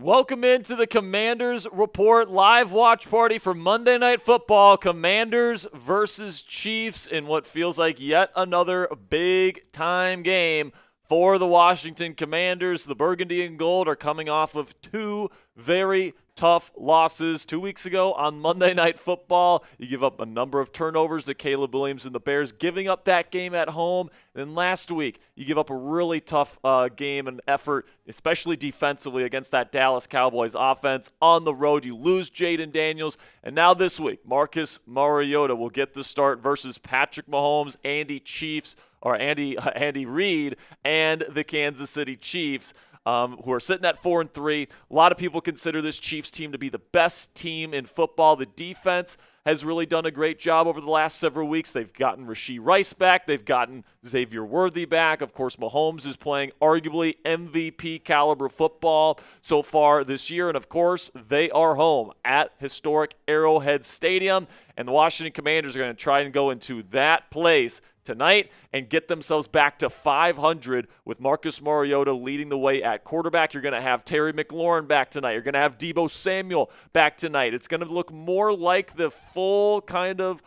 Welcome into the Commanders Report live watch party for Monday Night Football. Commanders versus Chiefs in what feels like yet another big-time game for the Washington Commanders. The Burgundy and Gold are coming off of two very tough losses 2 weeks ago on Monday Night Football. You give up a number of turnovers to Caleb Williams and the Bears, giving up that game at home. And then last week, you give up a really tough game and effort, especially defensively against that Dallas Cowboys offense. On the road, you lose Jaden Daniels. And now this week, Marcus Mariota will get the start versus Patrick Mahomes, Andy Reid, and the Kansas City Chiefs. Who are sitting at 4-3. A lot of people consider this Chiefs team to be the best team in football. The defense has really done a great job over the last several weeks. They've gotten Rashee Rice back. They've gotten Xavier Worthy back. Of course, Mahomes is playing arguably MVP caliber football so far this year. And, of course, they are home at historic Arrowhead Stadium. And the Washington Commanders are going to try and go into that place tonight and get themselves back to 500 with Marcus Mariota leading the way at quarterback. You're going to have Terry McLaurin back tonight. You're going to have Deebo Samuel back tonight. It's going to look more like the full kind of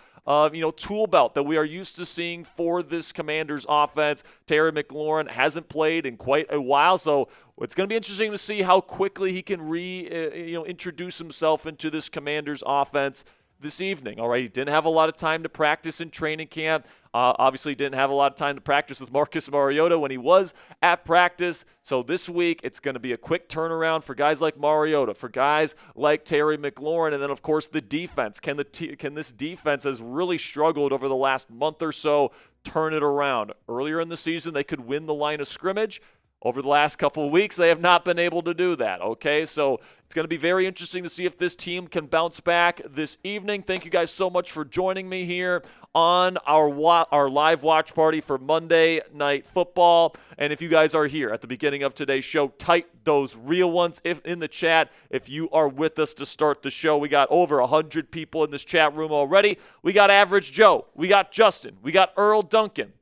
tool belt that we are used to seeing for this Commanders offense. Terry McLaurin hasn't played in quite a while, so it's going to be interesting to see how quickly he can introduce himself into this Commanders offense this evening. All right, he didn't have a lot of time to practice in training camp. Obviously didn't have a lot of time to practice with Marcus Mariota when he was at practice. So this week, it's going to be a quick turnaround for guys like Mariota, for guys like Terry McLaurin, and then, of course, the defense. Can this defense has really struggled over the last month or so turn it around? Earlier in the season, they could win the line of scrimmage. Over the last couple of weeks, they have not been able to do that, okay? So it's going to be very interesting to see if this team can bounce back this evening. Thank you guys so much for joining me here on our live watch party for Monday Night Football. And if you guys are here at the beginning of today's show, type those real ones in the chat if you are with us to start the show. We got over 100 people in this chat room already. We got Average Joe. We got Justin. We got Earl Duncan.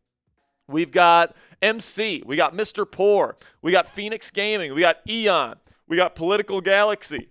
We've got MC. We got Mr. Poor. We got Phoenix Gaming. We got Eon. We got Political Galaxy.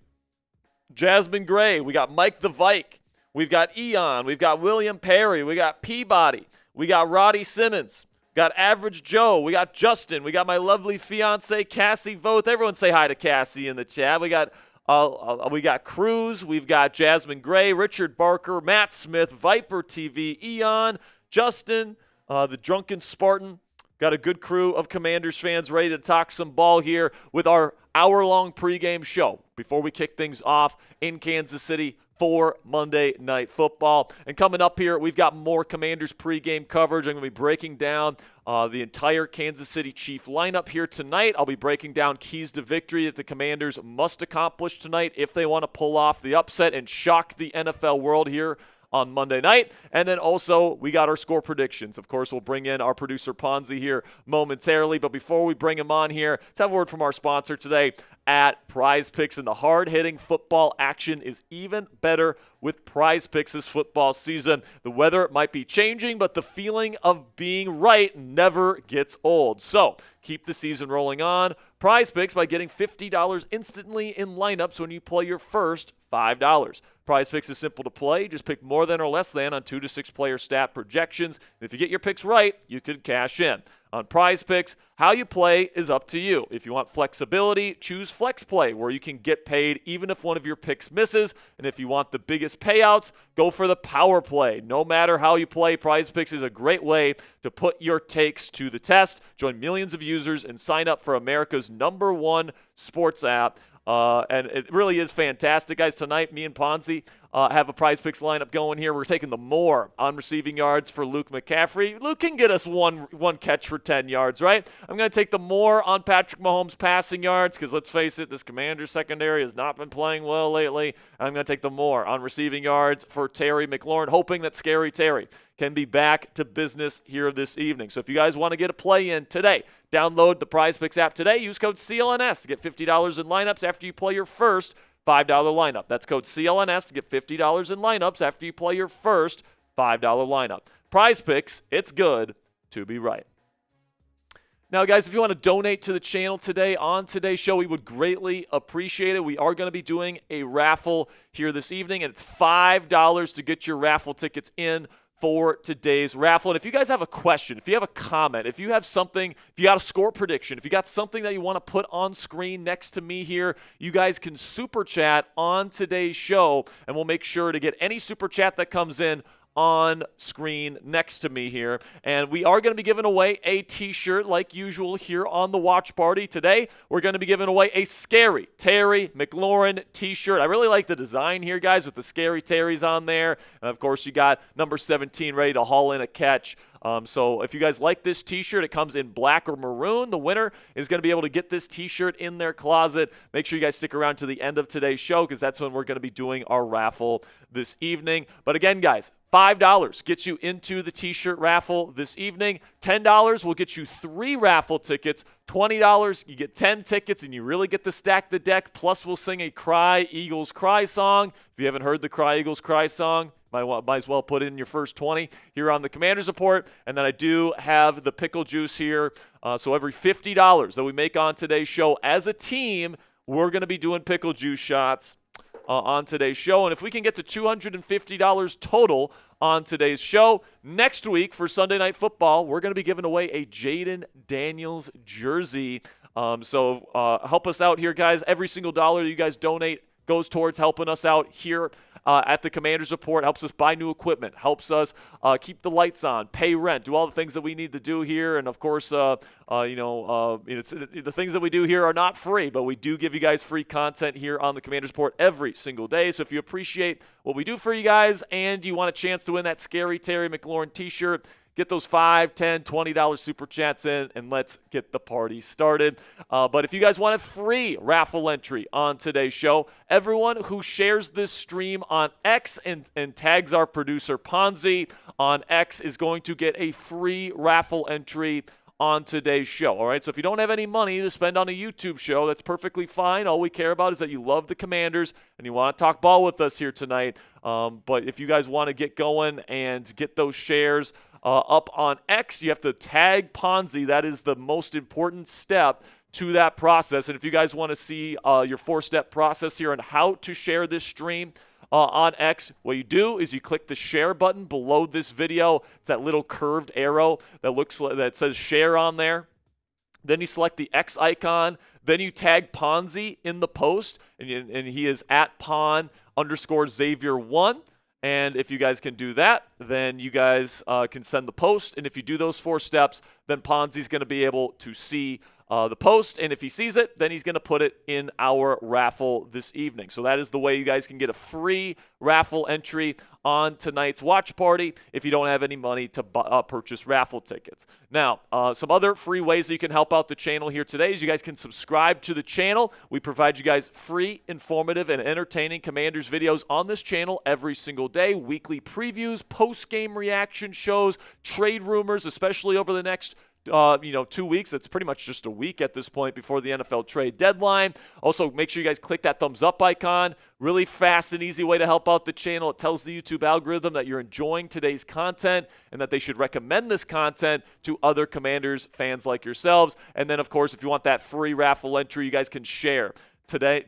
Jasmine Gray. We got Mike the Vike. We've got Eon. We've got William Perry. We got Peabody. We got Roddy Simmons. We got Average Joe. We got Justin. We got my lovely fiance Cassie Voth. Everyone say hi to Cassie in the chat. We got Cruz. We've got Jasmine Gray, Richard Barker, Matt Smith, Viper TV, Eon, Justin, the Drunken Spartan. Got a good crew of Commanders fans ready to talk some ball here with our hour-long pregame show before we kick things off in Kansas City for Monday Night Football. And coming up here, we've got more Commanders pregame coverage. I'm going to be breaking down the entire Kansas City Chief lineup here tonight. I'll be breaking down keys to victory that the Commanders must accomplish tonight if they want to pull off the upset and shock the NFL world here on Monday night. And then also we got our score predictions. Of course, we'll bring in our producer Ponzi here momentarily. But before we bring him on here, let's have a word from our sponsor today at Prize Picks. And the hard-hitting football action is even better with Prize Picks this football season. The weather might be changing, but the feeling of being right never gets old. So keep the season rolling on. Prize Picks by getting $50 instantly in lineups when you play your first $5. Prize Picks is simple to play. Just pick more than or less than on 2 to 6 player stat projections. And if you get your picks right, you could cash in. On Prize Picks, how you play is up to you. If you want flexibility, choose Flex Play, where you can get paid even if one of your picks misses. And if you want the biggest payouts, go for the Power Play. No matter how you play, Prize Picks is a great way to put your takes to the test. Join millions of users and sign up for America's #1 sports app. And it really is fantastic, guys. Tonight, me and Ponzi have a Prize Picks lineup going here. We're taking the more on receiving yards for Luke McCaffrey. Luke can get us one catch for 10 yards, right? I'm going to take the more on Patrick Mahomes passing yards because, let's face it, this Commanders secondary has not been playing well lately. I'm going to take the more on receiving yards for Terry McLaurin, hoping that Scary Terry can be back to business here this evening. So if you guys want to get a play in today, download the Prize Picks app today. Use code CLNS to get $50 in lineups after you play your first $5 lineup. That's code CLNS to get $50 in lineups after you play your first $5 lineup. Prize Picks, it's good to be right. Now, guys, if you want to donate to the channel today on today's show, we would greatly appreciate it. We are going to be doing a raffle here this evening, and it's $5 to get your raffle tickets in for today's raffle. And if you guys have a question, if you have a comment, if you have something, if you got a score prediction, if you got something that you want to put on screen next to me here, you guys can super chat on today's show, and we'll make sure to get any super chat that comes in on screen next to me here. And we are going to be giving away a t-shirt like usual here on the watch party. Today, we're going to be giving away a Scary Terry McLaurin t-shirt. I really like the design here, guys, with the Scary Terrys on there. And, of course, you got number 17 ready to haul in a catch. So if you guys like this t-shirt, it comes in black or maroon. The winner is going to be able to get this t-shirt in their closet. Make sure you guys stick around to the end of today's show because that's when we're going to be doing our raffle this evening. But again, guys, $5 gets you into the t-shirt raffle this evening. $10 will get you 3 raffle tickets. $20, you get 10 tickets, and you really get to stack the deck. Plus, we'll sing a Cry Eagles Cry song. If you haven't heard the Cry Eagles Cry song, might as well put in your first 20 here on the Commander's Report. And then I do have the pickle juice here. So every $50 that we make on today's show as a team, we're going to be doing pickle juice shots on today's show. And if we can get to $250 total on today's show, next week for Sunday Night Football, we're going to be giving away a Jaden Daniels jersey. So help us out here, guys. Every single dollar you guys donate goes towards helping us out here at the Commander's Report, helps us buy new equipment, helps us keep the lights on, pay rent, do all the things that we need to do here. And, of course, the things that we do here are not free, but we do give you guys free content here on the Commander's Report every single day. So if you appreciate what we do for you guys and you want a chance to win that Scary Terry McLaurin t-shirt, get those $5, $10, $20 super chats in, and let's get the party started. But if you guys want a free raffle entry on today's show, everyone who shares this stream on X and tags our producer Ponzi on X is going to get a free raffle entry on today's show. All right, so if you don't have any money to spend on a YouTube show, that's perfectly fine. All we care about is that you love the Commanders and you want to talk ball with us here tonight. But if you guys want to get going and get those shares up on X, you have to tag Ponzi. That is the most important step to that process. And if you guys want to see your 4-step process here on how to share this stream on X, what you do is you click the share button below this video. It's that little curved arrow that says share on there. Then you select the X icon. Then you tag Ponzi in the post, and he is at Pon_Xavier1. And if you guys can do that, then you guys can send the post. And if you do those 4 steps, then Ponzi's going to be able to see the post. And if he sees it, then he's going to put it in our raffle this evening. So that is the way you guys can get a free raffle entry on tonight's watch party if you don't have any money to purchase raffle tickets. Now, some other free ways that you can help out the channel here today is you guys can subscribe to the channel. We provide you guys free, informative, and entertaining Commanders videos on this channel every single day. Weekly previews, post-game reaction shows, trade rumors, especially over the next 2 weeks. It's pretty much just a week at this point before the NFL trade deadline. Also, make sure you guys click that thumbs up icon. Really fast and easy way to help out the channel. It tells the YouTube algorithm that you're enjoying today's content and that they should recommend this content to other Commanders fans like yourselves. And then, of course, if you want that free raffle entry, you guys can share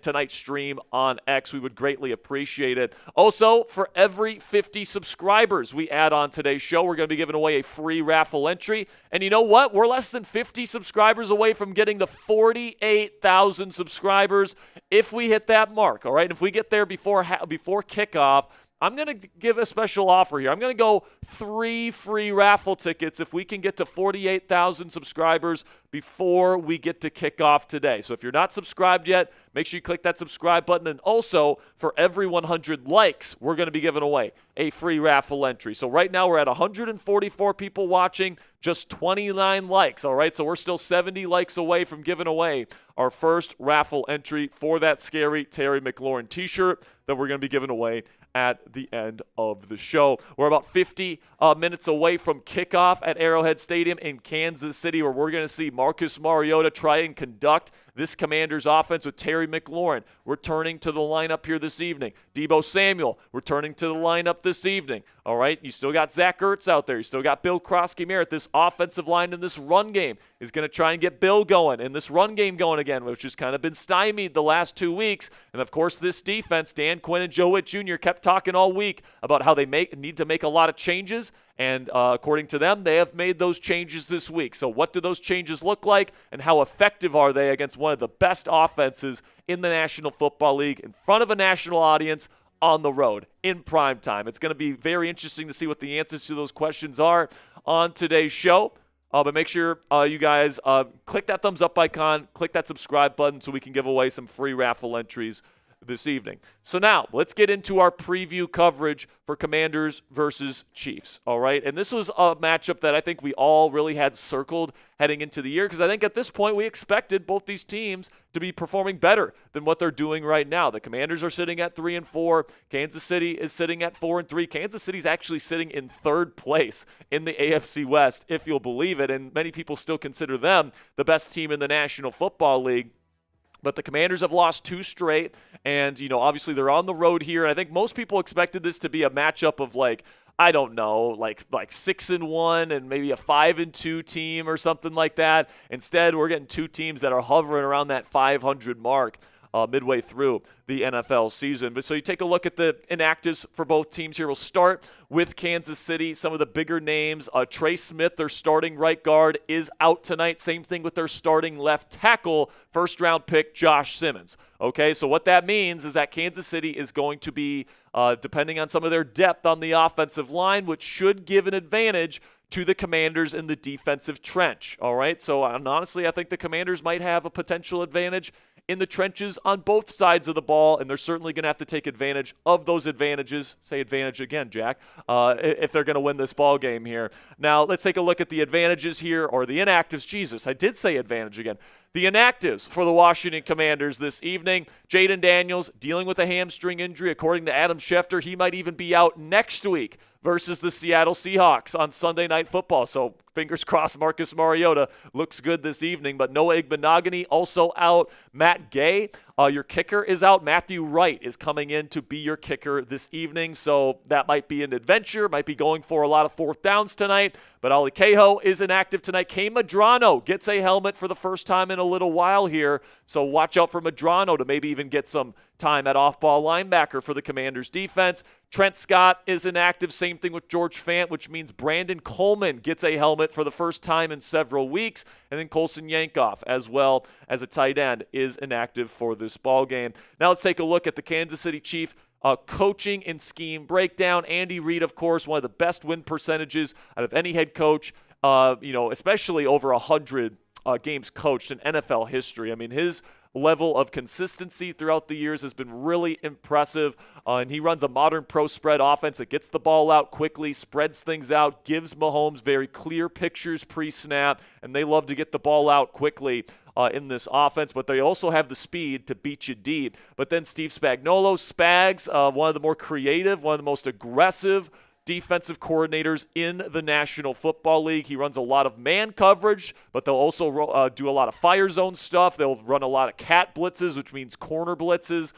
tonight's stream on X. We would greatly appreciate it. Also, for every 50 subscribers we add on today's show, we're going to be giving away a free raffle entry. And you know what? We're less than 50 subscribers away from getting the 48,000 subscribers if we hit that mark, all right? If we get there before kickoff, I'm going to give a special offer here. I'm going to go 3 free raffle tickets if we can get to 48,000 subscribers before we get to kickoff today. So if you're not subscribed yet, make sure you click that subscribe button. And also, for every 100 likes, we're going to be giving away a free raffle entry. So right now, we're at 144 people watching, just 29 likes, all right? So we're still 70 likes away from giving away our first raffle entry for that Scary Terry McLaurin t-shirt that we're going to be giving away at the end of the show. We're about 50 minutes away from kickoff at Arrowhead Stadium in Kansas City, where we're going to see Marcus Mariota try and conduct this Commanders offense with Terry McLaurin returning to the lineup here this evening. Deebo Samuel returning to the lineup this evening. All right, you still got Zach Ertz out there. You still got Bill Krosky-Merritt. This offensive line in this run game is going to try and get Bill going and this run game going again, which has kind of been stymied the last 2 weeks. And, of course, this defense, Dan Quinn and Joe Witt Jr. kept talking all week about how they need to make a lot of changes. And according to them, they have made those changes this week. So what do those changes look like, and how effective are they against one of the best offenses in the National Football League in front of a national audience on the road in prime time? It's going to be very interesting to see what the answers to those questions are on today's show. But make sure you guys click that thumbs up icon, click that subscribe button so we can give away some free raffle entries this evening. So now let's get into our preview coverage for Commanders versus Chiefs. All right. And this was a matchup that I think we all really had circled heading into the year, because I think at this point we expected both these teams to be performing better than what they're doing right now. The Commanders are sitting at 3-4. Kansas City is sitting at 4-3. Kansas City's actually sitting in third place in the AFC West, if you'll believe it. And many people still consider them the best team in the National Football League. But the Commanders have lost 2 straight, and, obviously they're on the road here. And I think most people expected this to be a matchup of, like 6-1 and maybe a 5-2 team or something like that. Instead, we're getting 2 teams that are hovering around that 500 mark midway through the NFL season. But so you take a look at the inactives for both teams here. We'll start with Kansas City. Some of the bigger names. Trey Smith, their starting right guard, is out tonight. Same thing with their starting left tackle, first-round pick Josh Simmons. Okay, so what that means is that Kansas City is going to be, depending on some of their depth on the offensive line, which should give an advantage to the Commanders in the defensive trench. All right, so honestly, I think the Commanders might have a potential advantage in the trenches on both sides of the ball, and they're certainly going to have to take advantage of those advantages. Say advantage again, Jack, if they're going to win this ball game here. Now, let's take a look at the advantages here, or the inactives. Jesus, I did say advantage again. The inactives for the Washington Commanders this evening. Jaden Daniels dealing with a hamstring injury. According to Adam Schefter, he might even be out next week versus the Seattle Seahawks on Sunday Night Football. So fingers crossed Marcus Mariota looks good this evening. But Noah Igbenogany also out. Matt Gay, your kicker, is out. Matthew Wright is coming in to be your kicker this evening. So that might be an adventure. Might be going for a lot of 4th downs tonight. But Ali Cahoe is inactive tonight. Kay Madrano gets a helmet for the first time in a little while here. So watch out for Madrano to maybe even get some time at off-ball linebacker for the Commanders defense. Trent Scott is inactive. Same thing with George Fant, which means Brandon Coleman gets a helmet for the first time in several weeks. And then Colson Yankoff, as well as a tight end, is inactive for this ball game. Now let's take a look at the Kansas City Chiefs coaching and scheme breakdown. Andy Reid, of course, one of the best win percentages out of any head coach, especially over 100 games coached in NFL history. I mean, his level of consistency throughout the years has been really impressive. And he runs a modern pro spread offense that gets the ball out quickly, spreads things out, gives Mahomes very clear pictures pre-snap, and they love to get the ball out quickly in this offense, but they also have the speed to beat you deep. But then Steve Spagnuolo, Spags, one of the more creative, one of the most aggressive defensive coordinators in the National Football League. He runs a lot of man coverage, but they'll also do a lot of fire zone stuff. They'll run a lot of cat blitzes, which means corner blitzes.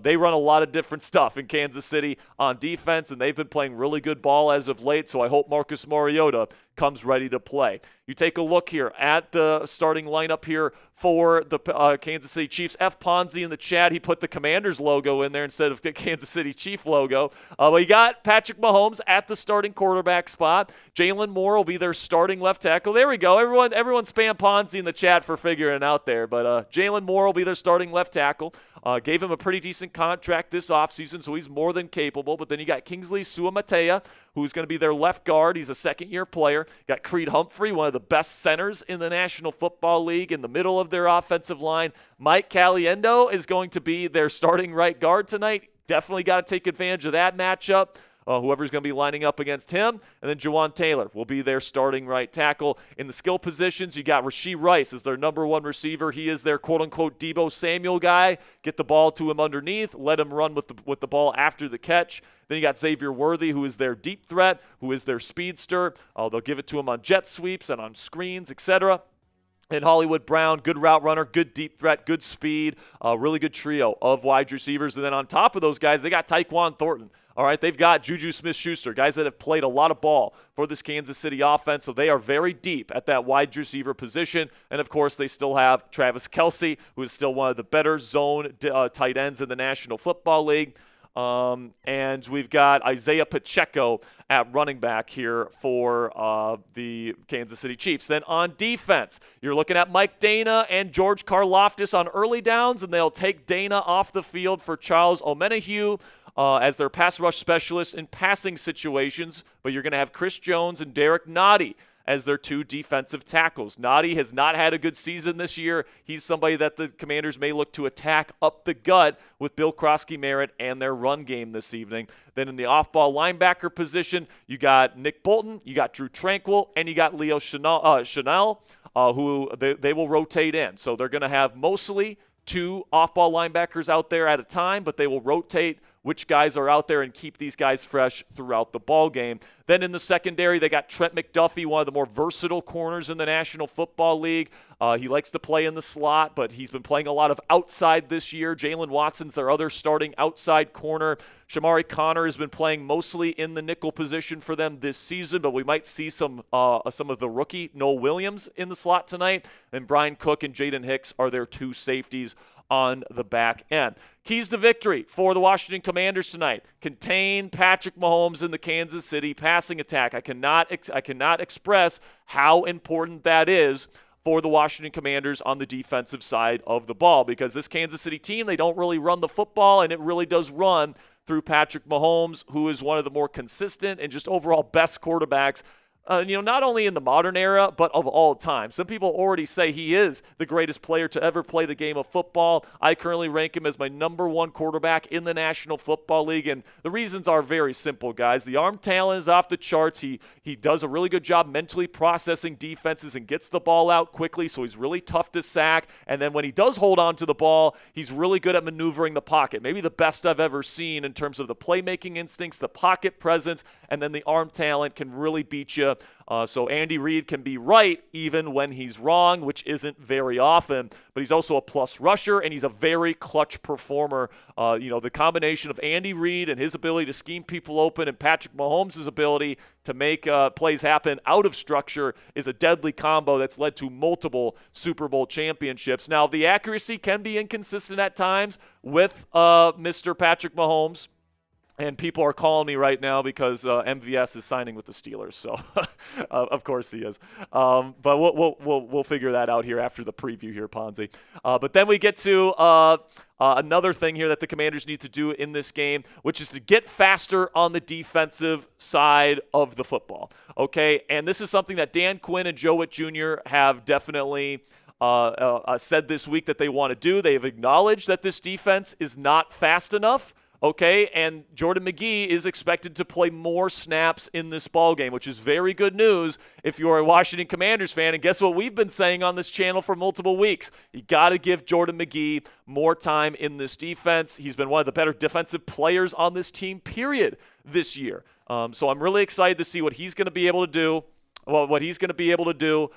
They run a lot of different stuff in Kansas City on defense, and they've been playing really good ball as of late, so I hope Marcus Mariota comes ready to play. You take a look here at the starting lineup here for the Kansas City Chiefs. F. Ponzi in the chat, he put the Commanders logo in there instead of the Kansas City Chief logo. We got Patrick Mahomes at the starting quarterback spot. Jalen Moore will be their starting left tackle. There we go. Everyone spam Ponzi in the chat for figuring it out there. But Jalen Moore will be their starting left tackle. Gave him a pretty decent contract this offseason, so he's more than capable. But then you got Kingsley Suamatea, who's going to be their left guard. He's a second-year player. Got Creed Humphrey, one of the best centers in the National Football League, in the middle of their offensive line. Mike Caliendo is going to be their starting right guard tonight. Definitely got to take advantage of that matchup. Whoever's going to be lining up against him. And then Jawan Taylor will be their starting right tackle. In the skill positions, you got Rashee Rice as their number one receiver. He is their quote-unquote Deebo Samuel guy. Get the ball to him underneath. Let him run with the ball after the catch. Then you got Xavier Worthy, who is their deep threat, who is their speedster. They'll give it to him on jet sweeps and on screens, etc. And Hollywood Brown, good route runner, good deep threat, good speed, really good trio of wide receivers. And then on top of those guys, they got Tyquan Thornton. All right, they've got Juju Smith-Schuster, guys that have played a lot of ball for this Kansas City offense. So they are very deep at that wide receiver position. And, of course, they still have Travis Kelce, who is still one of the better zone tight ends in the National Football League. And we've got Isaiah Pacheco at running back here for the Kansas City Chiefs. Then on defense, you're looking at Mike Dana and George Karlaftis on early downs, and they'll take Dana off the field for Charles Omenihu as their pass rush specialist in passing situations. But you're going to have Chris Jones and Derek Noddy as their two defensive tackles. Noddy has not had a good season this year. He's somebody that the Commanders may look to attack up the gut with Bill Krosky-Merritt and their run game this evening. Then in the off-ball linebacker position, you got Nick Bolton, you got Drew Tranquill, and you got Leo Chanel, who they will rotate in. So they're going to have mostly two off-ball linebackers out there at a time, but they will rotate which guys are out there and keep these guys fresh throughout the ball game. Then in the secondary, they got Trent McDuffie, one of the more versatile corners in the National Football League. He likes to play in the slot, but he's been playing a lot of outside this year. Jalen Watson's their other starting outside corner. Shamari Connor has been playing mostly in the nickel position for them this season, but we might see some of the rookie Noel Williams in the slot tonight. And Brian Cook and Jaden Hicks are their two safeties on the back end. Keys to victory for the Washington Commanders tonight: contain Patrick Mahomes in the Kansas City passing attack. I cannot express how important that is for the Washington Commanders on the defensive side of the ball, because this Kansas City team, they don't really run the football, and it really does run through Patrick Mahomes, who is one of the more consistent and just overall best quarterbacks not only in the modern era, but of all time. Some people already say he is the greatest player to ever play the game of football. I currently rank him as my number one quarterback in the National Football League, and the reasons are very simple, guys. The arm talent is off the charts. He does a really good job mentally processing defenses and gets the ball out quickly, so he's really tough to sack. And then when he does hold on to the ball, he's really good at maneuvering the pocket. Maybe the best I've ever seen in terms of the playmaking instincts, the pocket presence, and then the arm talent can really beat you. So Andy Reid can be right even when he's wrong, which isn't very often. But he's also a plus rusher, and he's a very clutch performer. The combination of Andy Reid and his ability to scheme people open and Patrick Mahomes' ability to make plays happen out of structure is a deadly combo that's led to multiple Super Bowl championships. Now, the accuracy can be inconsistent at times with Mr. Patrick Mahomes. And people are calling me right now because MVS is signing with the Steelers, so of course he is. But we'll figure that out here after the preview here, Ponzi. But then we get to another thing here that the Commanders need to do in this game, which is to get faster on the defensive side of the football. Okay, and this is something that Dan Quinn and Joe Witt Jr. have definitely said this week that they want to do. They have acknowledged that this defense is not fast enough. Okay, and Jordan McGee is expected to play more snaps in this ballgame, which is very good news if you're a Washington Commanders fan. And guess what we've been saying on this channel for multiple weeks? You got to give Jordan McGee more time in this defense. He's been one of the better defensive players on this team, period, this year. So I'm really excited to see what he's going to be able to do. What he's going to be able to do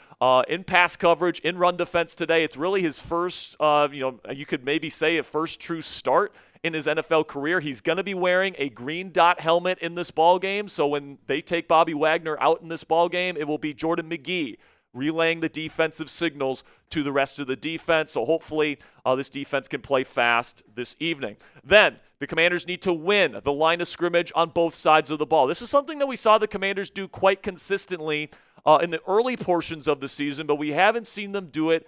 in pass coverage, in run defense today. It's really his first, you could maybe say a first true start in his NFL career. He's going to be wearing a green dot helmet in this ball game. So when they take Bobby Wagner out in this ball game, it will be Jordan McGee relaying the defensive signals to the rest of the defense. So hopefully this defense can play fast this evening. Then the Commanders need to win the line of scrimmage on both sides of the ball. This is something that we saw the Commanders do quite consistently in the early portions of the season, but we haven't seen them do it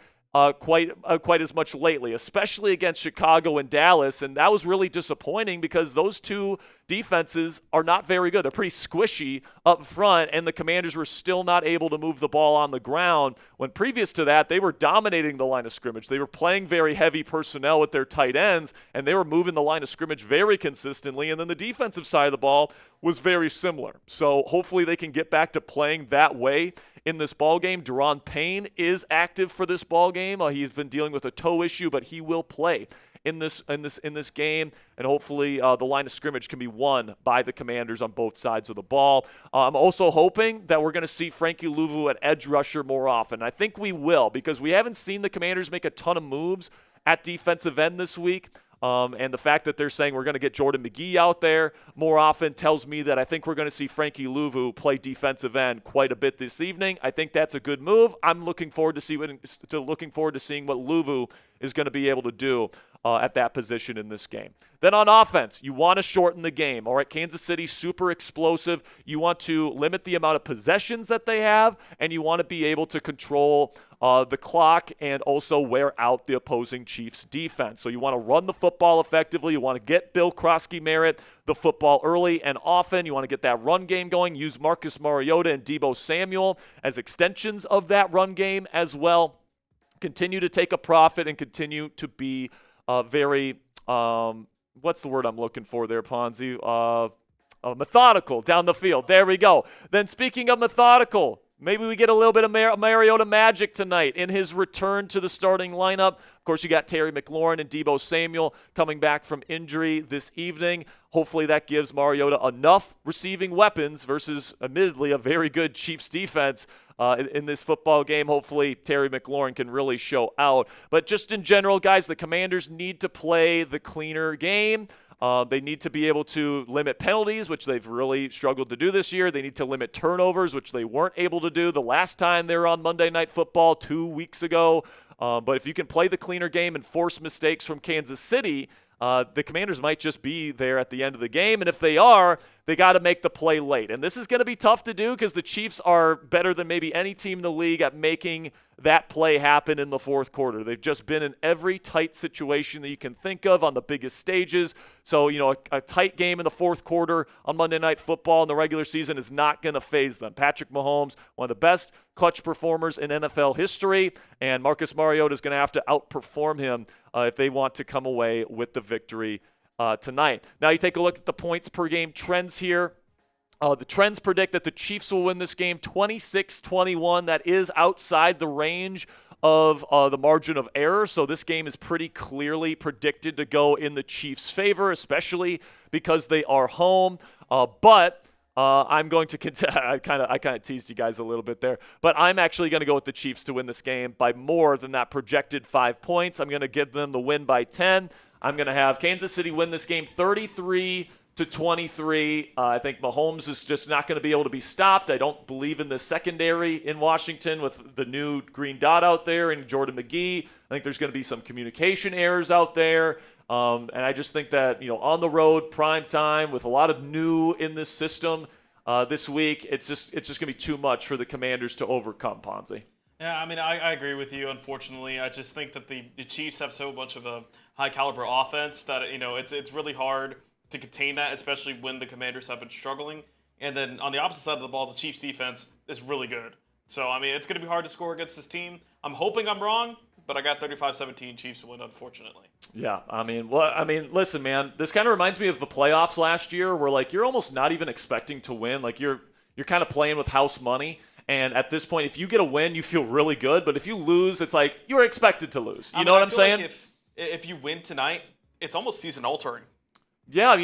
quite as much lately, especially against Chicago and Dallas. And that was really disappointing because those two defenses are not very good. They're pretty squishy up front, and the Commanders were still not able to move the ball on the ground when previous to that, they were dominating the line of scrimmage. They were playing very heavy personnel with their tight ends, and they were moving the line of scrimmage very consistently. And then the defensive side of the ball was very similar. So hopefully they can get back to playing that way in this ballgame. Deron Payne is active for this ballgame. He's been dealing with a toe issue, but he will play in this game, and hopefully the line of scrimmage can be won by the Commanders on both sides of the ball. I'm also hoping that we're going to see Frankie Louvu at edge rusher more often. I think we will, because we haven't seen the Commanders make a ton of moves at defensive end this week. And the fact that they're saying we're going to get Jordan McGee out there more often tells me that I think we're going to see Frankie Louvu play defensive end quite a bit this evening. I think that's a good move. I'm looking forward to seeing what Louvu is going to be able to do at that position in this game. Then on offense, you want to shorten the game. All right, Kansas City, super explosive. You want to limit the amount of possessions that they have, and you want to be able to control the clock and also wear out the opposing Chiefs defense. So you want to run the football effectively. You want to get Bill Krosky-Merritt the football early and often. You want to get that run game going. Use Marcus Mariota and Deebo Samuel as extensions of that run game as well. Continue to take a profit and continue to be very, what's the word I'm looking for there, Ponzi? Methodical down the field. There we go. Then speaking of methodical, maybe we get a little bit of Mariota Magic tonight in his return to the starting lineup. Of course, you got Terry McLaurin and Deebo Samuel coming back from injury this evening. Hopefully that gives Mariota enough receiving weapons versus, admittedly, a very good Chiefs defense in this football game. Hopefully Terry McLaurin can really show out. But just in general, guys, the Commanders need to play the cleaner game. They need to be able to limit penalties, which they've really struggled to do this year. They need to limit turnovers, which they weren't able to do the last time they were on Monday Night Football 2 weeks ago. But if you can play the cleaner game and force mistakes from Kansas City, the Commanders might just be there at the end of the game. And if they are, they got to make the play late. And this is going to be tough to do because the Chiefs are better than maybe any team in the league at making that play happen in the fourth quarter. They've just been in every tight situation that you can think of on the biggest stages. So, a tight game in the fourth quarter on Monday Night Football in the regular season is not going to faze them. Patrick Mahomes, one of the best clutch performers in NFL history, and Marcus Mariota is going to have to outperform him if they want to come away with the victory tonight. Now you take a look at the points per game trends here. The trends predict that the Chiefs will win this game 26-21. That is outside the range of the margin of error. So this game is pretty clearly predicted to go in the Chiefs' favor, especially because they are home. But I'm going to I kind of teased you guys a little bit there, but I'm actually going to go with the Chiefs to win this game by more than that projected 5 points. I'm going to give them the win by 10. I'm going to have Kansas City win this game 33-23. I think Mahomes is just not going to be able to be stopped. I don't believe in the secondary in Washington with the new green dot out there and Jordan McGee. I think there's going to be some communication errors out there. And I just think that, on the road, prime time, with a lot of new in this system this week, it's just going to be too much for the Commanders to overcome, Ponzi. Yeah, I mean, I agree with you, unfortunately. I just think that the Chiefs have so much of a high-caliber offense that, it's really hard to contain that, especially when the Commanders have been struggling. And then on the opposite side of the ball, the Chiefs' defense is really good. So, I mean, it's going to be hard to score against this team. I'm hoping I'm wrong, but I got 35-17 Chiefs to win, unfortunately. Yeah, listen, man, this kind of reminds me of the playoffs last year where, you're almost not even expecting to win. You're kind of playing with house money. And at this point, if you get a win, you feel really good. But if you lose, it's like you were expected to lose. You know what I'm saying? Like if you win tonight, it's almost season altering. Yeah,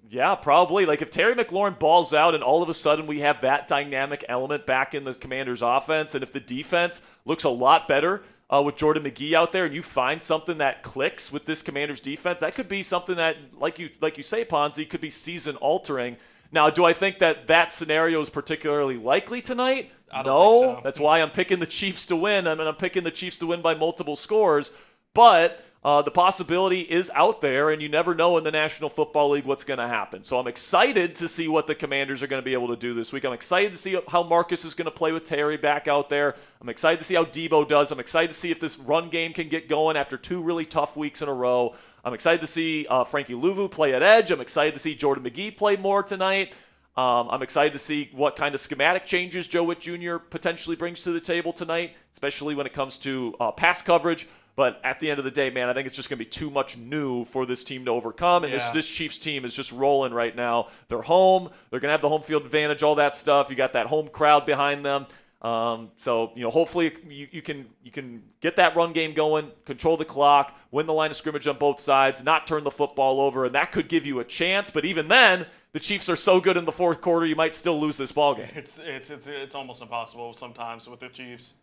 yeah, probably. If Terry McLaurin balls out and all of a sudden we have that dynamic element back in the Commanders' offense, and if the defense looks a lot better with Jordan McGee out there, and you find something that clicks with this Commanders' defense, that could be something that, like you say, Ponzi, could be season altering. Now, do I think that scenario is particularly likely tonight? I don't think so. That's why I'm picking the Chiefs to win. I'm picking the Chiefs to win by multiple scores. But the possibility is out there, and you never know in the National Football League what's going to happen. So I'm excited to see what the Commanders are going to be able to do this week. I'm excited to see how Marcus is going to play with Terry back out there. I'm excited to see how Deebo does. I'm excited to see if this run game can get going after 2 really tough weeks in a row. I'm excited to see Frankie Louvu play at edge. I'm excited to see Jordan McGee play more tonight. I'm excited to see what kind of schematic changes Joe Witt Jr. potentially brings to the table tonight, especially when it comes to pass coverage. But at the end of the day, man, I think it's just going to be too much new for this team to overcome. And this Chiefs team is just rolling right now. They're home. They're going to have the home field advantage, all that stuff. You got that home crowd behind them. So hopefully you can get that run game going, control the clock, win the line of scrimmage on both sides, not turn the football over, and that could give you a chance. But even then, the Chiefs are so good in the fourth quarter, you might still lose this ball game. It's almost impossible sometimes with the Chiefs.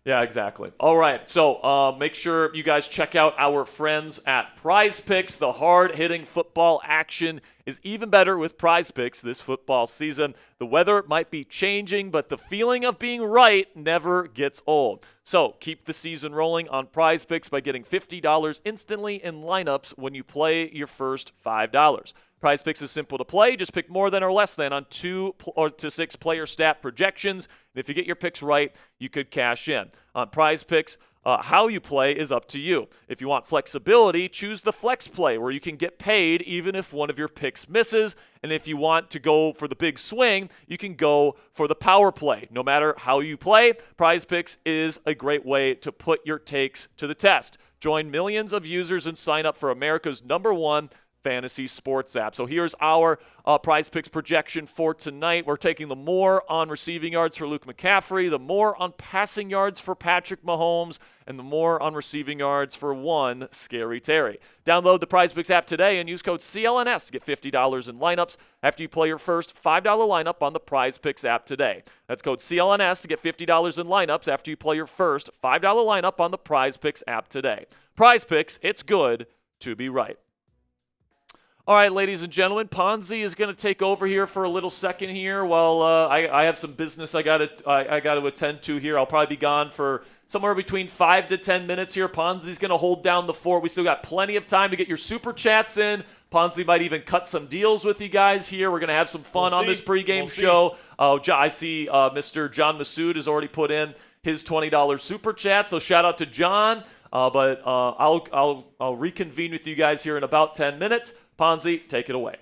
Yeah, exactly. All right, so make sure you guys check out our friends at Prize Picks. The hard-hitting football action is even better with Prize Picks this football season. The weather might be changing, but the feeling of being right never gets old. So keep the season rolling on Prize Picks by getting $50 instantly in lineups when you play your first $5. Prize Picks is simple to play. Just pick more than or less than on 2 to 6 player stat projections. And if you get your picks right, you could cash in. On Prize Picks, how you play is up to you. If you want flexibility, choose the flex play where you can get paid even if one of your picks misses. And if you want to go for the big swing, you can go for the power play. No matter how you play, Prize Picks is a great way to put your takes to the test. Join millions of users and sign up for America's #1 fantasy sports app. So here's our Prize Picks projection for tonight. We're taking the more on receiving yards for Luke McCaffrey, the more on passing yards for Patrick Mahomes, and the more on receiving yards for one Scary Terry. Download the Prize Picks app today and use code CLNS to get $50 in lineups after you play your first $5 lineup on the Prize Picks app today. That's code CLNS to get $50 in lineups after you play your first $5 lineup on the Prize Picks app today. Prize Picks, it's good to be right. All right, ladies and gentlemen, Ponzi is going to take over here for a little second here while I have some business I got to attend to here. I'll probably be gone for somewhere between 5 to 10 minutes here. Ponzi's going to hold down the fort. We still got plenty of time to get your super chats in. Ponzi might even cut some deals with you guys here. We're going to have some fun on this pregame show. I see Mr. John Masood has already put in his $20 super chat, so shout out to John. But I'll reconvene with you guys here in about 10 minutes. Ponzi, take it away.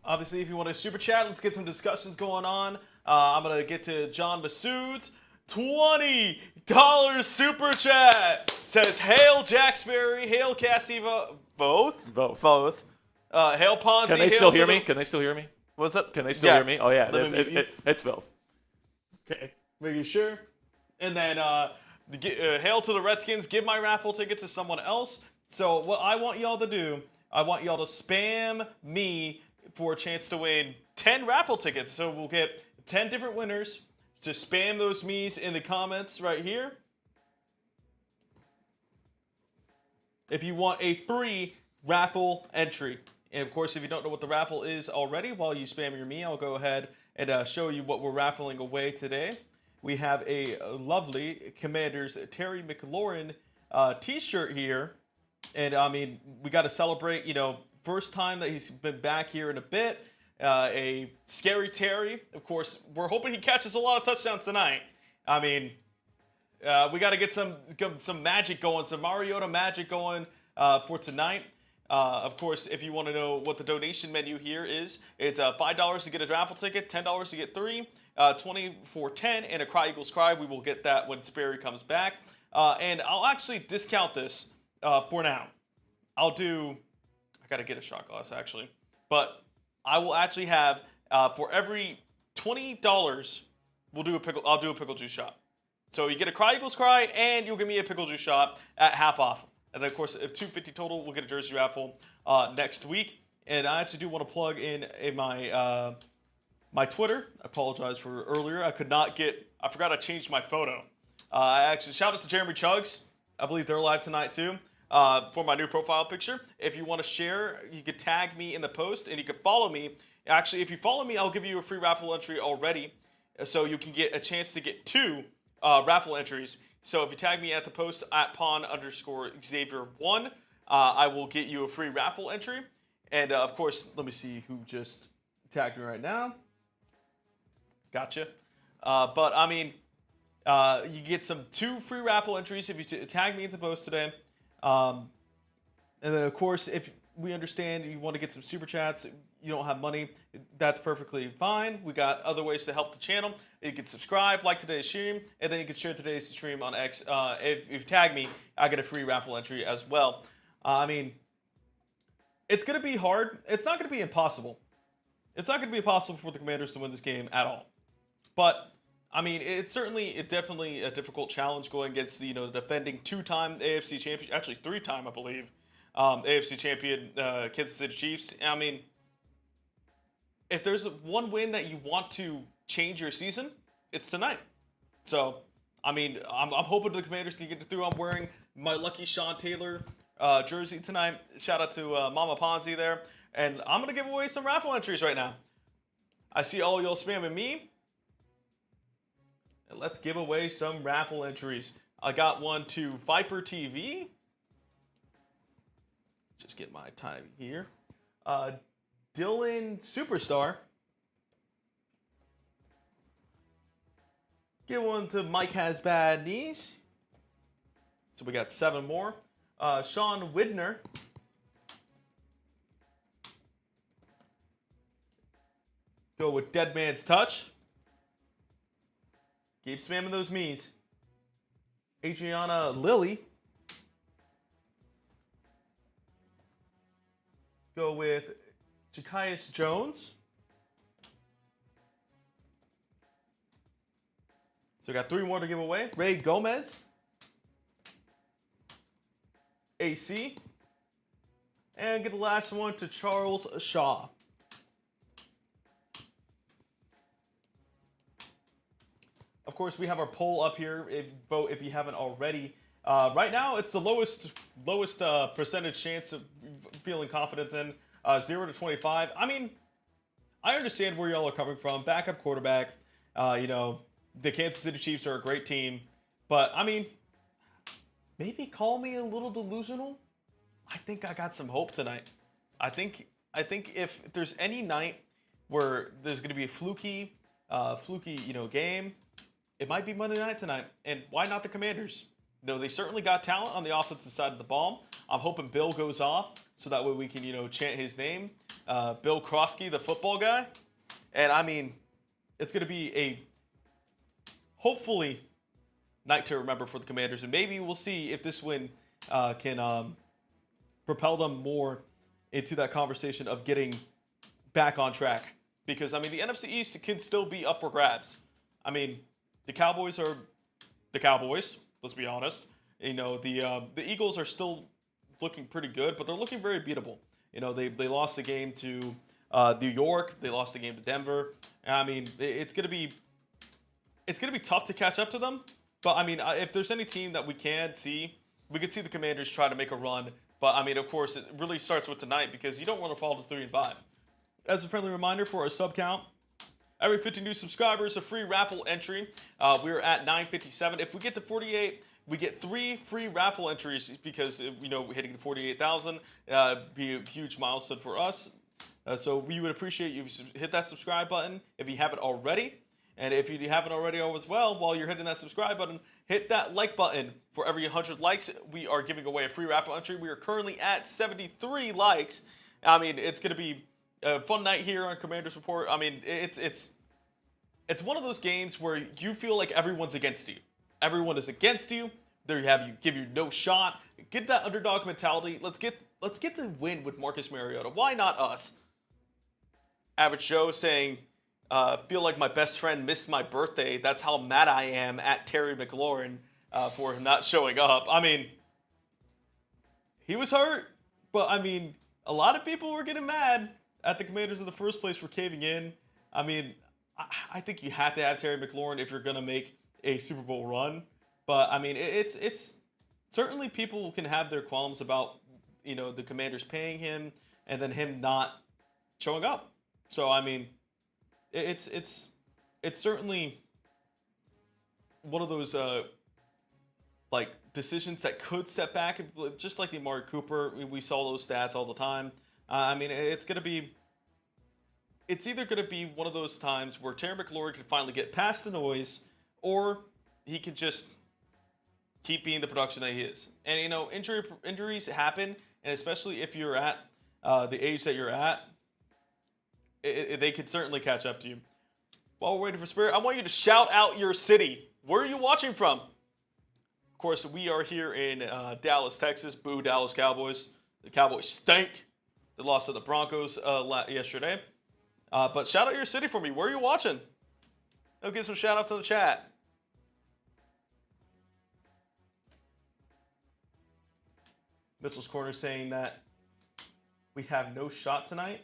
Obviously, if you want to super chat, let's get some discussions going on. I'm going to get to John Masood's $20 super chat. Says, hail Jack Sperry, hail Cassiva. Both. Hail Ponzi. Can they still hear me? Can they still hear me? What's that? Can they still hear me? Oh, yeah. It's both. Okay. Making sure. And then hail to the Redskins. Give my raffle tickets to someone else. So what I want y'all to do, I want y'all to spam me for a chance to win 10 raffle tickets. So we'll get 10 different winners. Just spam those me's in the comments right here. If you want a free raffle entry. And of course, if you don't know what the raffle is already, while you spam your me, I'll go ahead and show you what we're raffling away today. We have a lovely Commanders Terry McLaurin t-shirt here. And, I mean, we got to celebrate, first time that he's been back here in a bit. A Scary Terry. Of course, we're hoping he catches a lot of touchdowns tonight. I mean, we got to get some magic going, some Mariota magic going for tonight. Of course, if you want to know what the donation menu here is, it's $5 to get a raffle ticket, $10 to get 3, $20 for 10, and a Cry Eagles Cry. We will get that when Sperry comes back. And I'll actually discount this. For now, I got to get a shot glass actually, but I will actually have, for every $20, I'll do a pickle juice shot. So you get a Cry Eagles Cry and you'll give me a pickle juice shot at half off. And then of course, if $250 total, we'll get a jersey raffle, next week. And I actually do want to plug in my, my Twitter. I apologize for earlier. I forgot I changed my photo. I actually shout out to Jeremy Chugs. I believe they're live tonight too. For my new profile picture. If you want to share, you could tag me in the post and you can follow me. Actually, if you follow me, I'll give you a free raffle entry already. So you can get a chance to get 2 raffle entries. So if you tag me at the post at Pon_Xavier1, I will get you a free raffle entry. And of course, let me see who just tagged me right now. Gotcha. But I mean, you get 2 free raffle entries if you tag me at the post today. And then, of course, if we understand you want to get some super chats, you don't have money, that's perfectly fine. We got other ways to help the channel. You can subscribe, like today's stream, and then you can share today's stream on X. If you tag me, I get a free raffle entry as well. I mean, it's going to be hard. It's not going to be impossible. It's not going to be impossible for the Commanders to win this game at all. But I mean, it's definitely a difficult challenge going against the defending two-time AFC champion, actually three-time I believe, AFC champion Kansas City Chiefs. I mean, if there's one win that you want to change your season, it's tonight. So, I mean, I'm hoping the Commanders can get it through. I'm wearing my lucky Sean Taylor jersey tonight. Shout out to Mama Ponzi there. And I'm going to give away some raffle entries right now. I see all y'all spamming me. And let's give away some raffle entries. I got one to Viper TV. Just get my time here. Dylan Superstar. Get one to Mike Has Bad Knees. So we got 7 more. Sean Widner. Go with Dead Man's Touch. Keep spamming those me's. Adriana Lilly. Go with Jakias Jones. So we got 3 more to give away. Ray Gomez. AC. And get the last one to Charles Shaw. Of course, we have our poll up here. Vote if you haven't already. Right now, it's the lowest percentage chance of feeling confidence in 0 to 25. I mean, I understand where y'all are coming from. Backup quarterback. The Kansas City Chiefs are a great team, but I mean, maybe call me a little delusional. I think I got some hope tonight. I think if there's any night where there's going to be a fluky game, it might be Monday night tonight. And why not the Commanders? They certainly got talent on the offensive side of the ball. I'm hoping Bill goes off so that way we can, chant his name. Bill Krosky, the football guy. And I mean, it's going to be a hopefully night to remember for the Commanders. And maybe we'll see if this win can propel them more into that conversation of getting back on track. Because, I mean, the NFC East can still be up for grabs. I mean, the Cowboys are the Cowboys, let's be honest. The Eagles are still looking pretty good, but they're looking very beatable. They lost the game to New York. They lost the game to Denver. I mean, it's gonna be tough to catch up to them. But I mean, if there's any team that we could see the Commanders try to make a run. But I mean, of course, it really starts with tonight because you don't want to fall to 3-5. As a friendly reminder for our sub count, every 50 new subscribers, a free raffle entry. We're at 957. If we get to 48, we get 3 free raffle entries because, hitting the 48,000 be a huge milestone for us. So we would appreciate you if you hit that subscribe button if you haven't already. And if you haven't already as well, while you're hitting that subscribe button, hit that like button. For every 100 likes, we are giving away a free raffle entry. We are currently at 73 likes. I mean, it's going to be a fun night here on Commanders Report. I mean, it's one of those games where you feel like everyone's against you. Everyone is against you. Give you no shot. Get that underdog mentality. Let's get the win with Marcus Mariota. Why not us? Average Joe saying, feel like my best friend missed my birthday. That's how mad I am at Terry McLaurin for not showing up. I mean, he was hurt, but I mean, a lot of people were getting mad at the Commanders in the first place for caving in. I mean, I think you have to have Terry McLaurin if you're going to make a Super Bowl run. But I mean, it's certainly people can have their qualms about, the Commanders paying him and then him not showing up. So, I mean, it's certainly one of those decisions that could set back, just like the Amari Cooper. We saw those stats all the time. I mean, it's either going to be one of those times where Terry McLaurin can finally get past the noise, or he can just keep being the production that he is. And injuries happen, and especially if you're at the age that you're at, they could certainly catch up to you. While we're waiting for Spirit, I want you to shout out your city. Where are you watching from? Of course, we are here in Dallas, Texas. Boo, Dallas Cowboys. The Cowboys stink. They lost to the Broncos yesterday. But shout out your city for me. Where are you watching? He'll give some shout outs in the chat. Mitchell's Corner saying that we have no shot tonight.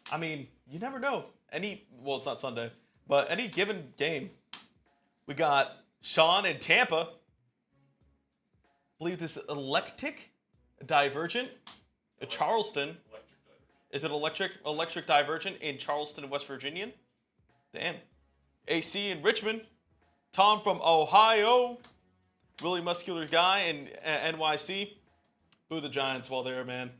I mean, you never know. Well, it's not Sunday, but any given game. We got Sean in Tampa. I believe this Electric Divergent. Charleston. Is it Electric Divergent in Charleston, West Virginia? Damn. AC in Richmond. Tom from Ohio. Really muscular guy in NYC. Boo the Giants while they're, man.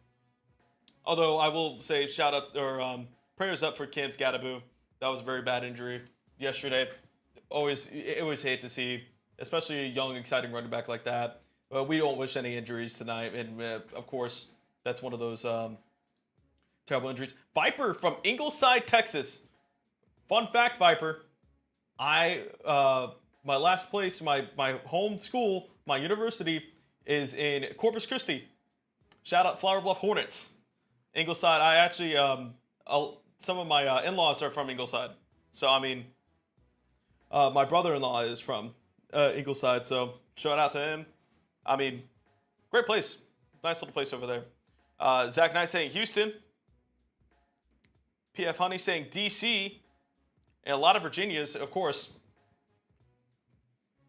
Although I will say shout out or prayers up for Cam Scattaboo. That was a very bad injury yesterday. Always hate to see, especially a young, exciting running back like that. But we don't wish any injuries tonight. And of course, that's one of those terrible injuries. Viper from Ingleside, Texas. Fun fact, Viper. My last place, my home school, my university is in Corpus Christi. Shout out Flower Bluff Hornets. Ingleside, I actually, some of my in-laws are from Ingleside. So, I mean, my brother-in-law is from Ingleside, so shout out to him. I mean, great place. Nice little place over there. Zach Knight saying Houston. PF Honey saying DC. And a lot of Virginias, of course.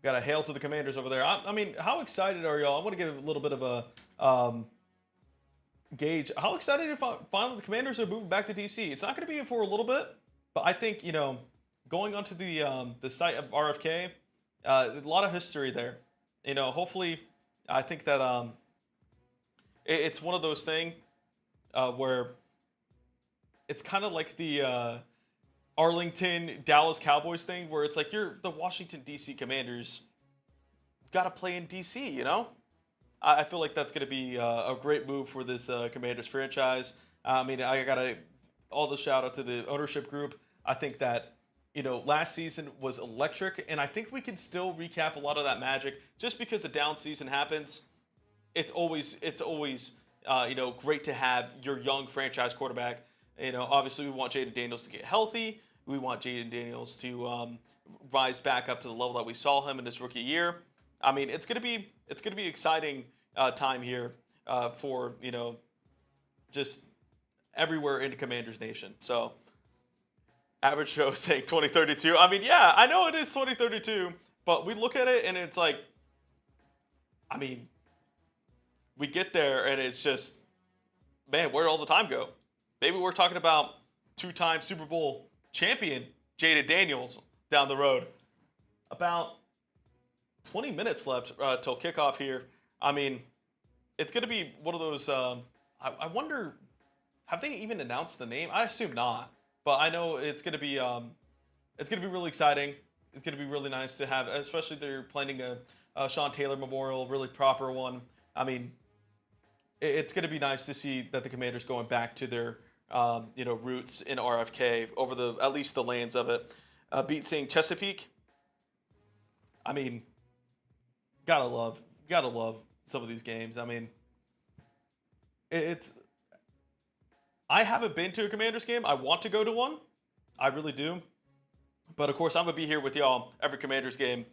Got a hail to the Commanders over there. I mean, how excited are y'all? I want to give a little bit of a gauge. How excited if finally the Commanders are moving back to DC? It's not going to be for a little bit, but I think, going onto the site of RFK, a lot of history there. Hopefully, I think that it's one of those things where it's kind of like the Arlington Dallas Cowboys thing, where it's like you're the Washington DC Commanders, got to play in DC. I feel like that's going to be a great move for this Commanders franchise. I mean, I got all the shout out to the ownership group. I think that last season was electric, and I think we can still recap a lot of that magic. Just because the down season happens, it's always great to have your young franchise quarterback. Obviously we want Jaden Daniels to get healthy. We want Jaden Daniels to rise back up to the level that we saw him in his rookie year. I mean, it's gonna be exciting time here for just everywhere in Commanders Nation. So. Average Joe saying 2032. I mean, yeah, I know it is 2032, but we look at it and it's like, I mean, we get there and it's just, man, where'd all the time go? Maybe we're talking about two-time Super Bowl champion Jaden Daniels down the road. About 20 minutes left till kickoff here. I mean, it's going to be one of those, I wonder, have they even announced the name? I assume not. But I know it's going to be really exciting. It's going to be really nice to have, especially they're planning a Sean Taylor Memorial, really proper one. I mean, it's going to be nice to see that the Commanders going back to their roots in RFK over at least the lands of it. Beat saying Chesapeake. I mean, gotta love some of these games. I mean, I haven't been to a Commanders game. I want to go to one. I really do. But of course, I'm gonna be here with y'all every Commanders game.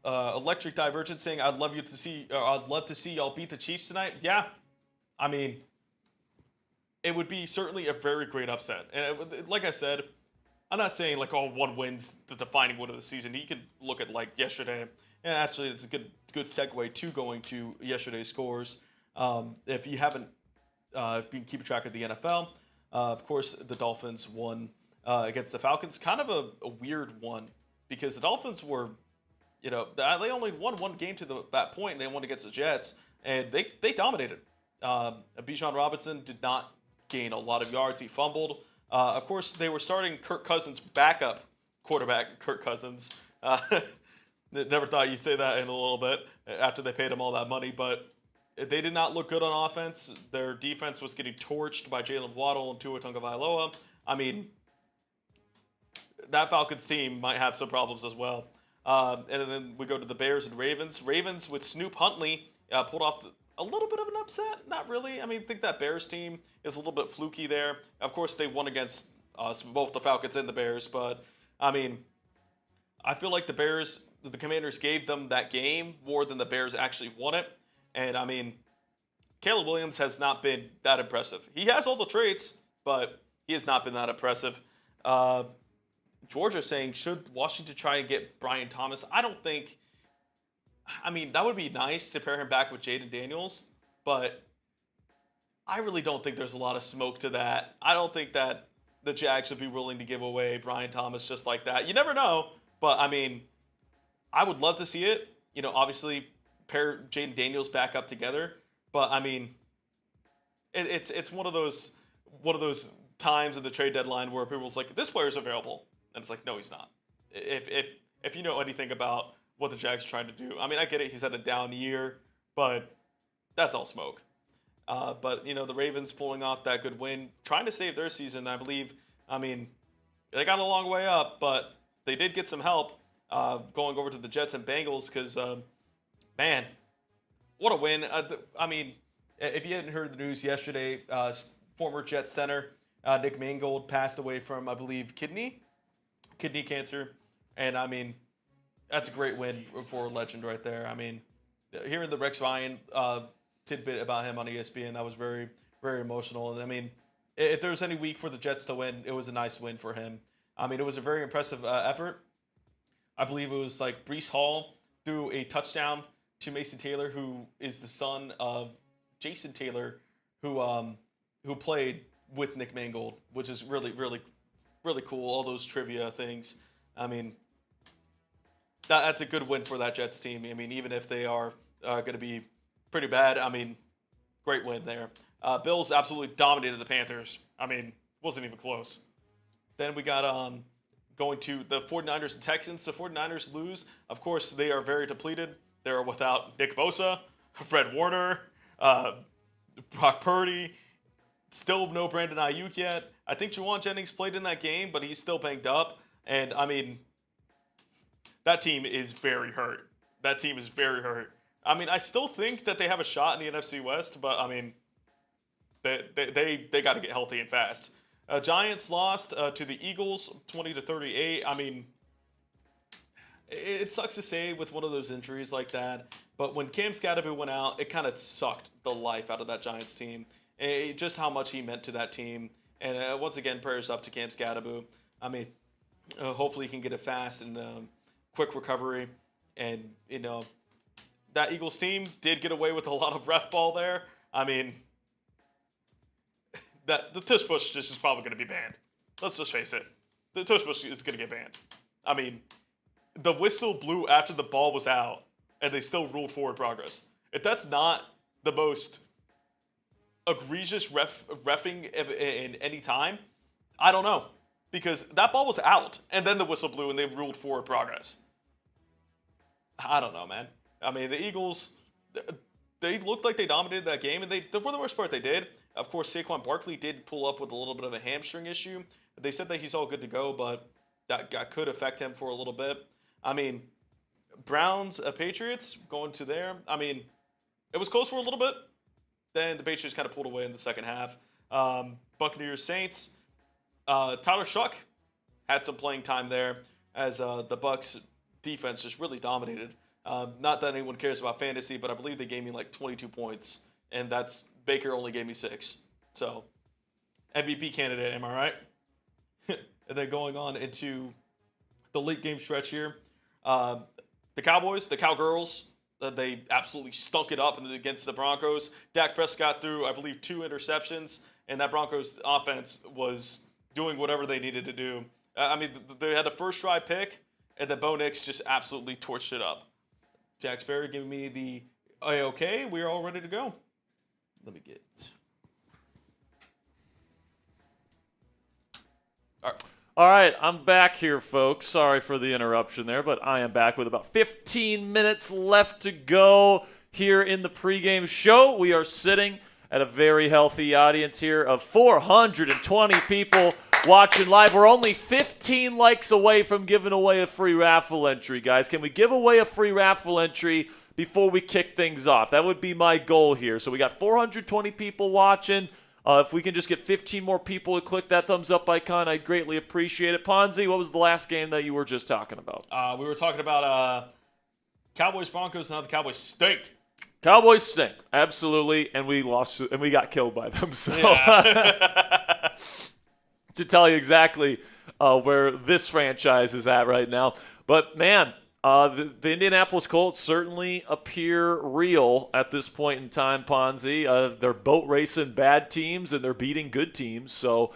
Electric Divergent saying, I'd love to see y'all beat the Chiefs tonight. Yeah, I mean, it would be certainly a very great upset. And like I said, I'm not saying like one win's the defining win of the season. You can look at like yesterday, and actually it's a good segue to going to yesterday's scores. If you haven't been keeping track of the NFL, of course the Dolphins won against the Falcons. Kind of a weird one because the Dolphins were, they only won one game to that point, and they won against the Jets, and they dominated. Bijan Robinson did not gain a lot of yards. He fumbled. Of course, they were starting Kirk Cousins' backup quarterback, Kirk Cousins. Never thought you'd say that in a little bit after they paid him all that money, but they did not look good on offense. Their defense was getting torched by Jalen Waddle and Tua Tagovailoa. I mean, that Falcons team might have some problems as well. And then we go to the Bears and Ravens. Ravens with Snoop Huntley pulled off a little bit of an upset. Not really. I mean, I think that Bears team is a little bit fluky there. Of course, they won against both the Falcons and the Bears. But, I mean, I feel like the Commanders gave them that game more than the Bears actually won it. And, I mean, Caleb Williams has not been that impressive. He has all the traits, but he has not been that impressive. Georgia saying, should Washington try and get Brian Thomas? I don't think – I mean, that would be nice to pair him back with Jaden Daniels, but I really don't think there's a lot of smoke to that. I don't think that the Jags would be willing to give away Brian Thomas just like that. You never know, but, I mean, I would love to see it. You know, obviously pair Jaden Daniels back up together, but, I mean, it's one of those times in the trade deadline where people's like, this player's available. And it's like, no, he's not. If you know anything about what the Jags are trying to do, I mean, I get it. He's had a down year, but that's all smoke. But, you know, the Ravens pulling off that good win, trying to save their season, I believe. I mean, they got a long way up, but they did get some help going over to the Jets and Bengals because, man, what a win. I mean, if you hadn't heard the news yesterday, former Jets center Nick Mangold passed away from, I believe, kidney cancer. And, I mean, that's a great win for a legend right there. I mean, hearing the Rex Ryan tidbit about him on ESPN, that was very, very emotional. And, I mean, if there was any week for the Jets to win, it was a nice win for him. I mean, it was a very impressive effort. I believe it was like Breece Hall threw a touchdown to Mason Taylor, who is the son of Jason Taylor, who played with Nick Mangold, which is really, really, really cool. All those trivia things. I mean, that's a good win for that Jets team. I mean, even if they are going to be pretty bad, I mean, great win there. Bills absolutely dominated the Panthers. I mean, wasn't even close. Then we got going to the 49ers and Texans. The 49ers lose. Of course, they are very depleted. They're without Nick Bosa, Fred Warner, Brock Purdy. Still no Brandon Ayuk yet. I think Juwan Jennings played in that game, but he's still banged up. And, I mean, that team is very hurt. I mean, I still think that they have a shot in the NFC West, but, I mean, they got to get healthy and fast. Giants lost to the Eagles 20-38. I mean, it sucks to say with one of those injuries like that, but when Cam Skattebo went out, it kind of sucked the life out of that Giants team. Just how much he meant to that team. And once again, prayers up to Cam Skattebo. I mean, hopefully he can get a fast and quick recovery. And, you know, that Eagles team did get away with a lot of ref ball there. I mean, the tush push just is probably going to be banned. Let's just face it. The tush push is going to get banned. I mean, the whistle blew after the ball was out, and they still ruled forward progress. If that's not the most egregious reffing in any time, I don't know. Because that ball was out, and then the whistle blew, and they ruled forward progress. I don't know, man. I mean, the Eagles, they looked like they dominated that game, and for the most part, they did. Of course, Saquon Barkley did pull up with a little bit of a hamstring issue. They said that he's all good to go, but that could affect him for a little bit. I mean, Browns, Patriots, going to there. I mean, it was close for a little bit. Then the Patriots kind of pulled away in the second half. Buccaneers, Saints. Tyler Shuck had some playing time there as the Bucs defense just really dominated. Not that anyone cares about fantasy, but I believe they gave me like 22 points, and that's Baker only gave me 6. So, MVP candidate, am I right? And then going on into the late game stretch here, the Cowboys, the Cowgirls, they absolutely stunk it up against the Broncos. Dak Prescott threw, I believe, 2 interceptions, and that Broncos offense was doing whatever they needed to do. I mean, they had a first-try pick, and then Bo Nix just absolutely torched it up. Jack Sperry giving me the okay, we're all ready to go. Let me get. All right, I'm back here, folks. Sorry for the interruption there, but I am back with about 15 minutes left to go here in the pregame show. We are sitting at a very healthy audience here of 420 people watching live. We're only 15 likes away from giving away a free raffle entry, guys. Can we give away a free raffle entry before we kick things off? That would be my goal here. So we got 420 people watching. If we can just get 15 more people to click that thumbs up icon, I'd greatly appreciate it. Ponzi, what was the last game that you were just talking about? We were talking about Cowboys-Broncos, and now the Cowboys stink. Cowboys stink, absolutely, and we lost, and we got killed by them. So, to tell you exactly where this franchise is at right now. But man, the Indianapolis Colts certainly appear real at this point in time, Ponzi. They're boat racing bad teams and they're beating good teams. So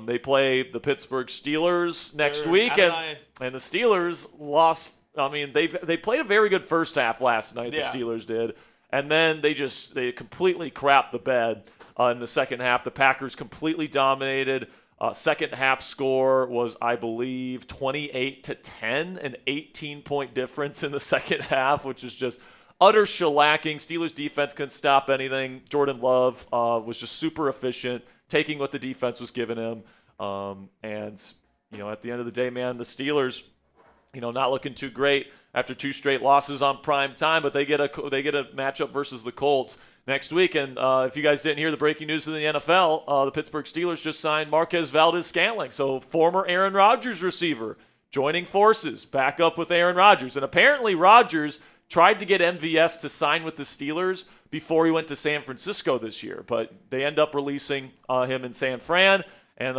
they play the Pittsburgh Steelers next week, and the Steelers lost. I mean, they played a very good first half last night. The Steelers did, and then they completely crapped the bed in the second half. The Packers completely dominated. Second half score was, I believe, 28-10, an 18-point difference in the second half, which is just utter shellacking. Steelers defense couldn't stop anything. Jordan Love was just super efficient, taking what the defense was giving him. And at the end of the day, man, the Steelers, not looking too great after 2 straight losses on prime time, but they get a matchup versus the Colts next week. And if you guys didn't hear the breaking news in the NFL, the Pittsburgh Steelers just signed Marquez Valdez-Scantling, so former Aaron Rodgers receiver, joining forces back up with Aaron Rodgers. And apparently Rodgers tried to get MVS to sign with the Steelers before he went to San Francisco this year, but they end up releasing him in San Fran. And,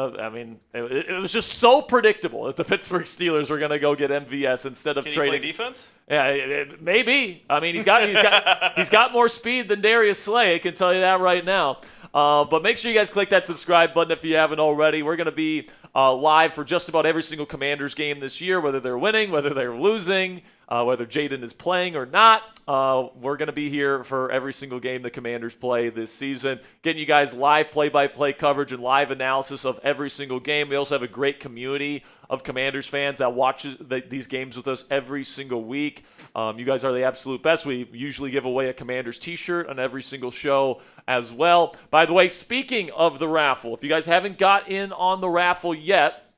it was just so predictable that the Pittsburgh Steelers were going to go get MVS instead of trading. Can he play defense? Yeah, maybe. I mean, he's got more speed than Darius Slay, I can tell you that right now. But make sure you guys click that subscribe button if you haven't already. We're going to be live for just about every single Commanders game this year, whether they're winning, whether they're losing, whether Jaden is playing or not. We're going to be here for every single game the Commanders play this season, getting you guys live play-by-play coverage and live analysis of every single game. We also have a great community of Commanders fans that watches these games with us every single week. You guys are the absolute best. We usually give away a Commanders t-shirt on every single show as well. By the way, speaking of the raffle, if you guys haven't got in on the raffle yet,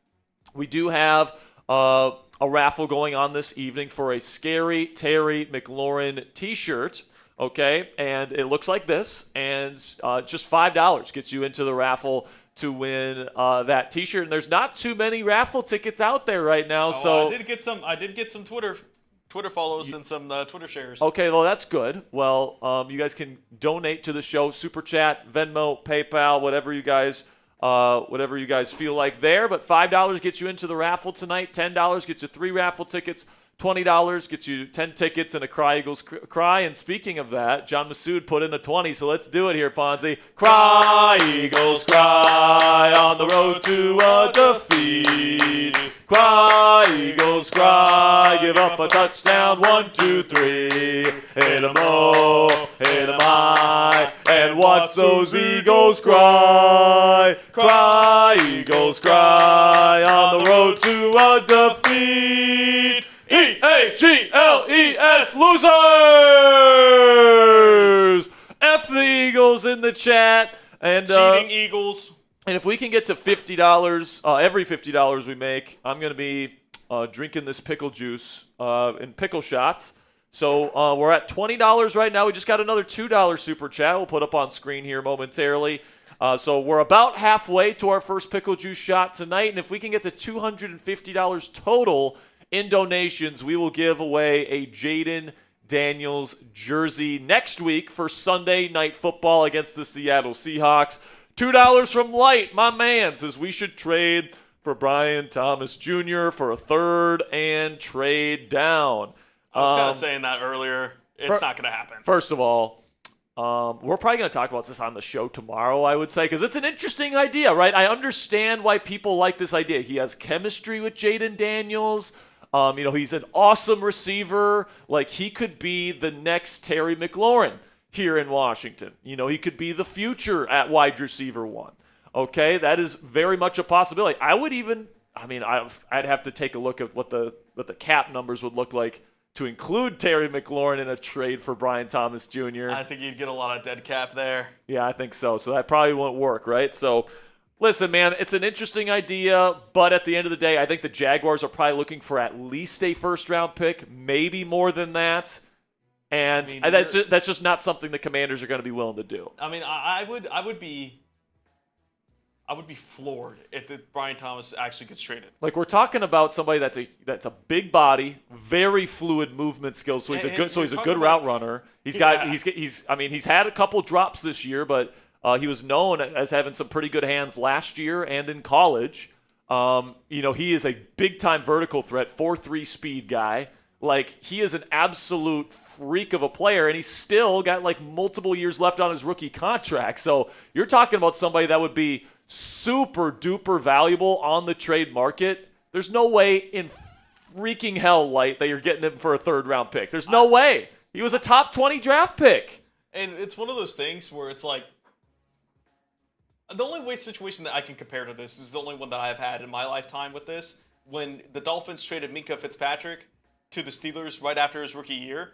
we do have a raffle going on this evening for a Scary Terry McLaurin t-shirt, okay? And it looks like this, and just $5 gets you into the raffle to win that t-shirt. And there's not too many raffle tickets out there right now. So I did get some Twitter follows and some Twitter shares. Okay, well, that's good. Well, you guys can donate to the show, Super Chat, Venmo, PayPal, whatever you guys feel like there. But $5 gets you into the raffle tonight. $10 gets you 3 raffle tickets. $20 gets you 10 tickets and a Cry Eagles cry. And speaking of that, John Masood put in a 20, so let's do it here, Ponzi. Cry, Eagles, cry on the road to a defeat. Cry, Eagles, cry, give up a touchdown, 1, 2, 3. Hit 'em low, hit 'em high, and watch those Eagles cry. Cry, Eagles, cry on the road to a defeat. EAGLES, losers! F the Eagles in the chat. And cheating Eagles. And if we can get to $50, every $50 we make, I'm going to be drinking this pickle juice in pickle shots. So we're at $20 right now. We just got another $2 super chat. We'll put up on screen here momentarily. So we're about halfway to our first pickle juice shot tonight. And if we can get to $250 total in donations, we will give away a Jaden Daniels jersey next week for Sunday Night Football against the Seattle Seahawks. $2 from Light, my man, says we should trade for Brian Thomas Jr. for a third and trade down. I was kind of saying that earlier. It's not going to happen. First of all, we're probably going to talk about this on the show tomorrow, I would say, because it's an interesting idea, right? I understand why people like this idea. He has chemistry with Jaden Daniels. He's an awesome receiver. Like, he could be the next Terry McLaurin here in Washington. He could be the future at wide receiver 1. Okay, that is very much a possibility. I'd have to take a look at what the cap numbers would look like to include Terry McLaurin in a trade for Brian Thomas Jr. I think you'd get a lot of dead cap there. Yeah, I think so. So that probably won't work, right? So, listen, man, it's an interesting idea, but at the end of the day, I think the Jaguars are probably looking for at least a first-round pick, maybe more than that. And that's just not something the Commanders are going to be willing to do. I mean, I would be I would be floored if Brian Thomas actually gets traded. Like, we're talking about somebody that's a big body, very fluid movement skills. So he's a good route runner. He's had a couple drops this year, but he was known as having some pretty good hands last year and in college. He is a big time vertical threat, 4.3 speed guy. Like, he is an absolute freak of a player, and he's still got like multiple years left on his rookie contract. So you're talking about somebody that would be super duper valuable on the trade market. There's no way in freaking hell, Light, that you're getting him for a 3rd round pick. There's no way. He was a top 20 draft pick. And it's one of those things where it's like, the only situation that I can compare to this is the only one that I've had in my lifetime with this. When the Dolphins traded Minkah Fitzpatrick to the Steelers right after his rookie year,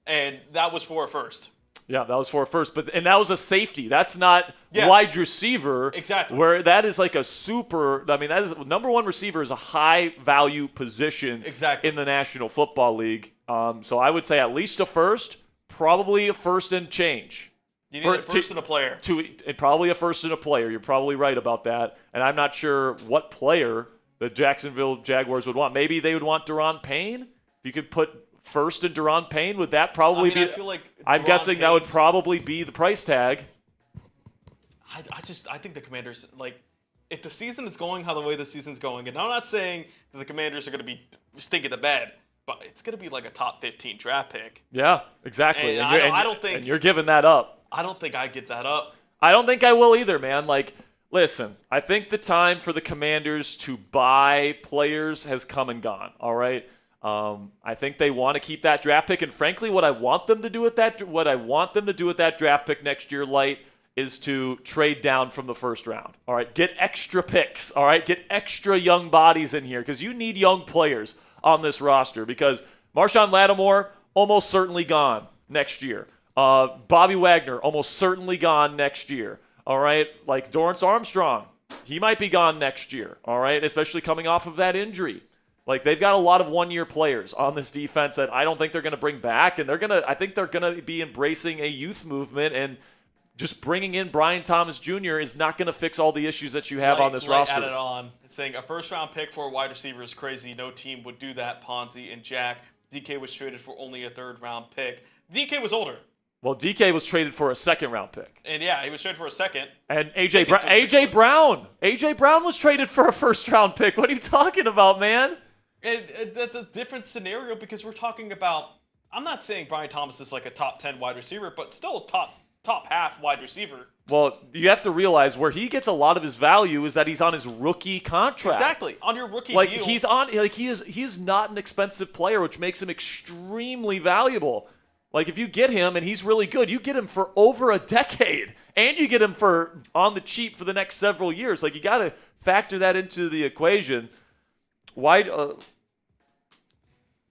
and that was for a first. Yeah, that was for a first, and that was a safety. That's not wide receiver. Exactly. Where that is like a super. I mean, that is number 1 receiver is a high value position. Exactly. In the National Football League. So I would say at least a first, probably a first and change. You need a first and a player. Probably a first and a player. You're probably right about that. And I'm not sure what player the Jacksonville Jaguars would want. Maybe they would want Daron Payne. If you could put first and Daron Payne, would that probably be? I feel like I'm guessing that would probably be the price tag. I think the Commanders, like, if the season is going how the way the season's going, and I'm not saying that the Commanders are going to be stinking the bed, but it's going to be like a top 15 draft pick. Yeah, exactly. And I don't think you're giving that up. I don't think I get that up. I don't think I will either, man. Like, listen, I think the time for the Commanders to buy players has come and gone. All right. I think they want to keep that draft pick, and frankly, what I want them to do with that draft pick next year, Light, is to trade down from the first round. All right, get extra picks. All right, get extra young bodies in here because you need young players on this roster. Because Marshawn Lattimore almost certainly gone next year. Bobby Wagner almost certainly gone next year. All right, like Dorrance Armstrong, he might be gone next year. All right, especially coming off of that injury. Like, they've got a lot of one-year players on this defense that I don't think they're going to bring back, and I think they're going to be embracing a youth movement, and just bringing in Brian Thomas Jr. is not going to fix all the issues that you have on this roster. Added on, it's saying a first-round pick for a wide receiver is crazy. No team would do that. Ponzi and Jack. DK was traded for only a 3rd-round pick. DK was older. Well, DK was traded for a 2nd-round pick. And yeah, he was traded for a 2nd. And AJ Brown was traded for a 1st-round pick. What are you talking about, man? And that's a different scenario because we're talking about, I'm not saying Brian Thomas is like a top 10 wide receiver, but still a top half wide receiver. Well, you have to realize where he gets a lot of his value is that he's on his rookie contract. Exactly, on your rookie like deal. He is not an expensive player, which makes him extremely valuable. Like, if you get him and he's really good, you get him for over a decade, and you get him for on the cheap for the next several years. Like, you got to factor that into the equation. Why?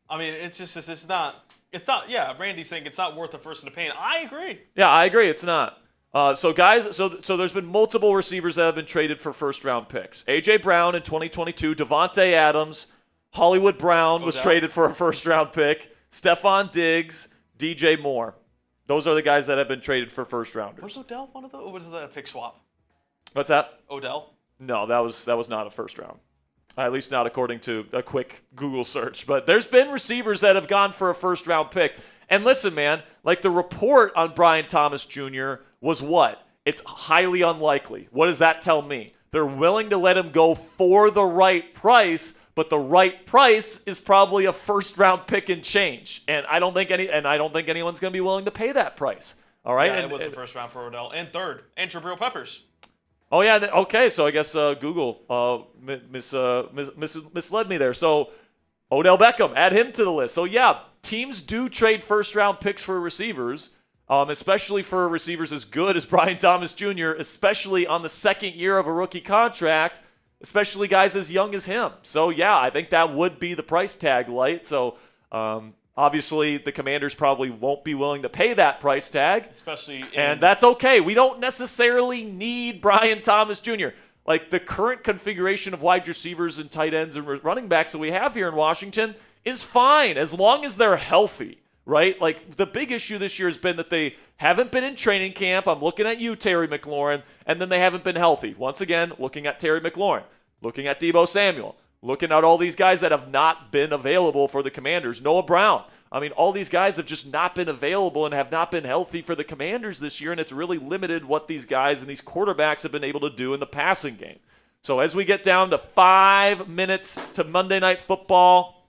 I mean, it's not. Yeah, Randy's saying it's not worth the first and the pain. I agree. Yeah, I agree. It's not. So guys, so there's been multiple receivers that have been traded for 1st-round picks. AJ Brown in 2022, Devontae Adams, Hollywood Brown was traded for a 1st-round pick. Stephon Diggs, DJ Moore. Those are the guys that have been traded for 1st-rounders. Was Odell one of those, or was that a pick swap? What's that? Odell? No, that was not a 1st round. At least not according to a quick Google search. But there's been receivers that have gone for a 1st-round pick. And listen, man, like the report on Brian Thomas Jr. was what? It's highly unlikely. What does that tell me? They're willing to let him go for the right price, but the right price is probably a 1st-round pick and change. And I don't think anyone's going to be willing to pay that price. All right? Yeah, it was the 1st round for Odell. And 3rd, and Jabril Peppers. Oh, yeah. Okay, so I guess Google misled me there. So Odell Beckham, add him to the list. So, yeah, teams do trade 1st-round picks for receivers, especially for receivers as good as Brian Thomas Jr., especially on the 2nd year of a rookie contract, especially guys as young as him. So, yeah, I think that would be the price tag, Light. So, obviously, the Commanders probably won't be willing to pay that price tag. And that's okay. We don't necessarily need Brian Thomas Jr. Like, the current configuration of wide receivers and tight ends and running backs that we have here in Washington is fine as long as they're healthy. right? Like, the big issue this year has been that they haven't been in training camp. I'm looking at you, Terry McLaurin, and then they haven't been healthy. Once again, looking at Terry McLaurin, looking at Deebo Samuel, looking at all these guys that have not been available for the Commanders. Noah Brown. I mean, all these guys have just not been available and have not been healthy for the Commanders this year, and it's really limited what these guys and these quarterbacks have been able to do in the passing game. So as we get down to 5 minutes to Monday Night Football,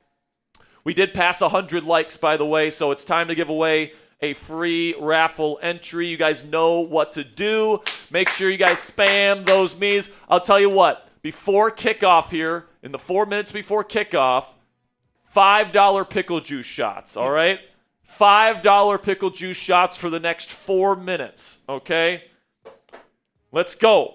we did pass 100 likes, by the way, so it's time to give away a free raffle entry. You guys know what to do. Make sure you guys spam those me's. I'll tell you what, before kickoff here, in the 4 minutes before kickoff, $5 pickle juice shots, all right? $5 pickle juice shots for the next 4 minutes, okay? Let's go.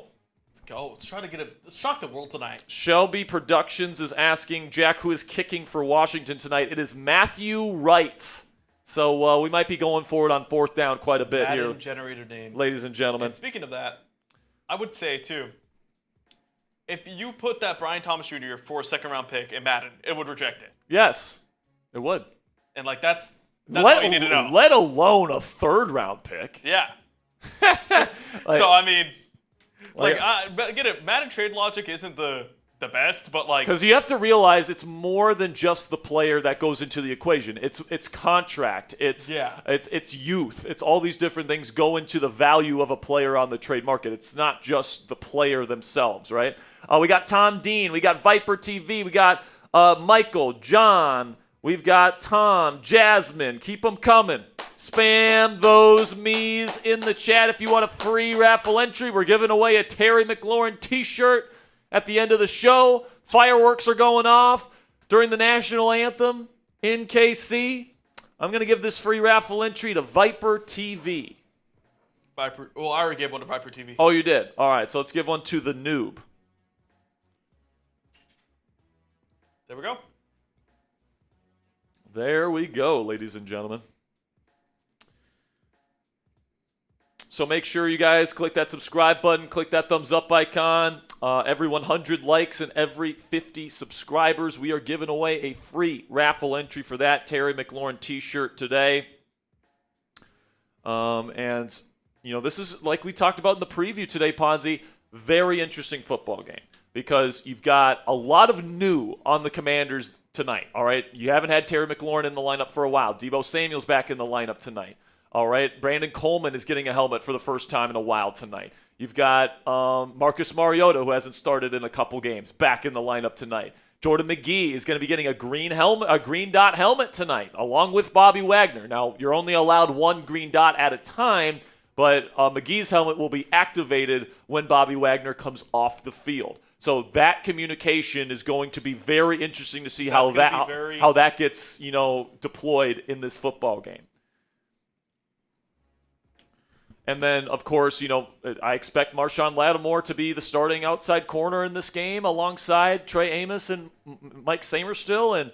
Let's try to let's shock the world tonight. Shelby Productions is asking, Jack, who is kicking for Washington tonight? It is Matthew Wright. So we might be going forward on fourth down quite a bit here. Generator name. Ladies and gentlemen. And speaking of that, I would say, too, if you put that Brian Thomas Jr. for a second-round pick in Madden, it would reject it. Yes, it would. And, like, that's all you need to know. Let alone a third-round pick. Yeah. So, I mean... get it. Madden trade logic isn't the best, but like because you have to realize it's more than just the player that goes into the equation. It's contract. It's youth. It's all these different things go into the value of a player on the trade market. It's not just the player themselves, right? We got Tom Dean. We got Viper TV. We got Michael, John. We've got Tom, Jasmine. Keep them coming. Spam those me's in the chat if you want a free raffle entry. We're giving away a Terry McLaurin t-shirt at the end of the show. Fireworks are going off during the national anthem in KC. I'm going to give this free raffle entry to Viper TV. Viper. Well, I already gave one to Viper TV. Oh, you did? All right, so let's give one to the noob. There we go. There we go, ladies and gentlemen. So make sure you guys click that subscribe button, click that thumbs up icon. Every 100 likes and every 50 subscribers, we are giving away a free raffle entry for that Terry McLaurin t-shirt today. And, you know, this is, like we talked about in the preview today, Ponzi, very interesting football game because you've got a lot of new on the Commanders tonight, all right? You haven't had Terry McLaurin in the lineup for a while. Deebo Samuel's back in the lineup tonight. All right, Brandon Coleman is getting a helmet for the first time in a while tonight. You've got Marcus Mariota, who hasn't started in a couple games, back in the lineup tonight. Jordan McGee is going to be getting a green dot helmet tonight, along with Bobby Wagner. Now, you're only allowed one green dot at a time, but McGee's helmet will be activated when Bobby Wagner comes off the field. So that communication is going to be very interesting to see how that gets, you know, deployed in this football game. And then, of course, you know, I expect Marshawn Lattimore to be the starting outside corner in this game alongside Trey Amos and Mike Samerstill. And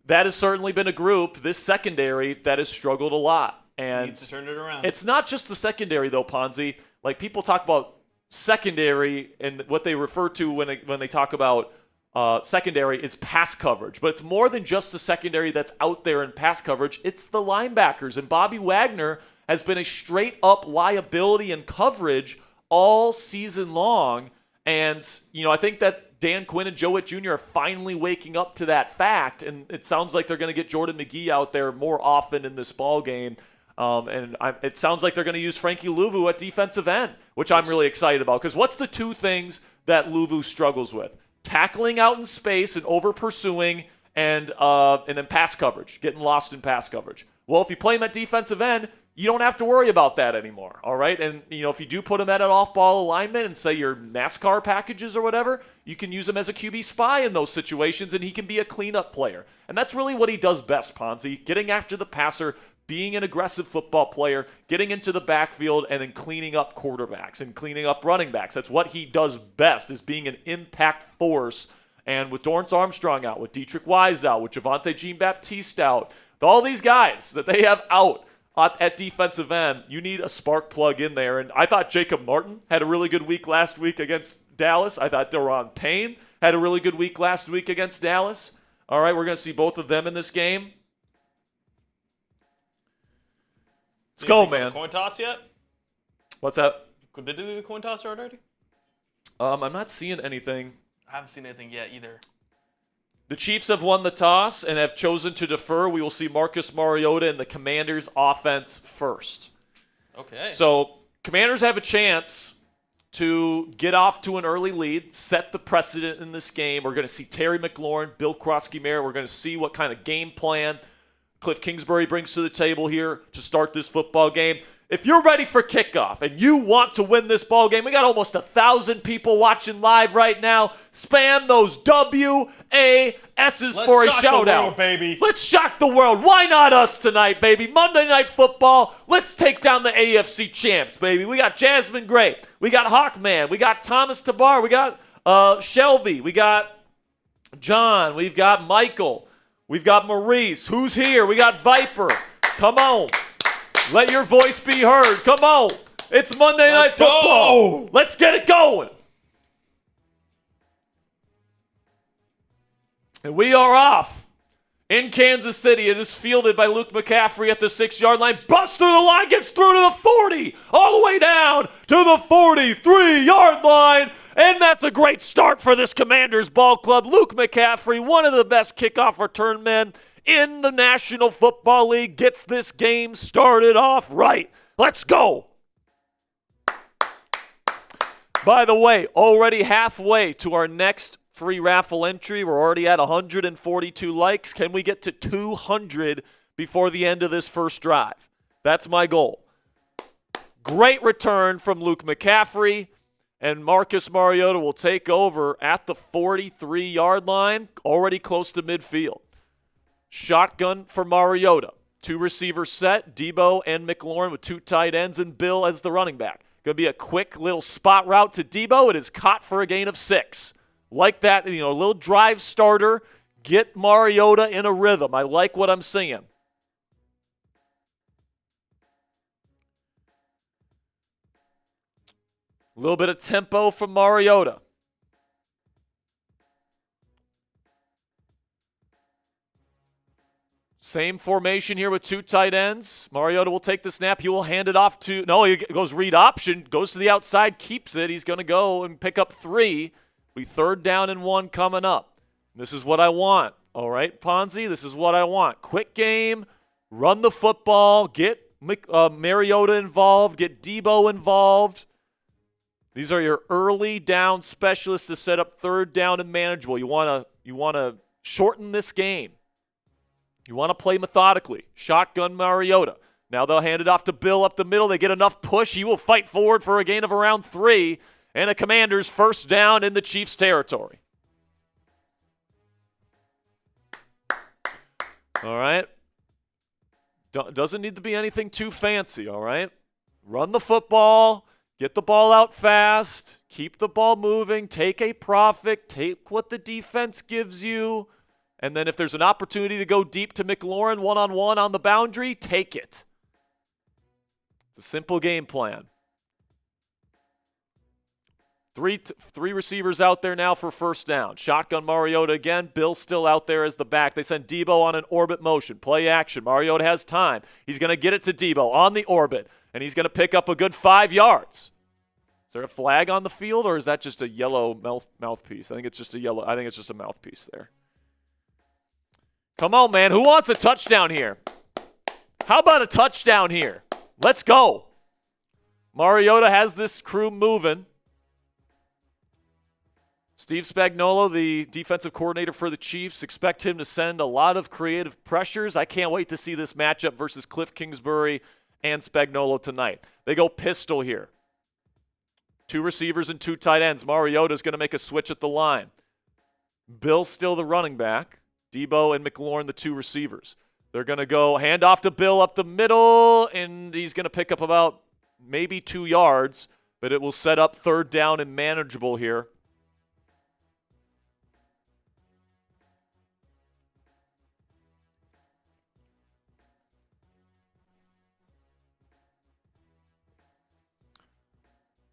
that has certainly been a group, this secondary, that has struggled a lot. And needs to turn it around. It's not just the secondary, though, Ponzi. Like, people talk about secondary and what they refer to when they talk about secondary is pass coverage. But it's more than just the secondary that's out there in pass coverage. It's the linebackers. And Bobby Wagner has been a straight-up liability in coverage all season long. And, you know, I think that Dan Quinn and Joe Witt Jr. are finally waking up to that fact. And it sounds like they're going to get Jordan McGee out there more often in this ball game. It sounds like they're going to use Frankie Louvu at defensive end, which I'm really excited about. Because what's the two things that Louvu struggles with? Tackling out in space and over-pursuing, and then pass coverage, getting lost in pass coverage. Well, if you play him at defensive end, you don't have to worry about that anymore, all right? And, you know, if you do put him at an off-ball alignment and say your NASCAR packages or whatever, you can use him as a QB spy in those situations, and he can be a cleanup player. And that's really what he does best, Ponzi, getting after the passer, being an aggressive football player, getting into the backfield, and then cleaning up quarterbacks and cleaning up running backs. That's what he does best, is being an impact force. And with Dorrance Armstrong out, with Dietrich Wise out, with Javonte Jean-Baptiste out, all these guys that they have out at defensive end, you need a spark plug in there. And I thought Jacob Martin had a really good week last week against Dallas. I thought Deron Payne had a really good week last week against Dallas. All right, we're going to see both of them in this game. Let's go, Anything on man. the coin toss yet? What's that? Did they do the coin toss already? I'm not seeing anything. I haven't seen anything yet either. The Chiefs have won the toss and have chosen to defer. We will see Marcus Mariota and the Commanders' offense first. Okay. So Commanders have a chance to get off to an early lead, set the precedent in this game. We're going to see Terry McLaurin, Bill Krosky-Mayer. We're going to see what kind of game plan Cliff Kingsbury brings to the table here to start this football game. If you're ready for kickoff and you want to win this ball game, we got almost 1,000 people watching live right now. Spam those WASs for a shout out. Baby. Let's shock the world. Why not us tonight, baby? Monday Night Football. Let's take down the AFC champs, baby. We got Jasmine Gray. We got Hawkman. We got Thomas Tabar. We got Shelby. We got John. We've got Michael. We've got Maurice. Who's here? We got Viper. Come on. Let your voice be heard. Come on. It's Monday Night Football. Let's get it going. And we are off in Kansas City. It is fielded by Luke McCaffrey at the 6-yard line. Busts through the line, gets through to the 40, all the way down to the 43-yard line. And that's a great start for this Commanders ball club. Luke McCaffrey, one of the best kickoff return men in the National Football League, gets this game started off right. Let's go. By the way, already halfway to our next free raffle entry. We're already at 142 likes. Can we get to 200 before the end of this first drive? That's my goal. Great return from Luke McCaffrey, and Marcus Mariota will take over at the 43-yard line, already close to midfield. Shotgun for Mariota. Two receivers set, Deebo and McLaurin with two tight ends, and Bill as the running back. Going to be a quick little spot route to Deebo. It is caught for a gain of 6. Like that, a little drive starter. Get Mariota in a rhythm. I like what I'm seeing. A little bit of tempo from Mariota. Same formation here with two tight ends. Mariota will take the snap. He will hand it off to, no, he goes read option, goes to the outside, keeps it. He's going to go and pick up 3. We 3rd down and 1 coming up. This is what I want. All right, Ponzi, this is what I want. Quick game, run the football, get Mariota involved, get Deebo involved. These are your early down specialists to set up 3rd down and manageable. You want to shorten this game. You want to play methodically. Shotgun Mariota. Now they'll hand it off to Bill up the middle. They get enough push. He will fight forward for a gain of around 3. And a Commanders 1st down in the Chiefs' territory. All right. Doesn't need to be anything too fancy, all right? Run the football. Get the ball out fast. Keep the ball moving. Take a profit. Take what the defense gives you. And then if there's an opportunity to go deep to McLaurin one-on-one on the boundary, take it. It's a simple game plan. Three receivers out there now for 1st down. Shotgun Mariota again. Bill still out there as the back. They send Deebo on an orbit motion. Play action. Mariota has time. He's going to get it to Deebo on the orbit, and he's going to pick up a good 5 yards. Is there a flag on the field, or is that just a yellow mouthpiece? I think it's just a mouthpiece there. Come on, man. Who wants a touchdown here? How about a touchdown here? Let's go. Mariota has this crew moving. Steve Spagnuolo, the defensive coordinator for the Chiefs, expect him to send a lot of creative pressures. I can't wait to see this matchup versus Cliff Kingsbury and Spagnuolo tonight. They go pistol here. 2 receivers and 2 tight ends. Mariota's going to make a switch at the line. Bill's still the running back. Deebo and McLaurin, the 2 receivers. They're going to go hand off to Bill up the middle, and he's going to pick up about maybe 2 yards, but it will set up 3rd down and manageable here.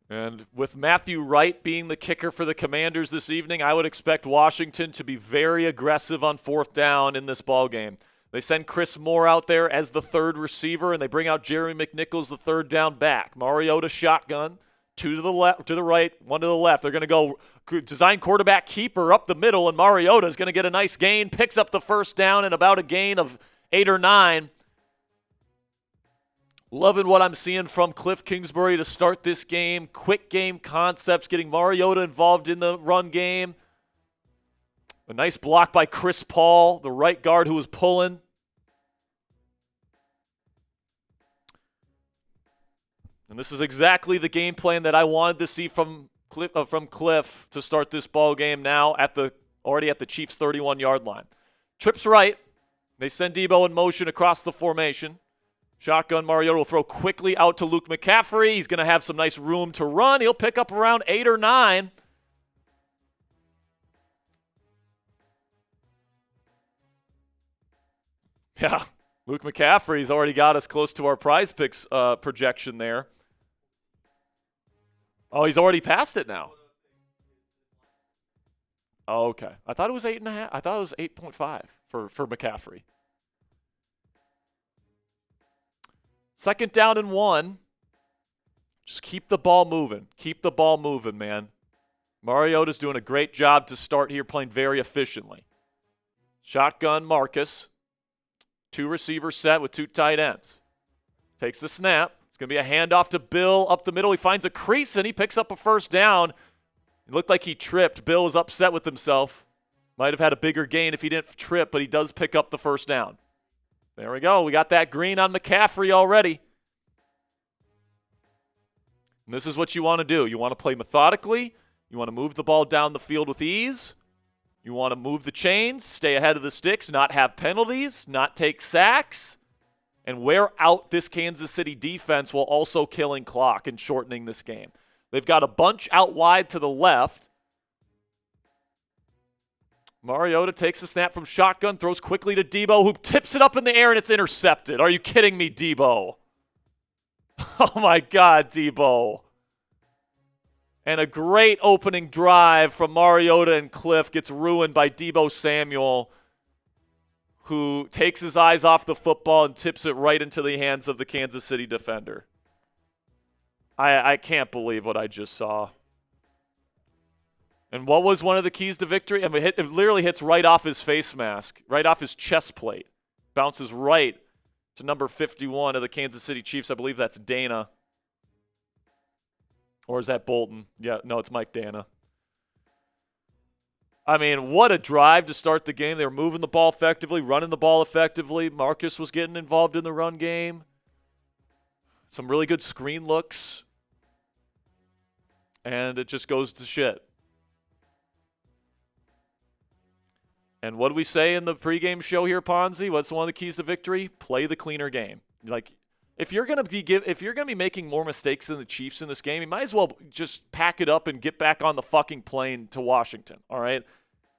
And with Matthew Wright being the kicker for the Commanders this evening, I would expect Washington to be very aggressive on 4th down in this ballgame. They send Chris Moore out there as the third receiver, and they bring out Jeremy McNichols, the third down back. Mariota shotgun, two to the left, to the right, one to the left. They're going to go design quarterback keeper up the middle, and Mariota is going to get a nice gain, picks up the first down and about a gain of 8 or 9. Loving what I'm seeing from Cliff Kingsbury to start this game. Quick game concepts, getting Mariota involved in the run game. A nice block by Chris Paul, the right guard who was pulling. And this is exactly the game plan that I wanted to see from Cliff to start this ball game now already at the Chiefs' 31-yard line. Trips right. They send Deebo in motion across the formation. Shotgun, Mariota will throw quickly out to Luke McCaffrey. He's going to have some nice room to run. He'll pick up around 8 or 9. Yeah, Luke McCaffrey's already got us close to our prize picks projection there. Oh, he's already passed it now. Oh, okay. I thought it was 8.5. I thought it was 8.5 for McCaffrey. Second down and 1. Just keep the ball moving. Keep the ball moving, man. Mariota's doing a great job to start here, playing very efficiently. Shotgun Marcus. 2 receivers set with 2 tight ends. Takes the snap. It's going to be a handoff to Bill up the middle. He finds a crease and he picks up a first down. It looked like he tripped. Bill was upset with himself. Might have had a bigger gain if he didn't trip, but he does pick up the first down. There we go. We got that green on McCaffrey already. And this is what you want to do. You want to play methodically. You want to move the ball down the field with ease. You want to move the chains, stay ahead of the sticks, not have penalties, not take sacks, and wear out this Kansas City defense while also killing clock and shortening this game. They've got a bunch out wide to the left. Mariota takes the snap from shotgun, throws quickly to Deebo, who tips it up in the air, and it's intercepted. Are you kidding me, Deebo? Oh, my God, Deebo. And a great opening drive from Mariota and Cliff gets ruined by Deebo Samuel, who takes his eyes off the football and tips it right into the hands of the Kansas City defender. I can't believe what I just saw. And what was one of the keys to victory? I mean, it literally hits right off his face mask, right off his chest plate. Bounces right to number 51 of the Kansas City Chiefs. I believe that's Dana. Or is that Bolton? Yeah, no, it's Mike Dana. I mean, what a drive to start the game. They were moving the ball effectively, running the ball effectively. Marcus was getting involved in the run game. Some really good screen looks. And it just goes to shit. And what do we say in the pregame show here, Ponzi? What's one of the keys to victory? Play the cleaner game. Like, if you're gonna be making more mistakes than the Chiefs in this game, you might as well just pack it up and get back on the fucking plane to Washington. All right,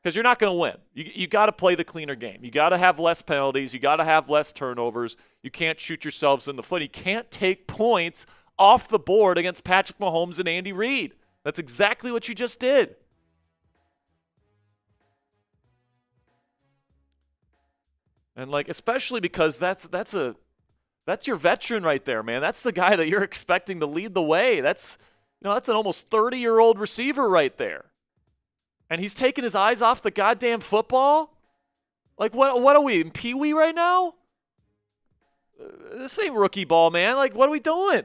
because you're not gonna win. You got to play the cleaner game. You got to have less penalties. You got to have less turnovers. You can't shoot yourselves in the foot. You can't take points off the board against Patrick Mahomes and Andy Reid. That's exactly what you just did. And like, especially because that's your veteran right there, man. That's the guy that you're expecting to lead the way. That's an almost 30-year-old receiver right there. And he's taking his eyes off the goddamn football? Like, what are we, in Pee-wee right now? This ain't rookie ball, man. Like, what are we doing?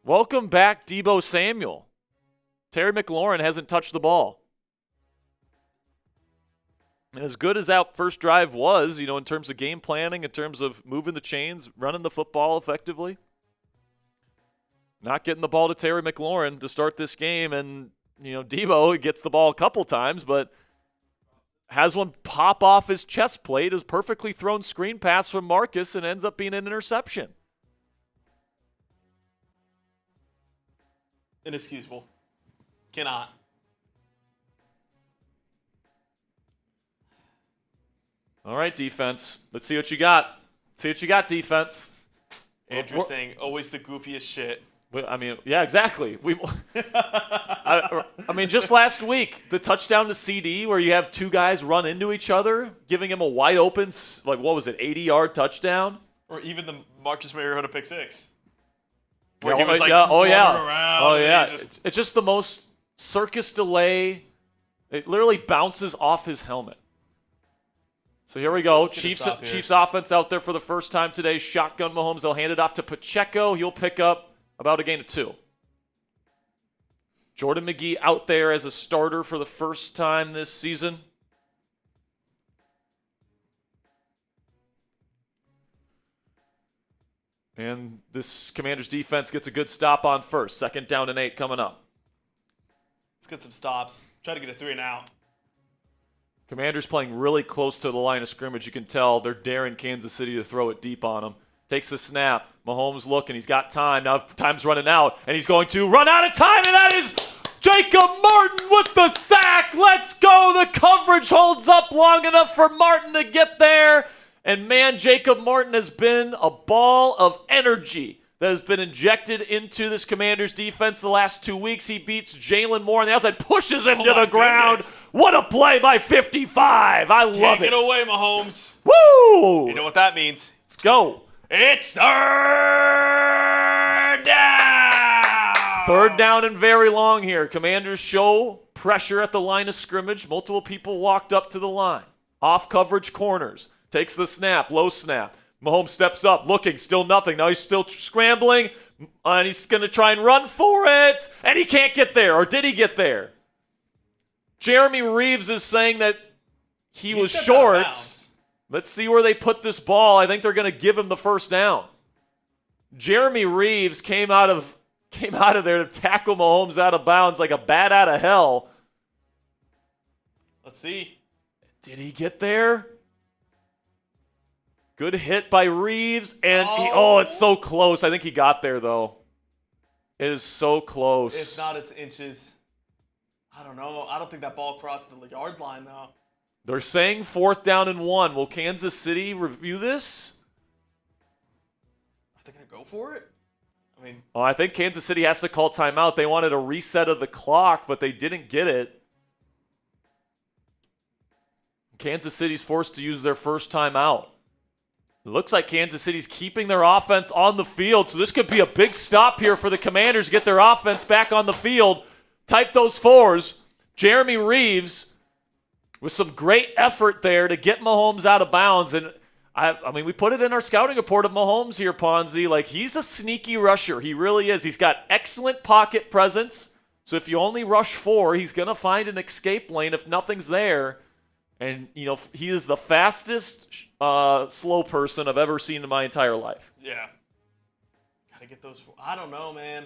Welcome back, Deebo Samuel. Terry McLaurin hasn't touched the ball. And as good as that first drive was, in terms of game planning, in terms of moving the chains, running the football effectively, not getting the ball to Terry McLaurin to start this game. And, Deebo gets the ball a couple times, but has one pop off his chest plate, is perfectly thrown screen pass from Marcus, and ends up being an interception. Inexcusable. Cannot. All right, defense. Let's see what you got. See what you got, defense. Andrew saying, always the goofiest shit. I mean, yeah, exactly. I mean, just last week, the touchdown to CD where you have two guys run into each other, giving him a wide open, 80-yard touchdown. Or even the Marcus Mariota pick six. Where he was around. It's just the most circus delay. It literally bounces off his helmet. So here we go. Chiefs offense out there for the first time today. Shotgun Mahomes. They'll hand it off to Pacheco. He'll pick up about a gain of 2. Jordan McGee out there as a starter for the first time this season. And this Commanders defense gets a good stop on first. 2nd down and 8 coming up. Let's get some stops. Try to get a 3 and out. Commanders playing really close to the line of scrimmage. You can tell they're daring Kansas City to throw it deep on them. Takes the snap. Mahomes looking. He's got time. Now time's running out, and he's going to run out of time, and that is Jacob Martin with the sack. Let's go. The coverage holds up long enough for Martin to get there. And, man, Jacob Martin has been a ball of energy that has been injected into this Commanders defense the last 2 weeks. He beats Jalen Moore on the outside, pushes him to the ground. What a play by 55. I love it. Can't get away, Mahomes. Woo! You know what that means. Let's go. It's 3rd down. 3rd down and very long here. Commanders show pressure at the line of scrimmage. Multiple people walked up to the line. Off coverage corners. Takes the snap. Low snap. Mahomes steps up, looking, still nothing. Now he's still scrambling, and he's going to try and run for it, and he can't get there. Or did he get there? Jeremy Reeves is saying that he was short. Let's see where they put this ball. I think they're going to give him the first down. Jeremy Reeves came out of there to tackle Mahomes out of bounds like a bat out of hell. Let's see. Did he get there? Good hit by Reeves, and it's so close. I think he got there, though. It is so close. If not, it's inches. I don't know. I don't think that ball crossed the yard line, though. They're saying 4th down and 1. Will Kansas City review this? Are they going to go for it? I think Kansas City has to call timeout. They wanted a reset of the clock, but they didn't get it. Kansas City's forced to use their first timeout. It looks like Kansas City's keeping their offense on the field, so this could be a big stop here for the Commanders to get their offense back on the field. Type those 4s. Jeremy Reeves with some great effort there to get Mahomes out of bounds. And, we put it in our scouting report of Mahomes here, Ponzi. Like, he's a sneaky rusher. He really is. He's got excellent pocket presence. So if you only rush 4, he's going to find an escape lane if nothing's there. And, he is the fastest slow person I've ever seen in my entire life. Yeah. Got to get those. I don't know, man.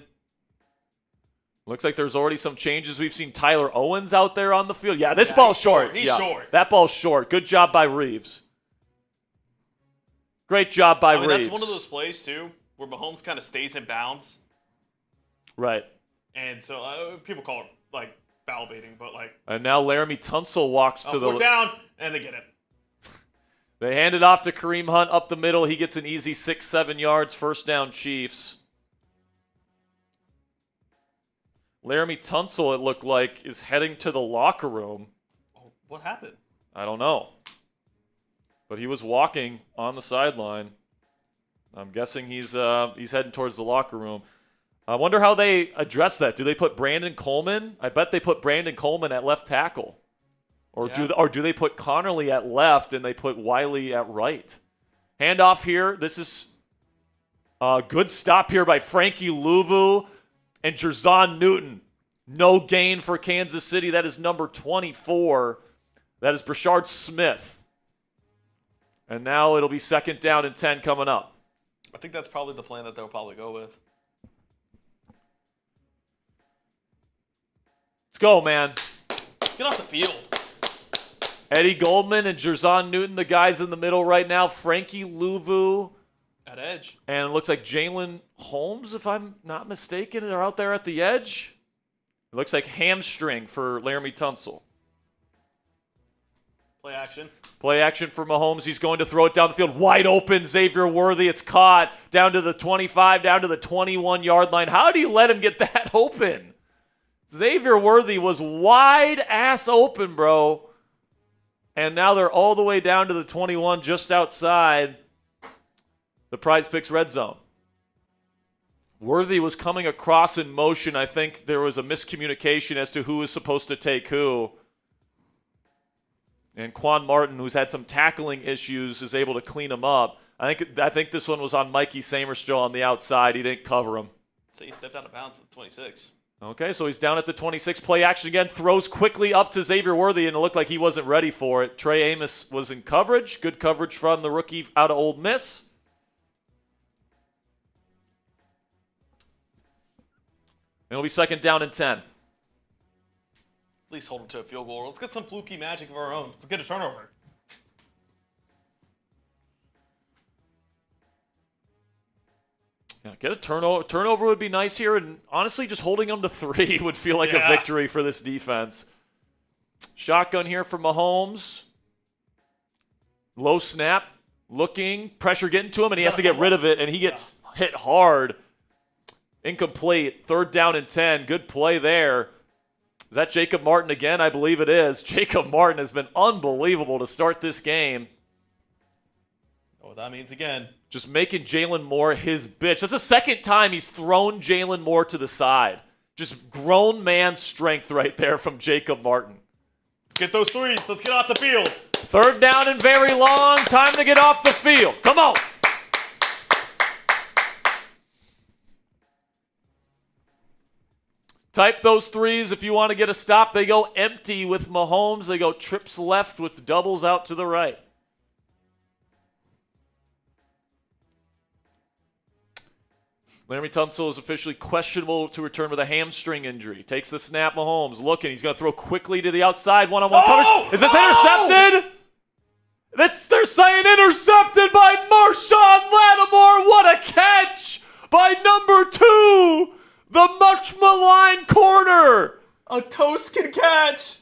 Looks like there's already some changes. We've seen Tyler Owens out there on the field. Yeah, this ball's short. He's short. That ball's short. Good job by Reeves. Great job by Reeves. That's one of those plays, too, where Mahomes kind of stays in bounds. Right. And so people call it, foul baiting, but And now Laramie Tunsil walks to the 4th down, and they get it. They hand it off to Kareem Hunt up the middle. He gets an easy 6-7 yards. First down, Chiefs. Laramie Tunsil, it looked like, is heading to the locker room. Oh, what happened? I don't know. But he was walking on the sideline. I'm guessing he's heading towards the locker room. I wonder how they address that. Do they put Brandon Coleman? I bet they put Brandon Coleman at left tackle. Or do they put Connerly at left and they put Wiley at right? Handoff here. This is a good stop here by Frankie Louvu and Jerzon Newton. No gain for Kansas City. That is number 24. That is Brashard Smith. And now it'll be 2nd down and 10 coming up. I think that's probably the plan that they'll probably go with. Let's go, man. Get off the field. Eddie Goldman and Jerzon Newton, the guys in the middle right now. Frankie Louvu. At edge. And it looks like Jalen Holmes, if I'm not mistaken, are out there at the edge. It looks like hamstring for Laramie Tunsil. Play action. Play action for Mahomes. He's going to throw it down the field. Wide open, Xavier Worthy. It's caught down to the 25, down to the 21-yard line. How do you let him get that open? Xavier Worthy was wide ass open, bro. And now they're all the way down to the 21, just outside the Prize Picks red zone. Worthy was coming across in motion. I think there was a miscommunication as to who was supposed to take who. And Quan Martin, who's had some tackling issues, is able to clean him up. I think this one was on Mikey Samerstill on the outside. He didn't cover him. So he stepped out of bounds at the 26. Okay, so he's down at the 26. Play action again. Throws quickly up to Xavier Worthy, and it looked like he wasn't ready for it. Trey Amos was in coverage. Good coverage from the rookie out of Ole Miss. It'll be 2nd down and 10. At least hold him to a field goal. Let's get some fluky magic of our own. Let's get a turnover. Yeah, get a turnover. Turnover would be nice here, and honestly, just holding them to 3 would feel like a victory for this defense. Shotgun here for Mahomes. Low snap, looking, pressure getting to him, and he has to get rid of it, and he gets hit hard. Incomplete. 3rd down and 10. Good play there. Is that Jacob Martin again? I believe it is. Jacob Martin has been unbelievable to start this game. Oh, that means again. Just making Jalen Moore his bitch. That's the 2nd time he's thrown Jalen Moore to the side. Just grown man strength right there from Jacob Martin. Let's get those 3s. Let's get off the field. 3rd down and very long. Time to get off the field. Come on. Type those 3s if you want to get a stop. They go empty with Mahomes. They go trips left with doubles out to the right. Laremy Tunsil is officially questionable to return with a hamstring injury. Takes the snap, Mahomes looking. He's going to throw quickly to the outside. One-on-one coverage. Is this intercepted? They're saying intercepted by Marshawn Lattimore. What a catch by number 2. The much maligned corner. A toast can catch.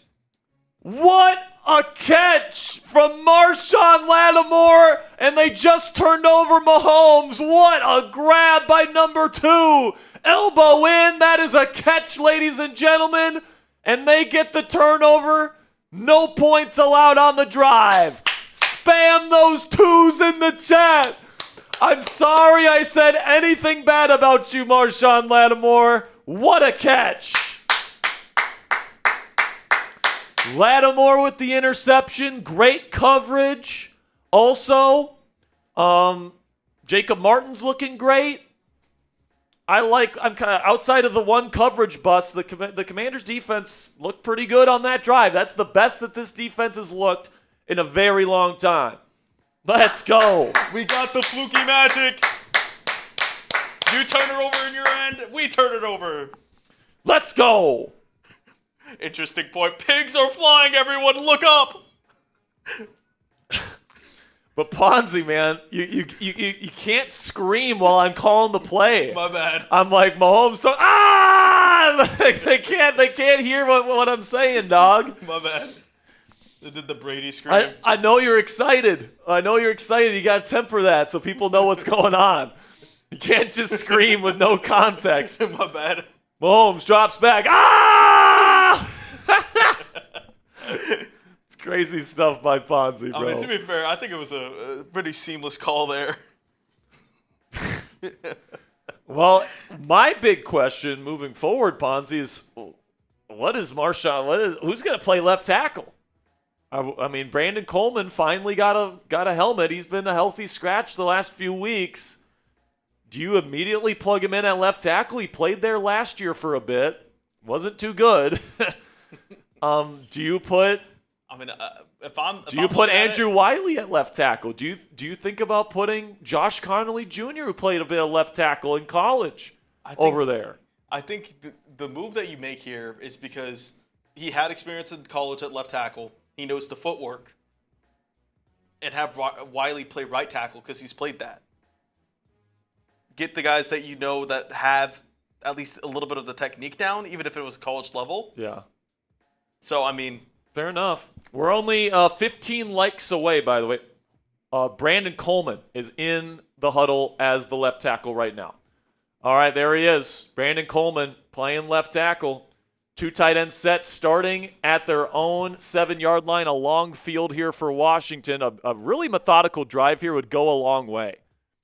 What a catch from Marshawn Lattimore. And they just turned over Mahomes. What a grab by number 2. Elbow in. That is a catch, ladies and gentlemen. And they get the turnover. No points allowed on the drive. Spam those 2s in the chat. I'm sorry I said anything bad about you, Marshawn Lattimore. What a catch. Lattimore with the interception. Great coverage. Also, Jacob Martin's looking great. I'm kind of outside of the one coverage bust. The Commanders' defense looked pretty good on that drive. That's the best that this defense has looked in a very long time. Let's go. We got the fluky magic. You turn it over in your end. We turn it over. Let's go. Interesting point. Pigs are flying, everyone. Look up. But Ponzi, man, you can't scream while I'm calling the play. My bad. I'm like, Mahomes, they can't hear what I'm saying, dog. My bad. They did the Brady scream. I know you're excited. You got to temper that so people know what's going on. You can't just scream with no context. My bad. Mahomes drops back. Ah! It's crazy stuff by Ponzi, bro. I mean, to be fair, I think it was a pretty seamless call there. Well, my big question moving forward, Ponzi, is what is Marshawn? Who's going to play left tackle? I mean, Brandon Coleman finally got a helmet. He's been a healthy scratch the last few weeks. Do you immediately plug him in at left tackle? He played there last year for a bit. Wasn't too good. Do you put Andrew Wiley at left tackle? Do you think about putting Josh Connolly Jr., who played a bit of left tackle in college, over there? I think the move that you make here is because he had experience in college at left tackle. He knows the footwork. And have Wiley play right tackle because he's played that. Get the guys that you know that have at least a little bit of the technique down, even if it was college level. Yeah. So, I mean, Fair enough. We're only 15 likes away, by the way. Brandon Coleman is in the huddle as the left tackle right now. All right, there he is. Brandon Coleman playing left tackle. 2 tight end sets starting at their own 7-yard line. A long field here for Washington. A really methodical drive here would go a long way.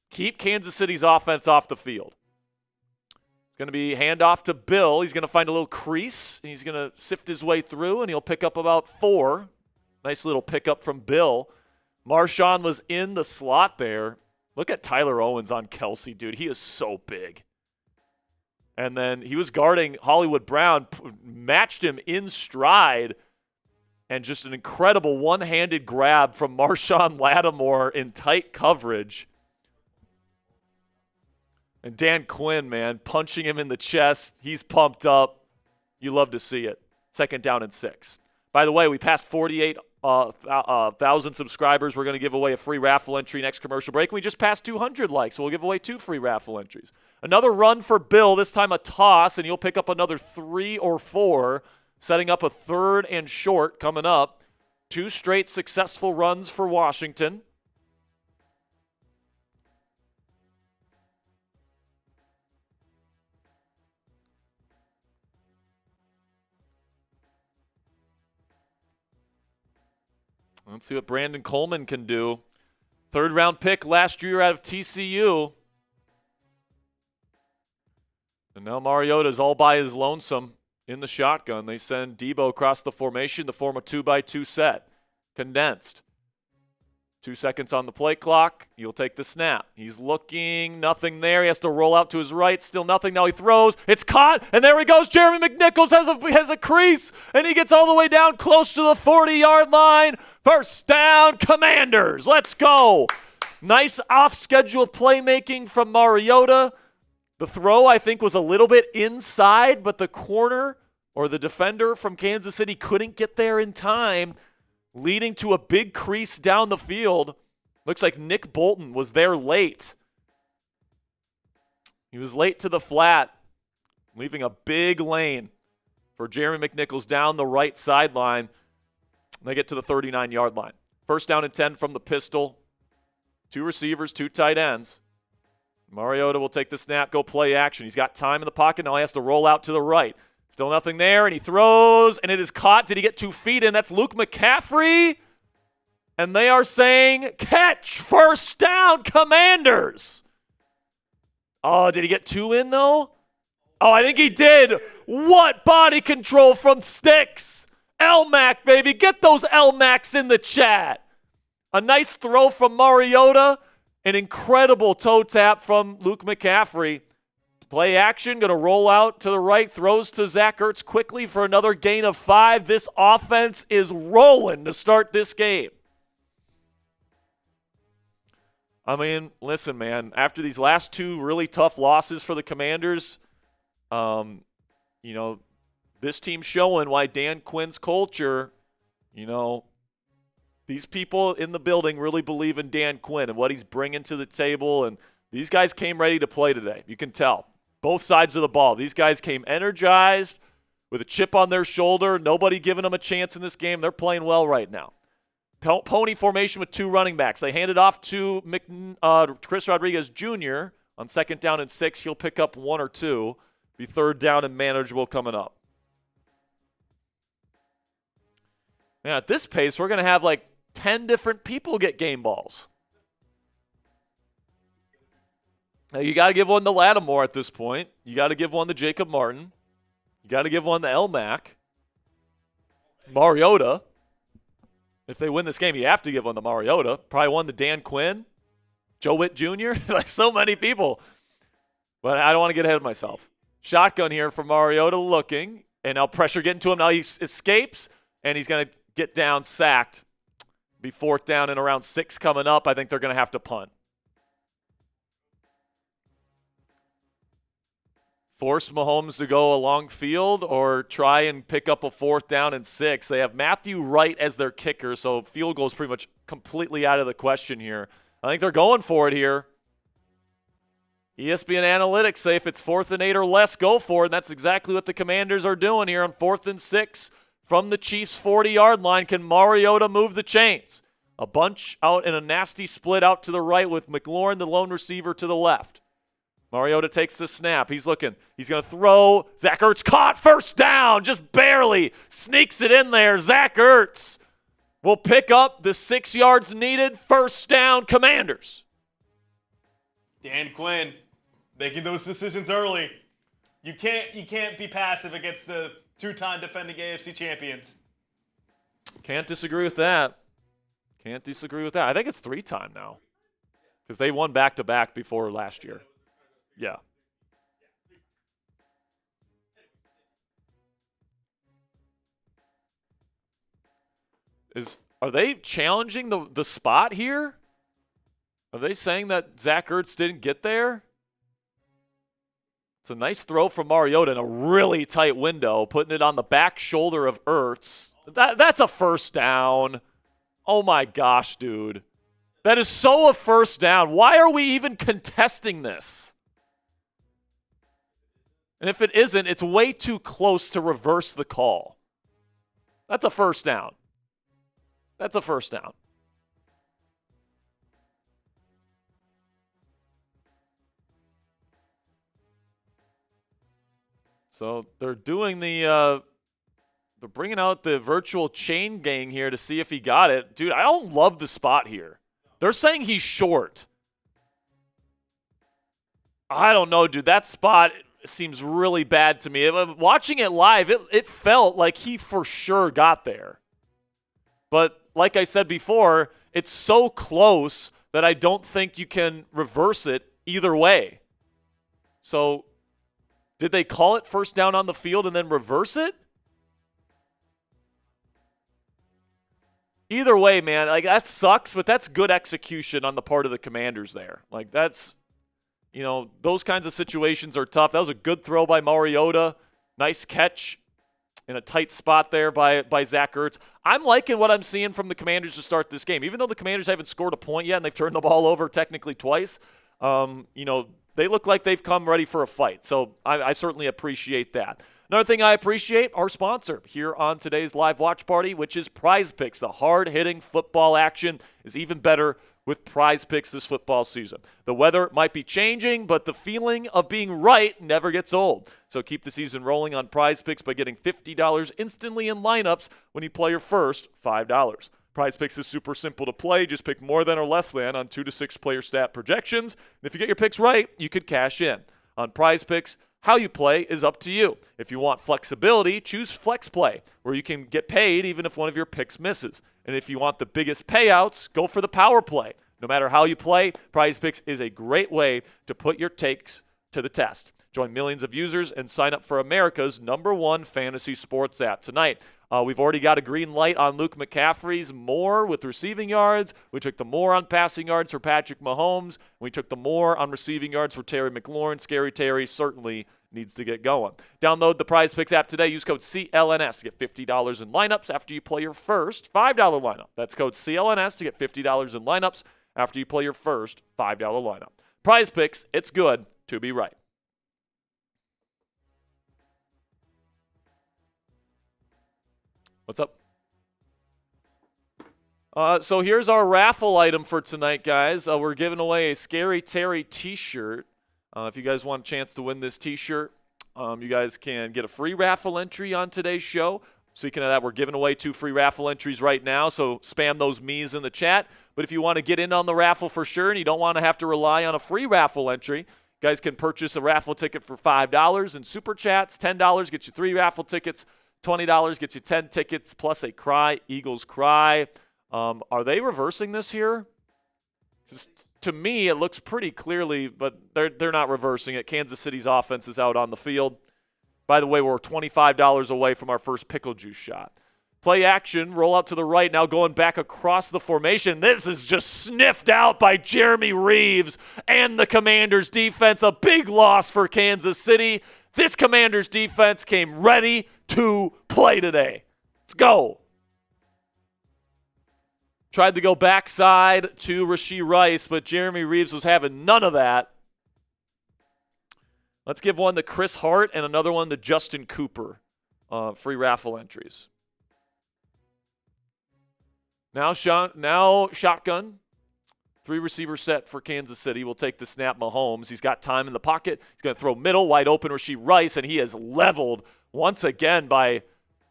Keep Kansas City's offense off the field. It's going to be handoff to Bill. He's going to find a little crease. He's going to sift his way through, and he'll pick up about 4. Nice little pickup from Bill. Marshawn was in the slot there. Look at Tyler Owens on Kelsey, dude. He is so big. And then he was guarding Hollywood Brown, matched him in stride, and just an incredible one-handed grab from Marshawn Lattimore in tight coverage. And Dan Quinn, man, punching him in the chest. He's pumped up. You love to see it. 2nd down and 6. By the way, we passed 48,000 subscribers. We're going to give away a free raffle entry next commercial break. We just passed 200 likes, so we'll give away 2 free raffle entries. Another run for Bill, this time a toss, and you'll pick up another 3 or 4, setting up a 3rd and short coming up. 2 straight successful runs for Washington. Let's see what Brandon Coleman can do. 3rd-round pick last year out of TCU. And now Mariota's all by his lonesome in the shotgun. They send Deebo across the formation to form a 2-by-2 set. Condensed. 2 seconds on the play clock. He'll take the snap. He's looking. Nothing there. He has to roll out to his right. Still nothing. Now he throws. It's caught. And there he goes. Jeremy McNichols has a crease. And he gets all the way down close to the 40-yard line. 1st down, Commanders. Let's go. Nice off-schedule playmaking from Mariota. The throw, I think, was a little bit inside, but the corner or the defender from Kansas City couldn't get there in time, leading to a big crease down the field. Looks like Nick Bolton was there late. He was late to the flat, leaving a big lane for Jeremy McNichols down the right sideline. They get to the 39-yard line. 1st down and 10 from the pistol. 2 receivers, 2 tight ends. Mariota will take the snap, go play action. He's got time in the pocket. Now he has to roll out to the right. Still nothing there, and he throws, and it is caught. Did he get 2 feet in? That's Luke McCaffrey. And they are saying, catch, 1st down, Commanders. Oh, did he get 2 in, though? Oh, I think he did. What body control from Sticks. LMAC, baby. Get those LMACs in the chat. A nice throw from Mariota. An incredible toe tap from Luke McCaffrey. Play action, going to roll out to the right, throws to Zach Ertz quickly for another gain of 5. This offense is rolling to start this game. I mean, listen, man, after these last 2 really tough losses for the Commanders, this team's showing why Dan Quinn's culture, these people in the building really believe in Dan Quinn and what he's bringing to the table, and these guys came ready to play today. You can tell. Both sides of the ball. These guys came energized with a chip on their shoulder. Nobody giving them a chance in this game. They're playing well right now. Pony formation with 2 running backs. They hand it off to Chris Rodriguez Jr. on 2nd down and 6. He'll pick up 1 or 2. Be 3rd down and manageable coming up. Man, at this pace, we're going to have like 10 different people get game balls. Now, you got to give one to Lattimore at this point. You got to give one to Jacob Martin. You got to give one to LMAC. Mariota. If they win this game, you have to give one to Mariota. Probably one to Dan Quinn. Joe Witt Jr. Like so many people. But I don't want to get ahead of myself. Shotgun here for Mariota looking. And now pressure getting to him. Now he escapes. And he's going to get down sacked. Be 4th down and around 6 coming up. I think they're going to have to punt. Force Mahomes to go a long field or try and pick up a 4th down and 6. They have Matthew Wright as their kicker, so field goal is pretty much completely out of the question here. I think they're going for it here. ESPN analytics say if it's 4th and 8 or less, go for it, and that's exactly what the Commanders are doing here on 4th and 6 from the Chiefs' 40-yard line. Can Mariota move the chains? A bunch out in a nasty split out to the right with McLaurin, the lone receiver, to the left. Mariota takes the snap. He's looking. He's going to throw. Zach Ertz caught. First down. Just barely. Sneaks it in there. Zach Ertz will pick up the 6 yards needed. First down, Commanders. Dan Quinn making those decisions early. You can't be passive against the two-time defending AFC champions. Can't disagree with that. Can't disagree with that. I think it's 3-time now because they won back-to-back before last year. Yeah. Are they challenging the spot here? Are they saying that Zach Ertz didn't get there? It's a nice throw from Mariota in a really tight window, putting it on the back shoulder of Ertz. That's a first down. Oh my gosh, dude. That is so a first down. Why are we even contesting this? And if it isn't, it's way too close to reverse the call. That's a first down. That's a first down. So they're doing they're bringing out the virtual chain gang here to see if he got it. Dude, I don't love the spot here. They're saying he's short. I don't know, dude. That spot seems really bad to me. Watching it live, it felt like he for sure got there. But like I said before, it's so close that I don't think you can reverse it either way. So did they call it first down on the field and then reverse it? Either way, man, like that sucks, but that's good execution on the part of the Commanders there. Like that's, those kinds of situations are tough. That was a good throw by Mariota. Nice catch in a tight spot there by Zach Ertz. I'm liking what I'm seeing from the Commanders to start this game. Even though the Commanders haven't scored a point yet and they've turned the ball over technically twice, they look like they've come ready for a fight. So I certainly appreciate that. Another thing I appreciate, our sponsor here on today's live watch party, which is Prize Picks. The hard-hitting football action is even better with Prize Picks this football season. The weather might be changing, but the feeling of being right never gets old. So keep the season rolling on Prize Picks by getting $50 instantly in lineups when you play your first $5. Prize Picks is super simple to play. Just pick more than or less than on 2 to 6 player stat projections. And if you get your picks right, you could cash in. On Prize Picks, how you play is up to you. If you want flexibility, choose Flex Play, where you can get paid even if one of your picks misses. And if you want the biggest payouts, go for the Power Play. No matter how you play, Prize Picks is a great way to put your takes to the test. Join millions of users and sign up for America's #1 fantasy sports app tonight. We've already got a green light on Luke McCaffrey's more with receiving yards. We took the more on passing yards for Patrick Mahomes. We took the more on receiving yards for Terry McLaurin. Scary Terry certainly needs to get going. Download the Prize Picks app today. Use code CLNS to get $50 in lineups after you play your first $5 lineup. That's code CLNS to get $50 in lineups after you play your first $5 lineup. Prize Picks, it's good to be right. What's up? So here's our raffle item for tonight, guys. We're giving away a Scary Terry t-shirt. If you guys want a chance to win this t-shirt, you guys can get a free raffle entry on today's show. Speaking of that, we're giving away 2 free raffle entries right now, so spam those me's in the chat. But if you want to get in on the raffle for sure and you don't want to have to rely on a free raffle entry, you guys can purchase a raffle ticket for $5 in Super Chats. $10 gets you 3 raffle tickets. $20 gets you 10 tickets plus a Cry Eagles Cry. Are they reversing this here? Just, to me, it looks pretty clearly, but they're not reversing it. Kansas City's offense is out on the field. By the way, we're $25 away from our first pickle juice shot. Play action, roll out to the right, now going back across the formation. This is just sniffed out by Jeremy Reeves and the Commanders' defense. A big loss for Kansas City. This Commanders' defense came ready to play today. Let's go. Tried to go backside to Rashee Rice, but Jeremy Reeves was having none of that. Let's give one to Chris Hart and another one to Justin Cooper. Free raffle entries. Now shotgun. 3 receiver set for Kansas City. Will take the snap. Mahomes. He's got time in the pocket. He's going to throw middle, wide open, Rashee Rice, and he is leveled once again by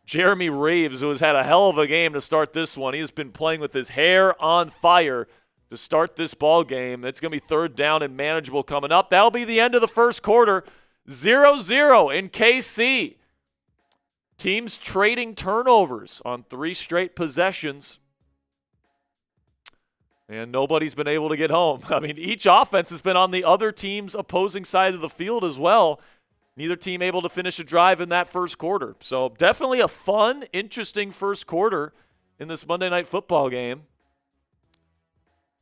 Jeremy Reeves, who has had a hell of a game to start this one. He has been playing with his hair on fire to start this ball game. It's going to be third down and manageable coming up. That'll be the end of the first quarter. 0-0 in KC. Teams trading turnovers on 3 straight possessions. And nobody's been able to get home. I mean, each offense has been on the other team's opposing side of the field as well. Neither team able to finish a drive in that first quarter. So definitely a fun, interesting first quarter in this Monday Night Football game.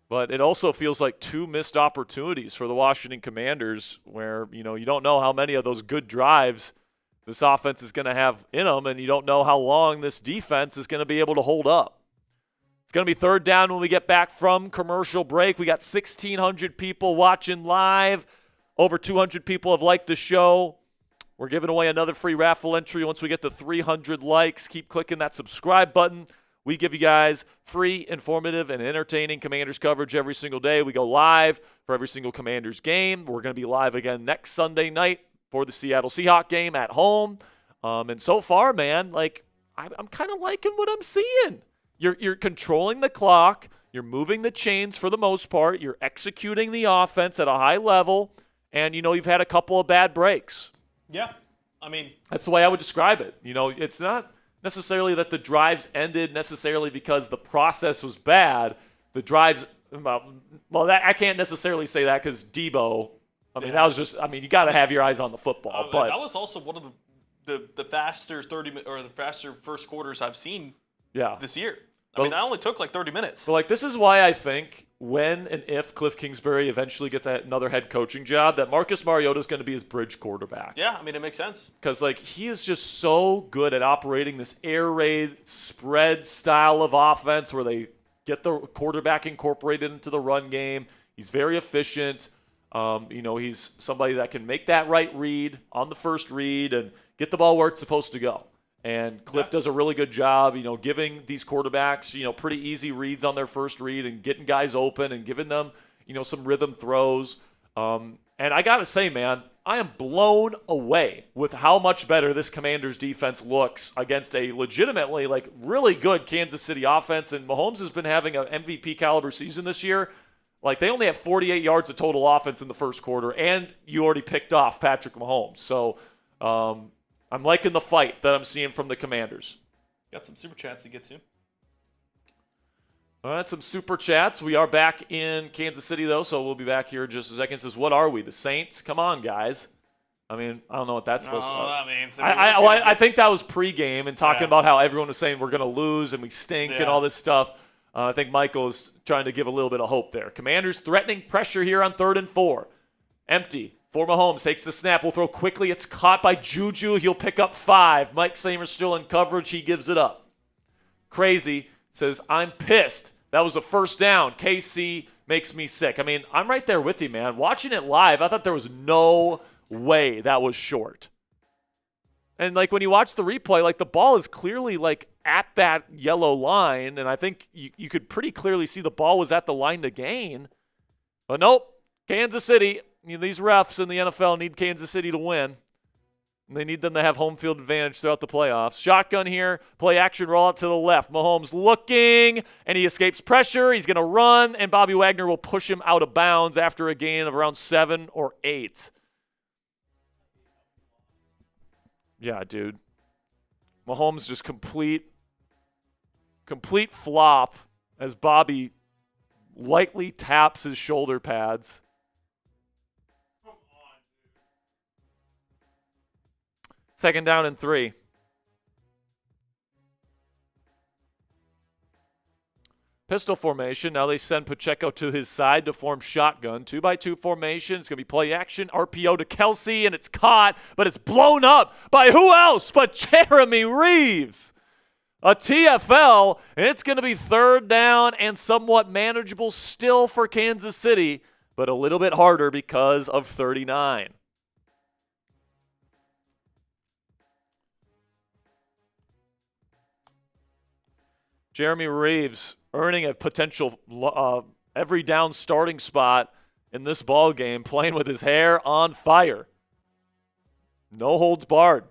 But it also feels like 2 missed opportunities for the Washington Commanders where, you don't know how many of those good drives this offense is going to have in them, and you don't know how long this defense is going to be able to hold up. It's going to be third down when we get back from commercial break. We got 1,600 people watching live. Over 200 people have liked the show. We're giving away another free raffle entry once we get to 300 likes. Keep clicking that subscribe button. We give you guys free, informative, and entertaining Commanders coverage every single day. We go live for every single Commanders game. We're going to be live again next Sunday night for the Seattle Seahawks game at home. And so far, man, I'm kind of liking what I'm seeing. You're controlling the clock. You're moving the chains for the most part. You're executing the offense at a high level. And, you've had a couple of bad breaks. Yeah. I mean, that's the way I would describe it. It's not necessarily that the drives ended necessarily because the process was bad. The drives, I can't necessarily say that because Deebo, that was just, you got to have your eyes on the football. But that was also one of the faster the faster first quarters I've seen this year. That only took 30 minutes. But this is why I think when and if Cliff Kingsbury eventually gets another head coaching job, that Marcus Mariota is going to be his bridge quarterback. Yeah, it makes sense. Because he is just so good at operating this air raid spread style of offense where they get the quarterback incorporated into the run game. He's very efficient. He's somebody that can make that right read on the first read and get the ball where it's supposed to go. And Cliff does a really good job, giving these quarterbacks, pretty easy reads on their first read and getting guys open and giving them, some rhythm throws. And I got to say, man, I am blown away with how much better this Commanders defense looks against a legitimately, really good Kansas City offense. And Mahomes has been having an MVP caliber season this year. They only have 48 yards of total offense in the first quarter, and you already picked off Patrick Mahomes. So, I'm liking the fight that I'm seeing from the Commanders. Got some super chats to get to. All right, some super chats. We are back in Kansas City, though, so we'll be back here in just a second. It says, what are we, the Saints? Come on, guys. I don't know what that's supposed to mean. I think that was pregame and talking about how everyone was saying we're going to lose and we stink and all this stuff. I think Michael is trying to give a little bit of hope there. Commanders threatening pressure here on 3rd and 4. Empty. For Mahomes, takes the snap, will throw quickly. It's caught by Juju. He'll pick up 5. Mike Samer's still in coverage. He gives it up. Crazy says, I'm pissed. That was a first down. KC makes me sick. I'm right there with you, man. Watching it live, I thought there was no way that was short. And, when you watch the replay, the ball is clearly, at that yellow line. And I think you could pretty clearly see the ball was at the line to gain. But nope, Kansas City. These refs in the NFL need Kansas City to win. They need them to have home field advantage throughout the playoffs. Shotgun here, play action, roll out to the left. Mahomes looking, and he escapes pressure. He's going to run, and Bobby Wagner will push him out of bounds after a gain of around 7 or 8. Yeah, dude. Mahomes just complete flop as Bobby lightly taps his shoulder pads. Second down and 3. Pistol formation. Now they send Pacheco to his side to form shotgun. 2-by-2 formation. It's going to be play action. RPO to Kelsey, and it's caught, but it's blown up by who else but Jeremy Reeves. A TFL, and it's going to be 3rd down and somewhat manageable still for Kansas City, but a little bit harder because of 39. Jeremy Reeves earning a potential every down starting spot in this ball game, playing with his hair on fire. No holds barred.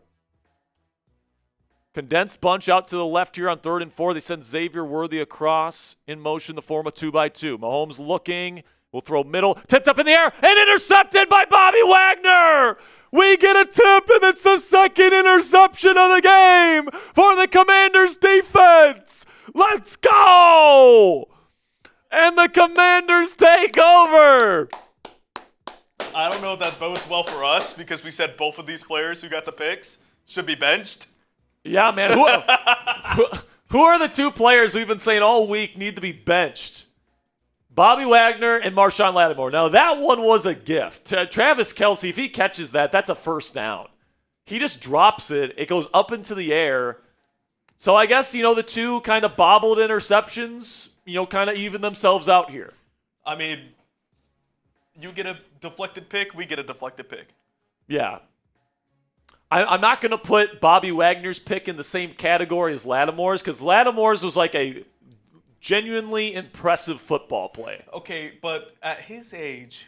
Condensed bunch out to the left here on 3rd and 4. They send Xavier Worthy across in motion, the form of 2x2. Mahomes looking, will throw middle, tipped up in the air, and intercepted by Bobby Wagner. We get a tip, and it's the second interception of the game for the Commanders defense. Let's go! And the Commanders take over. I don't know if that bodes well for us because we said both of these players who got the picks should be benched. Yeah, man. Who are the 2 players we've been saying all week need to be benched? Bobby Wagner and Marshawn Lattimore. Now, that one was a gift. Travis Kelce, if he catches that, that's a first down. He just drops it. It goes up into the air. So I guess, the 2 kind of bobbled interceptions, kind of even themselves out here. I mean, you get a deflected pick, we get a deflected pick. Yeah. I'm not going to put Bobby Wagner's pick in the same category as Lattimore's because Lattimore's was like a genuinely impressive football play. Okay, but at his age,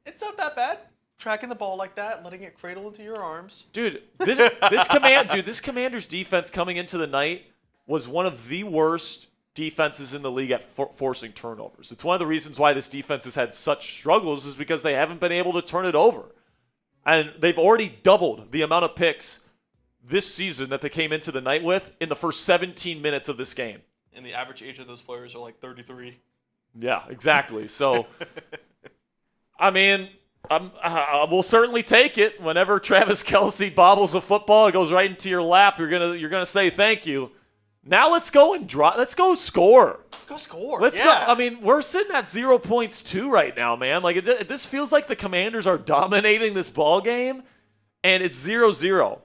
it's not that bad. Tracking the ball like that, letting it cradle into your arms. Dude, this Commander's defense coming into the night was one of the worst defenses in the league at forcing turnovers. It's one of the reasons why this defense has had such struggles is because they haven't been able to turn it over. And they've already doubled the amount of picks this season that they came into the night with in the first 17 minutes of this game. And the average age of those players are like 33. Yeah, exactly. So, I mean, we'll certainly take it. Whenever Travis Kelce bobbles a football, it goes right into your lap. You're gonna say thank you. Now let's go and let's go score. Let's go score. Let's go. I mean, we're sitting at 0 points too right now, man. Like this feels like the Commanders are dominating this ball game, and it's 0-0.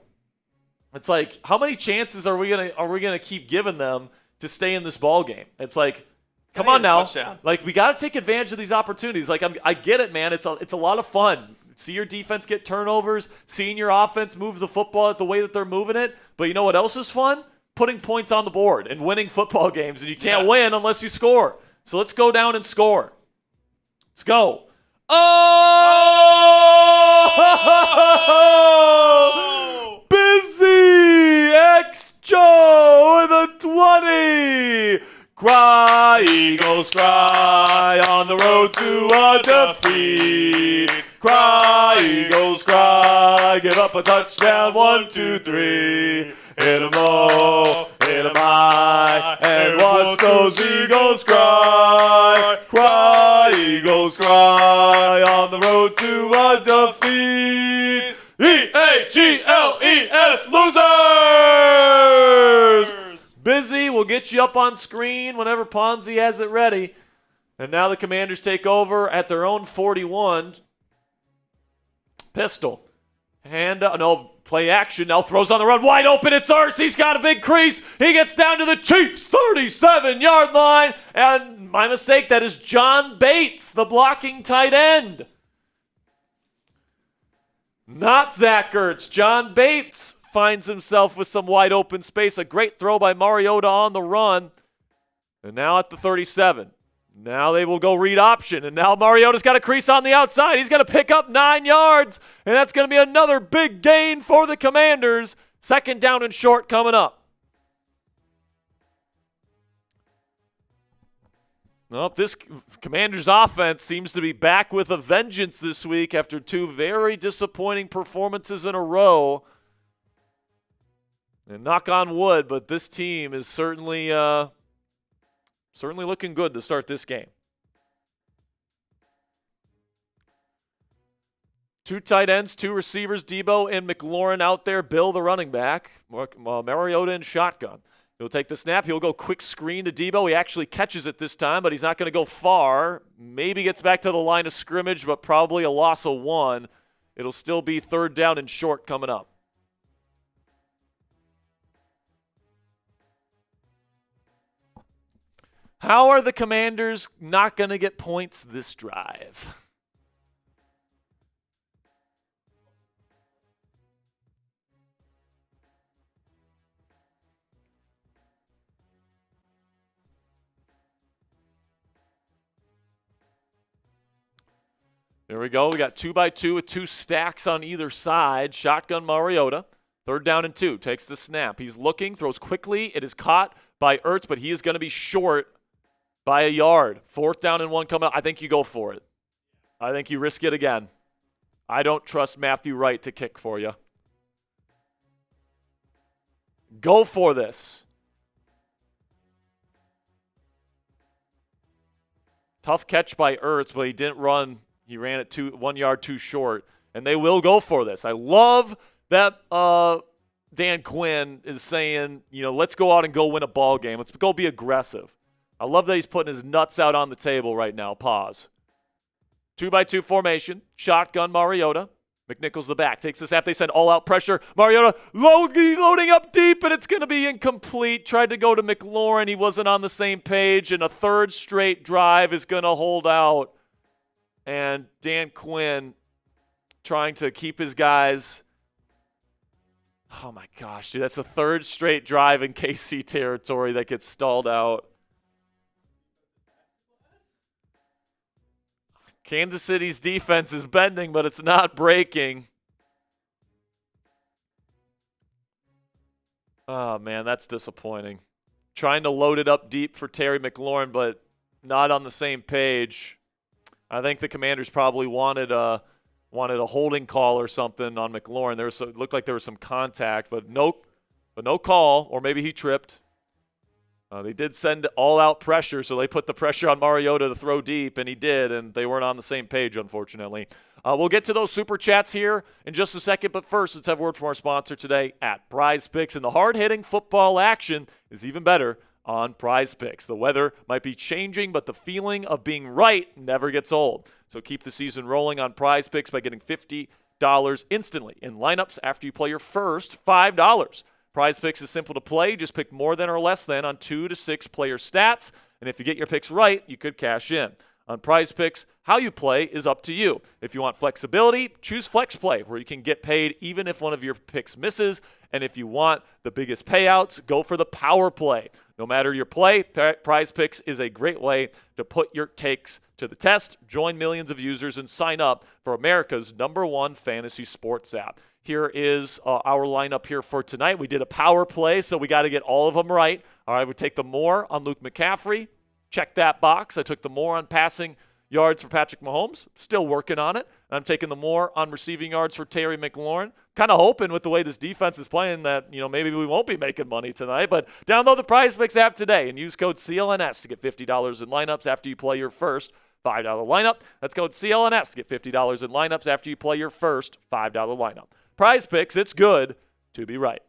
It's like, how many chances are we gonna keep giving them to stay in this ball game? It's like, come on now. Touchdown. Like, we got to take advantage of these opportunities. Like, I get it, man. It's a lot of fun. See your defense get turnovers, seeing your offense move the football the way that they're moving it. But you know what else is fun? Putting points on the board and winning football games, and you can't win unless you score. So let's go down and score. Let's go. Oh! Busy X Joe with a 20. Cry, Eagles, cry on the road to a defeat. Cry, Eagles, cry, give up a touchdown, 1, 2, 3. Hit 'em low, hit 'em high, and watch those Eagles cry. Cry, Eagles, cry on the road to a defeat. EAGLES, losers! Busy will get you up on screen whenever Ponzi has it ready. And now the Commanders take over at their own 41. Pistol. Play action. Now throws on the run. Wide open. It's Ertz. He's got a big crease. He gets down to the Chiefs' 37-yard line. And my mistake, that is John Bates, the blocking tight end. Not Zach Ertz. John Bates finds himself with some wide open space. A great throw by Mariota on the run. And now at the 37. Now they will go read option, and now Mariota's got a crease on the outside. He's going to pick up 9 yards, and that's going to be another big gain for the Commanders. 2nd down and short coming up. Well, this Commanders offense seems to be back with a vengeance this week after 2 very disappointing performances in a row. And knock on wood, but this team is certainly looking good to start this game. 2 tight ends, 2 receivers, Deebo and McLaurin out there. Bill, the running back. Mariota in shotgun. He'll take the snap. He'll go quick screen to Deebo. He actually catches it this time, but he's not going to go far. Maybe gets back to the line of scrimmage, but probably a loss of 1. It'll still be 3rd down and short coming up. How are the Commanders not going to get points this drive? Here we go. We got 2x2 with 2 stacks on either side. Shotgun Mariota. 3rd down and 2. Takes the snap. He's looking, throws quickly. It is caught by Ertz, but he is going to be short by a yard. 4th down and 1 coming up. I think you go for it. I think you risk it again. I don't trust Matthew Wright to kick for you. Go for this. Tough catch by Ertz, but he didn't run. He ran it 1 yard too short, and they will go for this. I love that Dan Quinn is saying, let's go out and go win a ball game. Let's go be aggressive. I love that he's putting his nuts out on the table right now. Pause. 2x2 formation. Shotgun Mariota. McNichols the back. Takes the snap. They send all-out pressure. Mariota loading up deep, and it's going to be incomplete. Tried to go to McLaurin. He wasn't on the same page, and a 3rd straight drive is going to hold out. And Dan Quinn trying to keep his guys. Oh, my gosh, dude. That's the 3rd straight drive in KC territory that gets stalled out. Kansas City's defense is bending, but it's not breaking. Oh, man, that's disappointing. Trying to load it up deep for Terry McLaurin, but not on the same page. I think the Commanders probably wanted a holding call or something on McLaurin. It looked like there was some contact, but no call, or maybe he tripped. They did send all-out pressure, so they put the pressure on Mariota to throw deep, and he did, and they weren't on the same page, unfortunately. We'll get to those Super Chats here in just a second, but first, let's have a word from our sponsor today at Prize Picks, and the hard-hitting football action is even better on Prize Picks. The weather might be changing, but the feeling of being right never gets old. So keep the season rolling on Prize Picks by getting $50 instantly in lineups after you play your first $5. Prize Picks is simple to play. Just pick more than or less than on 2 to 6 player stats, and if you get your picks right, you could cash in. On Prize Picks, how you play is up to you. If you want flexibility, choose Flex Play, where you can get paid even if one of your picks misses. And if you want the biggest payouts, go for the Power Play. No matter your play, Prize Picks is a great way to put your takes to the test. Join millions of users and sign up for America's #1 fantasy sports app. Here is our lineup here for tonight. We did a power play, so we got to get all of them right. All right, we take the more on Luke McCaffrey. Check that box. I took the more on passing yards for Patrick Mahomes. Still working on it. And I'm taking the more on receiving yards for Terry McLaurin. Kind of hoping with the way this defense is playing that, maybe we won't be making money tonight. But download the Prize Picks app today and use code CLNS to get $50 in lineups after you play your first $5 lineup. That's code CLNS to get $50 in lineups after you play your first $5 lineup. Prize Picks, it's good to be right.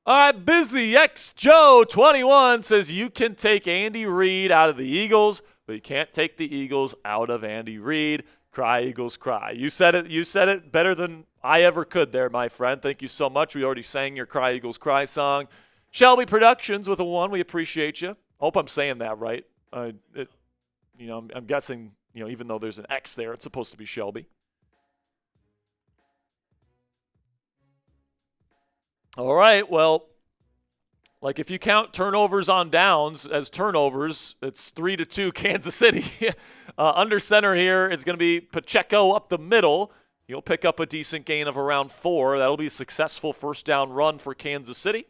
All right, Busy X Joe 21 says you can take Andy Reid out of the Eagles, but you can't take the Eagles out of Andy Reid. Cry, Eagles, cry. You said it better than I ever could there, my friend. Thank you so much. We already sang your Cry, Eagles, cry song. Shelby Productions with a 1. We appreciate you. I hope I'm saying that right. I'm guessing, even though there's an X there, it's supposed to be Shelby. All right, well, if you count turnovers on downs as turnovers, it's 3-2 Kansas City. Under center here is going to be Pacheco up the middle. He'll pick up a decent gain of around 4. That'll be a successful first down run for Kansas City.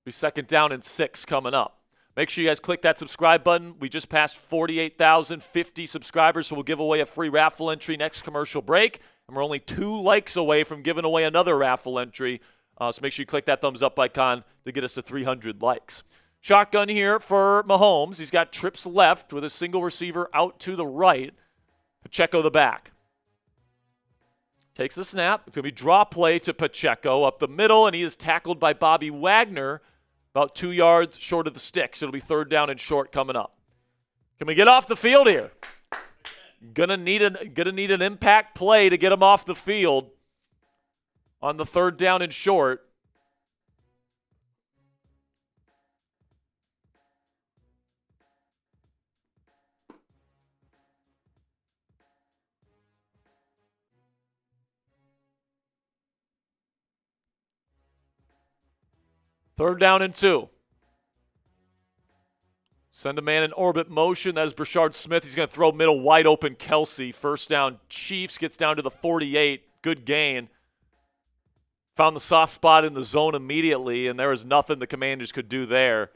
Be 2nd down and 6 coming up. Make sure you guys click that subscribe button. We just passed 48,050 subscribers, so we'll give away a free raffle entry next commercial break. And we're only 2 likes away from giving away another raffle entry. So make sure you click that thumbs up icon to get us to 300 likes. Shotgun here for Mahomes. He's got trips left with a single receiver out to the right. Pacheco the back. Takes the snap. It's going to be draw play to Pacheco up the middle, and he is tackled by Bobby Wagner about 2 yards short of the sticks. It'll be 3rd down and short coming up. Can we get off the field here? Gonna need an impact play to get him off the field on the 3rd down and short. 3rd down and 2. Send a man in orbit motion. That is Brashard Smith. He's going to throw middle wide open Kelsey. 1st down Chiefs. Gets down to the 48. Good gain. Found the soft spot in the zone immediately, and there was nothing the Commanders could do there.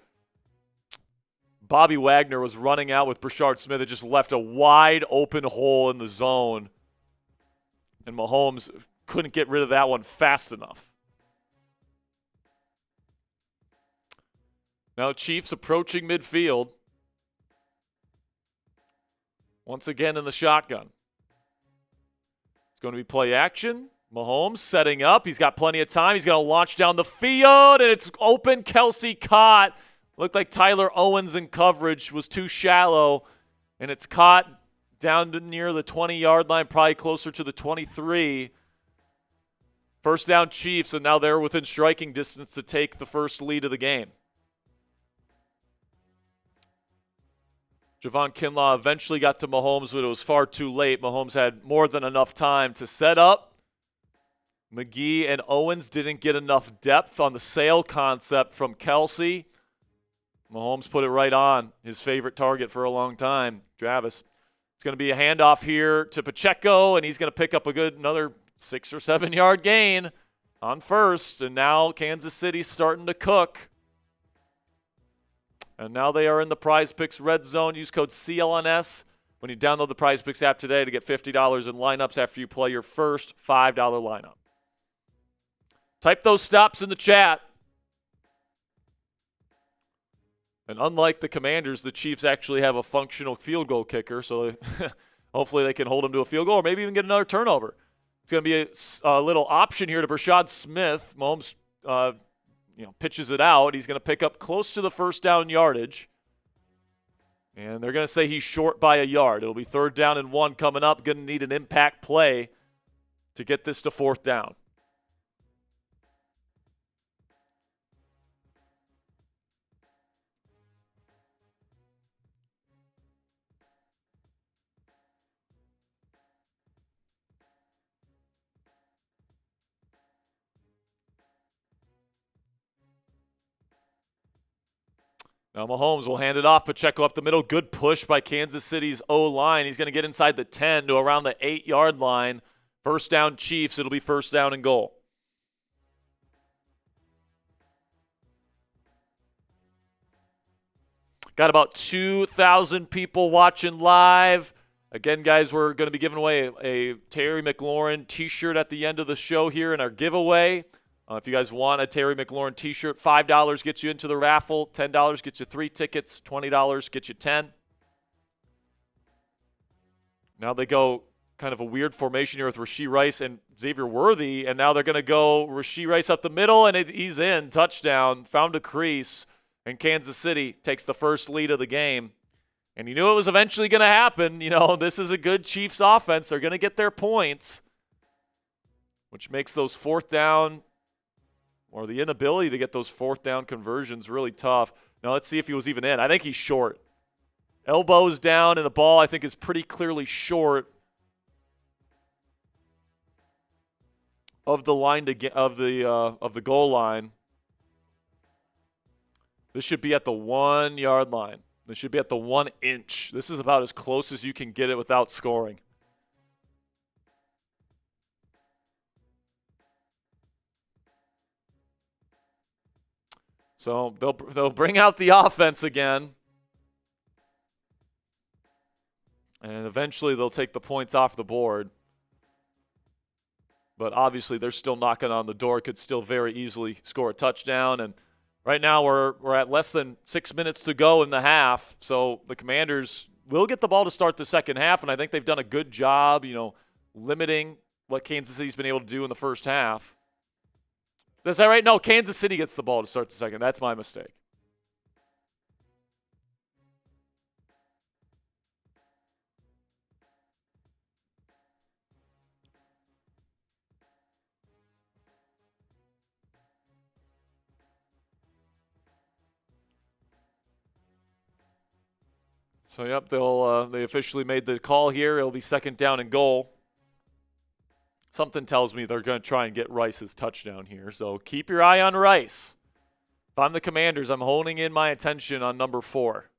Bobby Wagner was running out with Brashard Smith. It just left a wide open hole in the zone. And Mahomes couldn't get rid of that one fast enough. Now Chiefs approaching midfield. Once again in the shotgun. It's going to be play action. Mahomes setting up. He's got plenty of time. He's going to launch down the field, and it's open. Kelsey caught. Looked like Tyler Owens in coverage was too shallow, and it's caught down to near the 20-yard line, probably closer to the 23. 1st down Chiefs, and now they're within striking distance to take the first lead of the game. Javon Kinlaw eventually got to Mahomes, but it was far too late. Mahomes had more than enough time to set up. McGee and Owens didn't get enough depth on the sail concept from Kelsey. Mahomes put it right on his favorite target for a long time, Travis. It's going to be a handoff here to Pacheco, and he's going to pick up another 6 or 7 yard gain on 1st. And now Kansas City's starting to cook. And now they are in the Prize Picks red zone. Use code CLNS when you download the Prize Picks app today to get $50 in lineups after you play your first $5 lineup. Type those stops in the chat. And unlike the Commanders, the Chiefs actually have a functional field goal kicker, so hopefully they can hold them to a field goal or maybe even get another turnover. It's going to be a little option here to Brashard Smith. Mahomes pitches it out. He's going to pick up close to the 1st down yardage. And they're going to say he's short by a yard. It'll be 3rd down and 1 coming up. Going to need an impact play to get this to 4th down. Now Mahomes will hand it off. Pacheco up the middle. Good push by Kansas City's O-line. He's going to get inside the 10 to around the 8-yard line. 1st down Chiefs. It'll be 1st down and goal. Got about 2,000 people watching live. Again, guys, we're going to be giving away a Terry McLaurin t-shirt at the end of the show here in our giveaway. If you guys want a Terry McLaurin t-shirt, $5 gets you into the raffle, $10 gets you 3 tickets, $20 gets you 10. Now they go kind of a weird formation here with Rashee Rice and Xavier Worthy, and now they're going to go Rashee Rice up the middle, and he's in. Touchdown, found a crease, and Kansas City takes the first lead of the game. And you knew it was eventually going to happen. This is a good Chiefs offense. They're going to get their points, which makes those 4th down or the inability to get those 4th down conversions really tough. Now let's see if he was even in. I think he's short. Elbows down, and the ball I think is pretty clearly short of the line of the goal line. This should be at the 1-yard line. This should be at the 1 inch. This is about as close as you can get it without scoring. So they'll bring out the offense again. And eventually they'll take the points off the board. But obviously they're still knocking on the door. Could still very easily score a touchdown. And right now we're at less than 6 minutes to go in the half. So the Commanders will get the ball to start the second half. And I think they've done a good job, limiting what Kansas City's been able to do in the first half. Is that right? No, Kansas City gets the ball to start the second. That's my mistake. So, yep, they officially made the call here. It'll be 2nd down and goal. Something tells me they're going to try and get Rice's touchdown here. So keep your eye on Rice. If I'm the Commanders, I'm honing in my attention on number 4.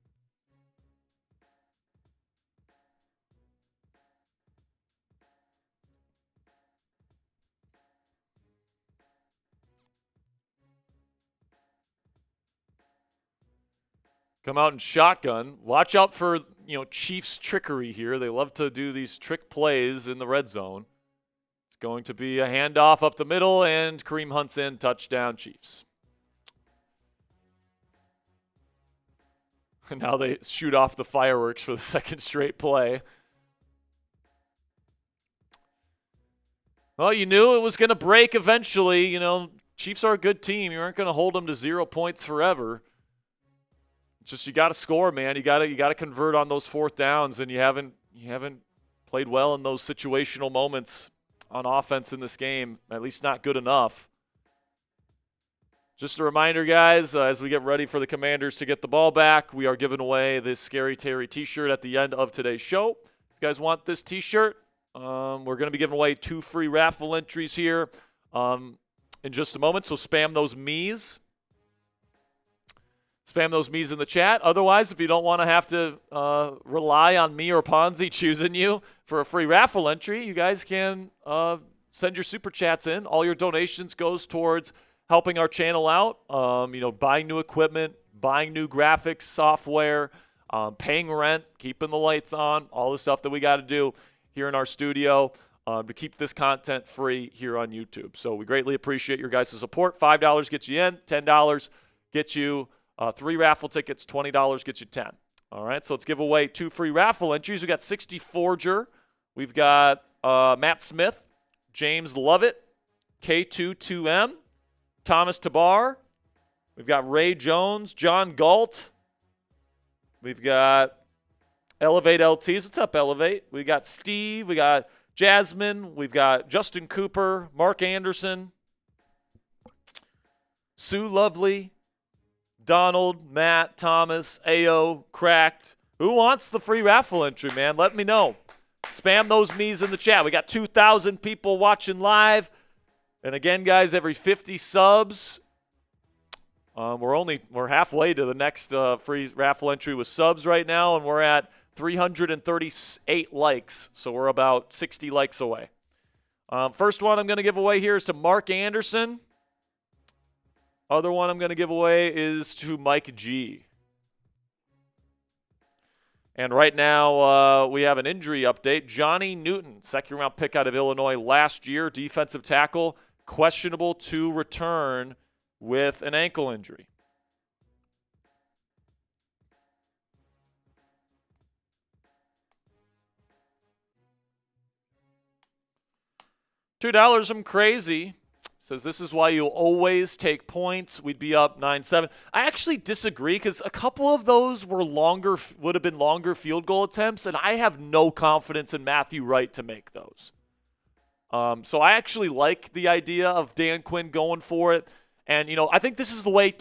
Come out in shotgun. Watch out for, Chiefs trickery here. They love to do these trick plays in the red zone. It's going to be a handoff up the middle, and Kareem Hunt's in. Touchdown, Chiefs. And now they shoot off the fireworks for the second straight play. Well, you knew it was going to break eventually. Chiefs are a good team. You aren't going to hold them to 0 points forever. It's just you got to score, man. You got to convert on those fourth downs, and you haven't played well in those situational moments on offense in this game. At least not good enough. Just a reminder, guys, as we get ready for the Commanders to get the ball back, we are giving away this Scary Terry t-shirt at the end of today's show. If you guys want this t-shirt, we're going to be giving away 2 free raffle entries here in just a moment, so spam those me's. Spam those me's in the chat. Otherwise, if you don't want to have to rely on me or Ponzi choosing you for a free raffle entry, you guys can send your super chats in. All your donations goes towards helping our channel out, buying new equipment, buying new graphics software, paying rent, keeping the lights on, all the stuff that we got to do here in our studio to keep this content free here on YouTube. So we greatly appreciate your guys' support. $5 gets you in, $10 gets you 3 raffle tickets, $20 gets you 10. All right, so let's give away 2 free raffle entries. We got 60 Forger. We've got Matt Smith, James Lovett, K22M, Thomas Tabar. We've got Ray Jones, John Galt. We've got Elevate LTs. What's up, Elevate? We got Steve. We got Jasmine. We've got Justin Cooper, Mark Anderson, Sue Lovely, Donald, Matt, Thomas, AO, Cracked. Who wants the free raffle entry, man? Let me know. Spam those me's in the chat. We got 2,000 people watching live. And again, guys, every 50 subs, we're halfway to the next free raffle entry with subs right now, and we're at 338 likes, so we're about 60 likes away. First one I'm going to give away here is to Mark Anderson. Other one I'm going to give away is to Mike G. And right now we have an injury update. Johnny Newton, second-round pick out of Illinois last year, defensive tackle, questionable to return with an ankle injury. $2 from Crazy. Says this is why you'll always take points. We'd be up 9-7. I actually disagree because a couple of those were would have been longer field goal attempts, and I have no confidence in Matthew Wright to make those. So I actually like the idea of Dan Quinn going for it. And, I think this is the way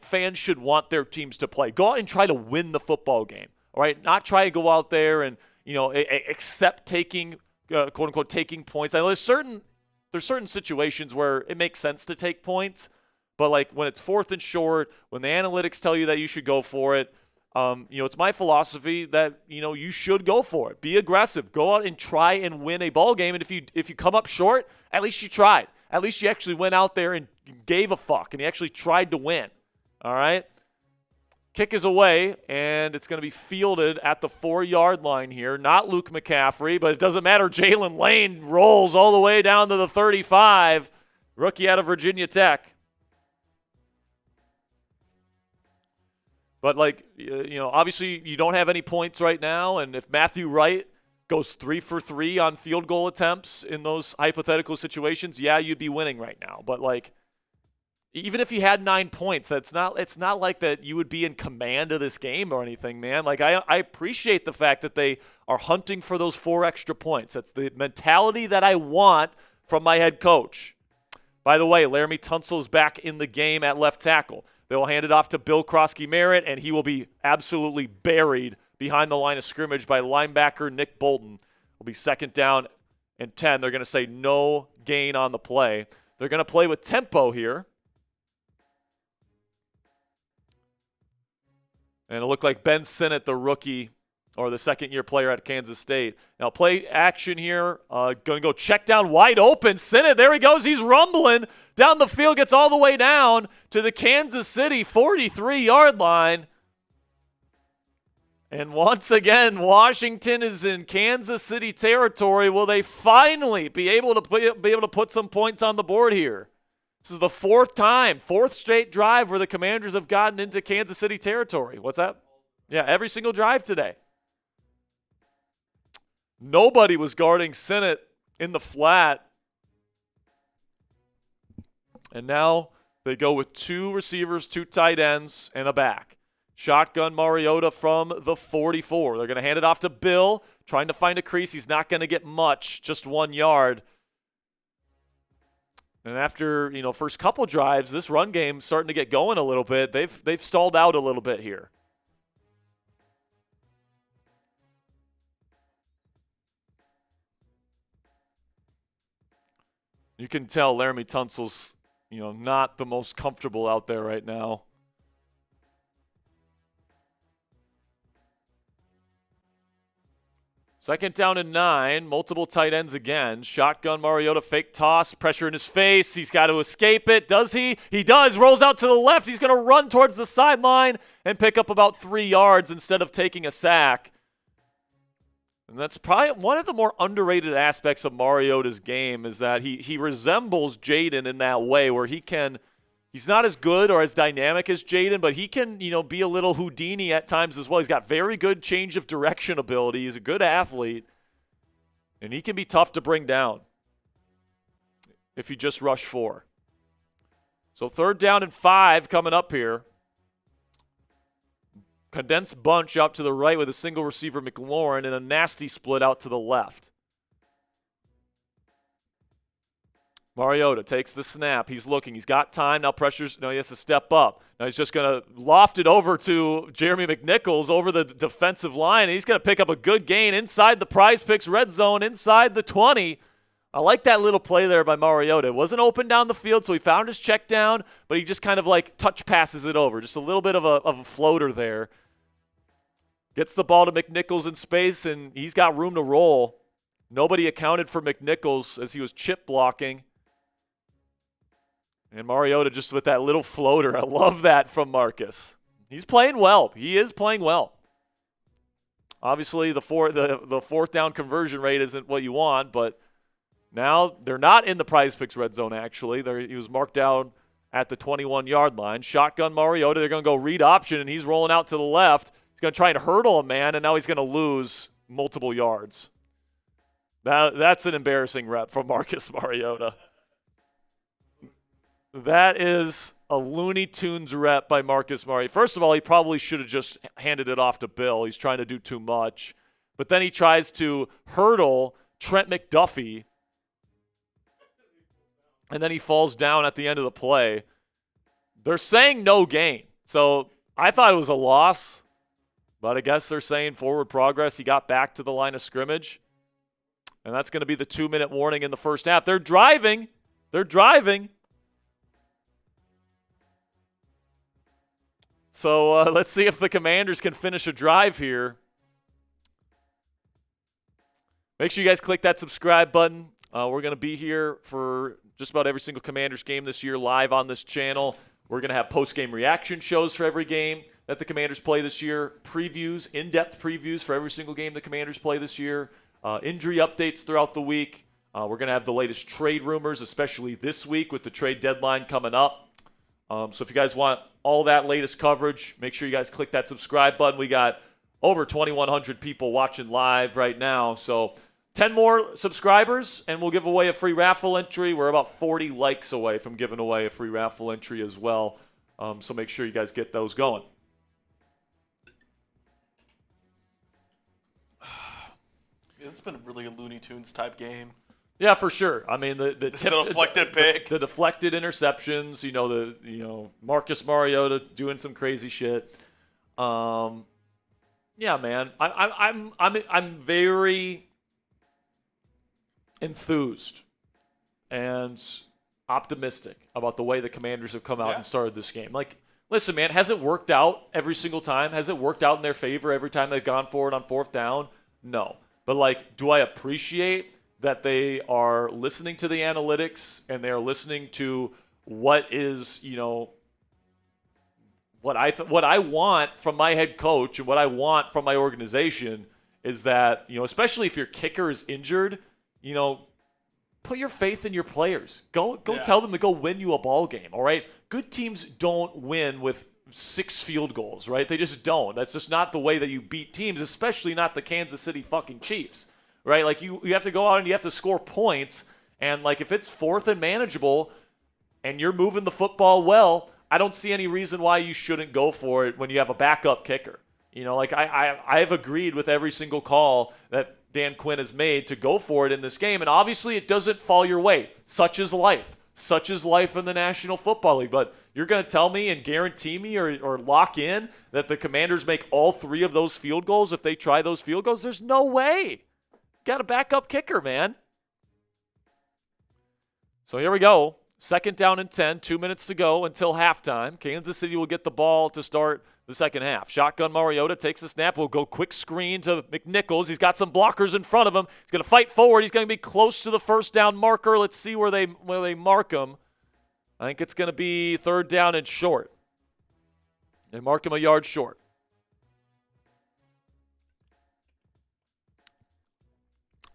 fans should want their teams to play. Go out and try to win the football game, all right? Not try to go out there and, accept taking, quote-unquote, taking points. I know there's certain situations where it makes sense to take points, but, like, when it's 4th and short, when the analytics tell you that you should go for it, it's my philosophy that, you should go for it. Be aggressive. Go out and try and win a ball game. And if you come up short, at least you tried. At least you actually went out there and gave a fuck, and you actually tried to win. All right? Kick is away, and it's going to be fielded at the 4-yard line here. Not Luke McCaffrey, but it doesn't matter. Jalen Lane rolls all the way down to the 35. Rookie out of Virginia Tech. But, obviously you don't have any points right now, and if Matthew Wright goes 3 for 3 on field goal attempts in those hypothetical situations, yeah, you'd be winning right now. But, even if you had 9 points, it's not like that you would be in command of this game or anything, man. I appreciate the fact that they are hunting for those 4 extra points. That's the mentality that I want from my head coach. By the way, Laramie Tunsil is back in the game at left tackle. They'll hand it off to Bill Krosky-Merritt, and he will be absolutely buried behind the line of scrimmage by linebacker Nick Bolton. Will be 2nd down and 10. They're going to say no gain on the play. They're going to play with tempo here. And it looked like Ben Sinnott, the rookie, or the second-year player at Kansas State. Now play action here. Going to go check down wide open. Sinnott, there he goes. He's rumbling down the field, gets all the way down to the Kansas City 43-yard line. And once again, Washington is in Kansas City territory. Will they finally be able to put some points on the board here? This is the fourth straight drive where the Commanders have gotten into Kansas City territory. What's that? Yeah, every single drive today. Nobody was guarding Sinnott in the flat. And now they go with 2 receivers, 2 tight ends, and a back. Shotgun Mariota from the 44. They're going to hand it off to Bill, trying to find a crease. He's not going to get much, just 1 yard. And after, first couple drives, this run game starting to get going a little bit. They've stalled out a little bit here. You can tell Laramie Tunsil's, not the most comfortable out there right now. Second down and 9, multiple tight ends again. Shotgun Mariota, fake toss, pressure in his face. He's got to escape it. Does he? He does. Rolls out to the left. He's going to run towards the sideline and pick up about 3 yards instead of taking a sack. And that's probably one of the more underrated aspects of Mariota's game is that he resembles Jaden in that way where he's not as good or as dynamic as Jaden, but he can, be a little Houdini at times as well. He's got very good change of direction ability. He's a good athlete, and he can be tough to bring down if you just rush 4. So 3rd down and 5 coming up here. Condensed bunch out to the right with a single receiver McLaurin and a nasty split out to the left. Mariota takes the snap. He's looking. He's got time. Now pressures. No, he has to step up. Now he's just going to loft it over to Jeremy McNichols over the defensive line. And he's going to pick up a good gain inside the Prize Picks red zone, inside the 20. I like that little play there by Mariota. It wasn't open down the field, so he found his check down, but he just kind of touch passes it over. Just a little bit of a floater there. Gets the ball to McNichols in space, and he's got room to roll. Nobody accounted for McNichols as he was chip blocking. And Mariota just with that little floater. I love that from Marcus. He's playing well. He is playing well. Obviously, the fourth down conversion rate isn't what you want, but now they're not in the Prize Picks red zone, actually. He was marked down at the 21-yard line. Shotgun Mariota. They're going to go read option, and he's rolling out to the left. He's going to try and hurdle a man, and now he's going to lose multiple yards. That's an embarrassing rep from Marcus Mariota. That is a Looney Tunes rep by Marcus Mariota. First of all, he probably should have just handed it off to Bill. He's trying to do too much. But then he tries to hurdle Trent McDuffie, and then he falls down at the end of the play. They're saying no gain. So I thought it was a loss. But I guess they're saying forward progress. He got back to the line of scrimmage. And that's going to be the 2-minute warning in the first half. They're driving. So let's see if the Commanders can finish a drive here. Make sure you guys click that subscribe button. We're going to be here for just about every single Commanders game this year live on this channel. We're going to have post-game reaction shows for every game that the Commanders play this year, previews, in-depth previews for every single game the Commanders play this year, injury updates throughout the week. We're going to have the latest trade rumors, especially this week with the trade deadline coming up. So if you guys want all that latest coverage, make sure you guys click that subscribe button. We got over 2,100 people watching live right now. So 10 more subscribers, and we'll give away a free raffle entry. We're about 40 likes away from giving away a free raffle entry as well. So make sure you guys get those going. It's been really a Looney Tunes type game. Yeah, for sure. I mean, the deflected pick, the deflected interceptions. Marcus Mariota doing some crazy shit. Yeah, man. I'm very enthused and optimistic about the way the Commanders have come out and started this game. Listen, man, has it worked out every single time? Has it worked out in their favor every time they've gone for it on fourth down? No. But, like, do I appreciate that they are listening to the analytics and they are listening to what is, what I want from my head coach and what I want from my organization is that, especially if your kicker is injured, put your faith in your players. Go tell them to go win you a ball game, all right? Good teams don't win with 6 field goals, right? They just don't. That's just not the way that you beat teams, especially not the Kansas City fucking Chiefs, right? Like, you have to go out and you have to score points, and, like, if it's fourth and manageable and you're moving the football well, I don't see any reason why you shouldn't go for it when you have a backup kicker. I've agreed with every single call that Dan Quinn has made to go for it in this game, and obviously it doesn't fall your way. Such is life. Such is life in the National Football League. But you're going to tell me and guarantee me or lock in that the Commanders make all 3 of those field goals if they try those field goals? There's no way. Got a backup kicker, man. So here we go. 2nd down and 10, 2 minutes to go until halftime. Kansas City will get the ball to start the second half. Shotgun Mariota takes the snap. We'll go quick screen to McNichols. He's got some blockers in front of him. He's going to fight forward. He's going to be close to the first down marker. Let's see where they mark him. I think it's going to be 3rd down and short. They mark him a yard short.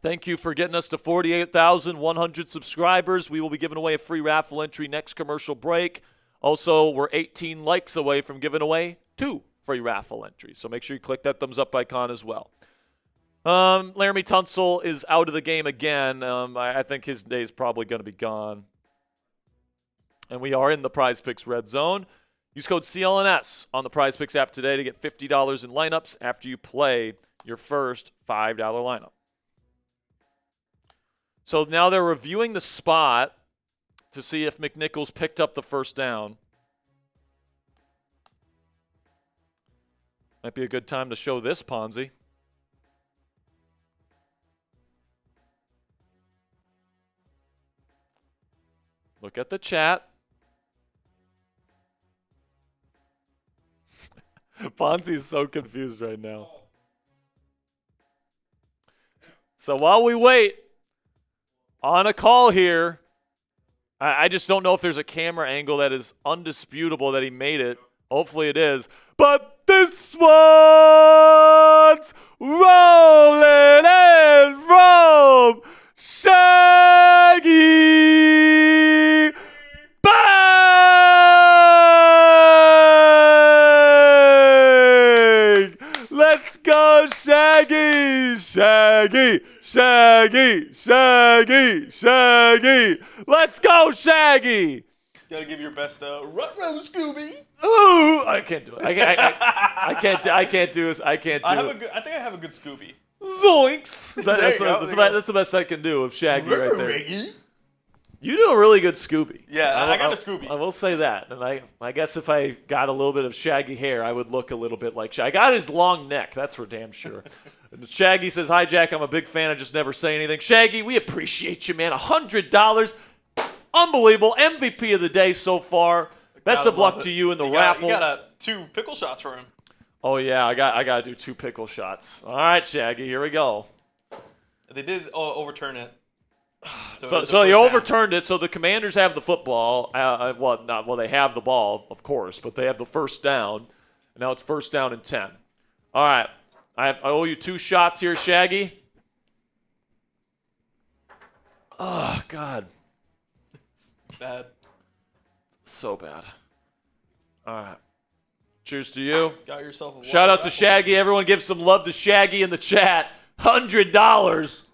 Thank you for getting us to 48,100 subscribers. We will be giving away a free raffle entry next commercial break. Also, we're 18 likes away from giving away 2 free raffle entries. So make sure you click that thumbs up icon as well. Laramie Tunsil is out of the game again. I think his day is probably going to be gone. And we are in the Prize Picks Red Zone. Use code CLNS on the Prize Picks app today to get $50 in lineups after you play your first $5 lineup. So now they're reviewing the spot to see if McNichols picked up the first down. Might be a good time to show this, Ponzi. Look at the chat. Ponzi's so confused right now. So while we wait on a call here, I just don't know if there's a camera angle that is undisputable that he made it. Hopefully it is. But this one's rolling in from Shaggy Bang! Let's go, Shaggy! Shaggy! Shaggy! Shaggy! Shaggy! Let's go, Shaggy! Gotta give your best run, Scooby. Ooh, I can't do it. I can't do this. I can't do it. I think I have a good Scooby. Zoinks! That's the best I can do of Shaggy right there. You do a really good Scooby. Yeah, I got a Scooby. I will say that. And I guess if I got a little bit of Shaggy hair, I would look a little bit like Shaggy. I got his long neck. That's for damn sure. Shaggy says, "Hi, Jack. I'm a big fan. I just never say anything." Shaggy, we appreciate you, man. $100. Unbelievable. MVP of the day so far. Best of luck to you in the raffle. You got 2 pickle shots for him. Oh, yeah. I got to do 2 pickle shots. All right, Shaggy. Here we go. They did overturn it. So you overturned it. So the Commanders have the football. They have the ball, of course, but they have the first down. And now it's 1st down and 10. All right. I owe you 2 shots here, Shaggy. Oh, God. Bad. So bad. All right. Cheers to you. Got yourself a shout out to Shaggy. Everyone give some love to Shaggy in the chat. $100.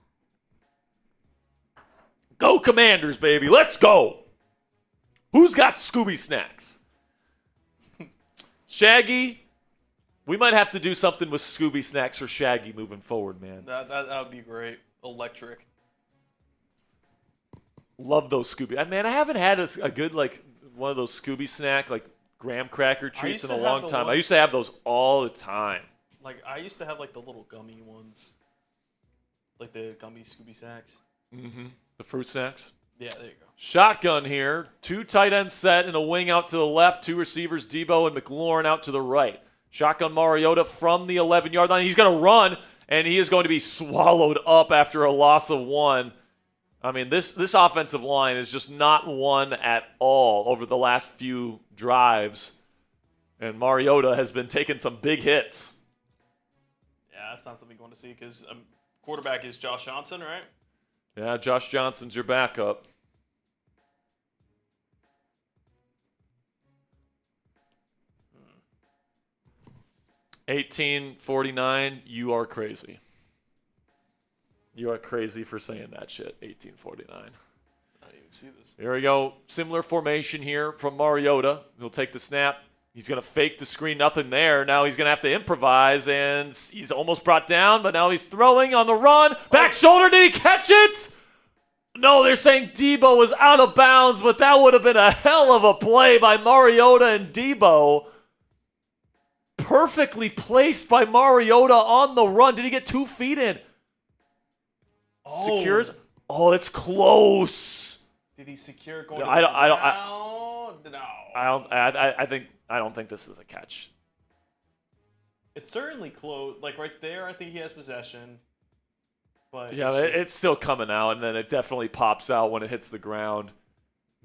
Go Commanders, baby. Let's go. Who's got Scooby snacks? Shaggy, we might have to do something with Scooby snacks for Shaggy moving forward, man. That would be great. Electric. Love those Scooby. Man, I haven't had a good, one of those Scooby snack, graham cracker treats in a long time. I used to have those all the time. I used to have, the little gummy ones. The gummy Scooby snacks. Mm-hmm. The fruit snacks. Yeah, there you go. Shotgun here. 2 tight ends set and a wing out to the left. 2 receivers, Deebo and McLaurin, out to the right. Shotgun Mariota from the 11-yard line. He's going to run, and he is going to be swallowed up after a loss of 1. I mean, this offensive line is just not one at all over the last few drives. And Mariota has been taking some big hits. Yeah, that's not something you want to see because quarterback is Josh Johnson, right? Yeah, Josh Johnson's your backup. $18.49, you are crazy. You are crazy for saying that shit, $18.49. I didn't even see this. Here we go. Similar formation here from Mariota. He'll take the snap. He's going to fake the screen. Nothing there. Now he's going to have to improvise, and he's almost brought down, but now he's throwing on the run. Back shoulder. Did he catch it? No, they're saying Deebo was out of bounds, but that would have been a hell of a play by Mariota and Deebo. Perfectly placed by Mariota on the run. Did he get 2 feet in? Secures. Oh, it's close. Did he secure going? No. I don't think this is a catch. It's certainly close. Like right there, I think he has possession. But yeah, it's still coming out, and then it definitely pops out when it hits the ground.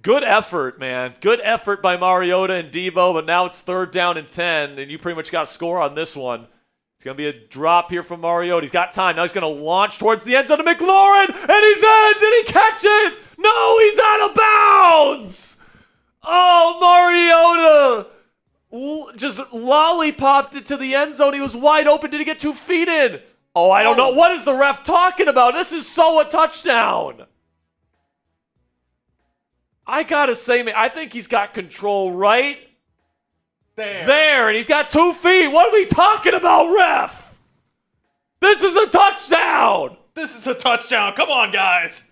Good effort, man. Good effort by Mariota and Deebo, but now it's 3rd down and 10, and you pretty much got to score on this one. It's going to be a drop here from Mariota. He's got time. Now he's going to launch towards the end zone to McLaurin, and he's in. Did he catch it? No, he's out of bounds. Oh, Mariota just lollipopped it to the end zone. He was wide open. Did he get 2 feet in? Oh, I don't know. What is the ref talking about? This is so a touchdown. I got to say, man, I think he's got control right there, and he's got 2 feet. What are we talking about, ref? This is a touchdown. This is a touchdown. Come on, guys.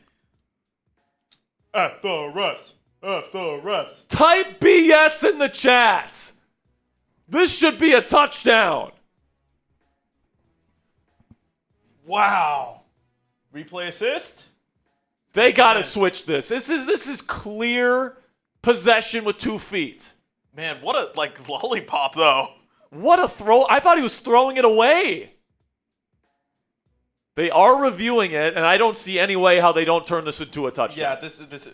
F the refs. F the refs. Type BS in the chat. This should be a touchdown. Wow. Replay assist? They got to switch this. This is clear possession with 2 feet. Man, what a lollipop though. What a throw. I thought he was throwing it away. They are reviewing it, and I don't see any way how they don't turn this into a touchdown. Yeah, this is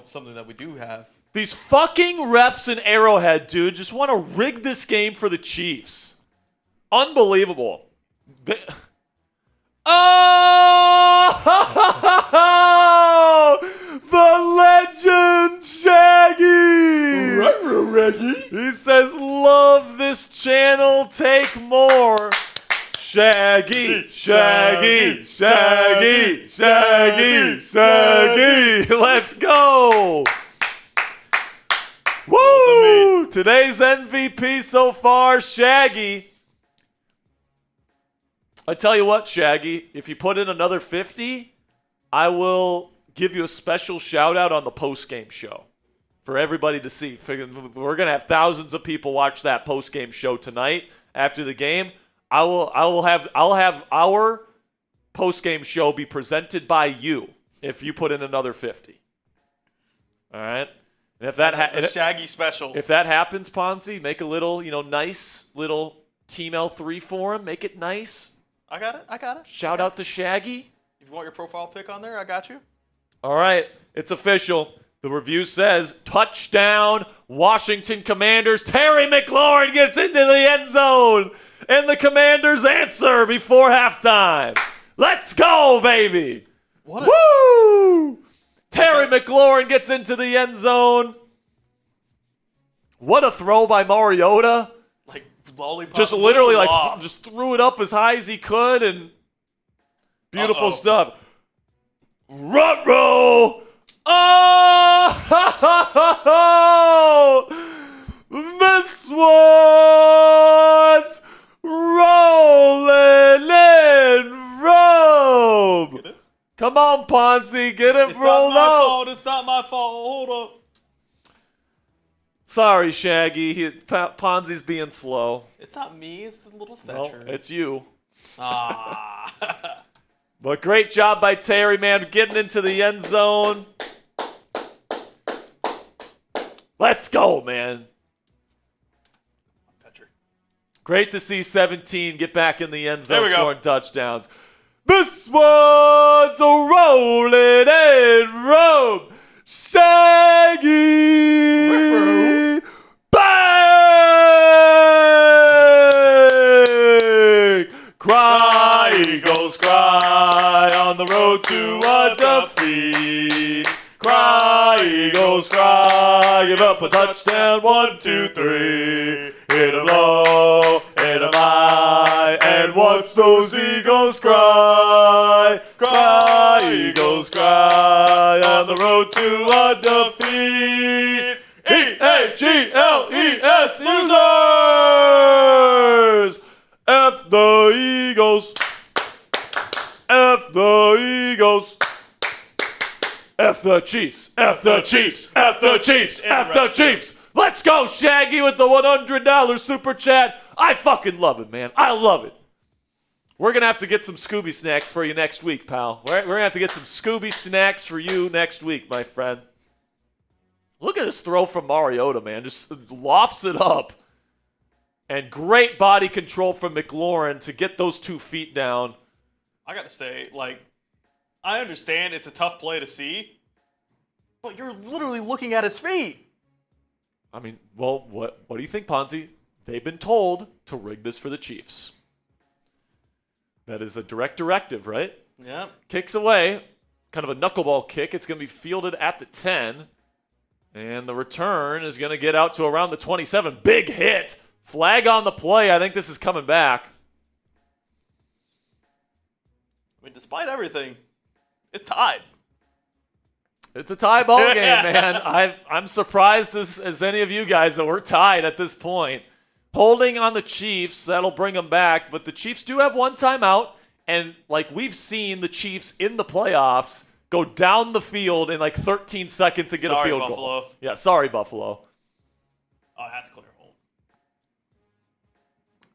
something that we do have. These fucking refs in Arrowhead, dude, just want to rig this game for the Chiefs. Unbelievable. Oh, the legend Shaggy. He says, love this channel, take more. Shaggy, Shaggy, Shaggy, Shaggy, Shaggy. Let's go. Woo! Today's MVP so far, Shaggy. I tell you what, Shaggy, if you put in another 50, I will give you a special shout out on the post-game show for everybody to see. We're going to have thousands of people watch that post-game show tonight after the game. I'll have our post-game show be presented by you if you put in another 50. All right? And if that Shaggy special. If that happens, Ponzi, make a little, nice little Team L3 for him. Make it nice. I got it. Shout out to Shaggy. If you want your profile pic on there, I got you. All right, it's official. The review says, touchdown, Washington Commanders. Terry McLaurin gets into the end zone, and the Commanders answer before halftime. Let's go, baby. Woo! Terry McLaurin gets into the end zone. What a throw by Mariota. Lollipop. Just literally just threw it up as high as he could, and beautiful stuff. Ruh-roh! Oh! This one's rolling in Rome. Come on, Ponzi, get it rolled out. It's not my fault. Hold up. Sorry, Shaggy. Ponzi's being slow. It's not me. It's the little fetcher. No, it's you. Ah. But great job by Terry, man, getting into the end zone. Let's go, man. Fetcher. Great to see 17 get back in the end zone scoring touchdowns. This one's a rolling and roam. Shaggy. Bang! Cry, Eagles, cry on the road to a defeat. Cry, Eagles, cry, give up a touchdown, 1, 2, 3. Hit 'em low, hit 'em high, and watch those Eagles cry. Cry, Eagles, cry on the road to a defeat. E-A-G-L-E-S, losers! F the Eagles. F the Eagles. F the Chiefs. F the Chiefs. F the Chiefs. F the Chiefs. Let's go, Shaggy, with the $100 super chat. I fucking love it, man. I love it. We're going to have to get some Scooby snacks for you next week, pal. We're going to have to get some Scooby snacks for you next week, my friend. Look at this throw from Mariota, man. Just lofts it up. And great body control from McLaurin to get those 2 feet down. I got to say, I understand it's a tough play to see, but you're literally looking at his feet. I mean, well, what do you think, Ponzi? They've been told to rig this for the Chiefs. That is a direct directive, right? Yeah. Kicks away. Kind of a knuckleball kick. It's going to be fielded at the 10. And the return is going to get out to around the 27. Big hit. Flag on the play. I think this is coming back. I mean, despite everything, it's tied. It's a tie ball game, man. I'm surprised as any of you guys that we're tied at this point. Holding on the Chiefs, that'll bring them back. But the Chiefs do have one timeout. And like we've seen the Chiefs in the playoffs go down the field in like 13 seconds to get a field Buffalo. goal. Yeah, sorry, Buffalo. Oh, that's clear hold.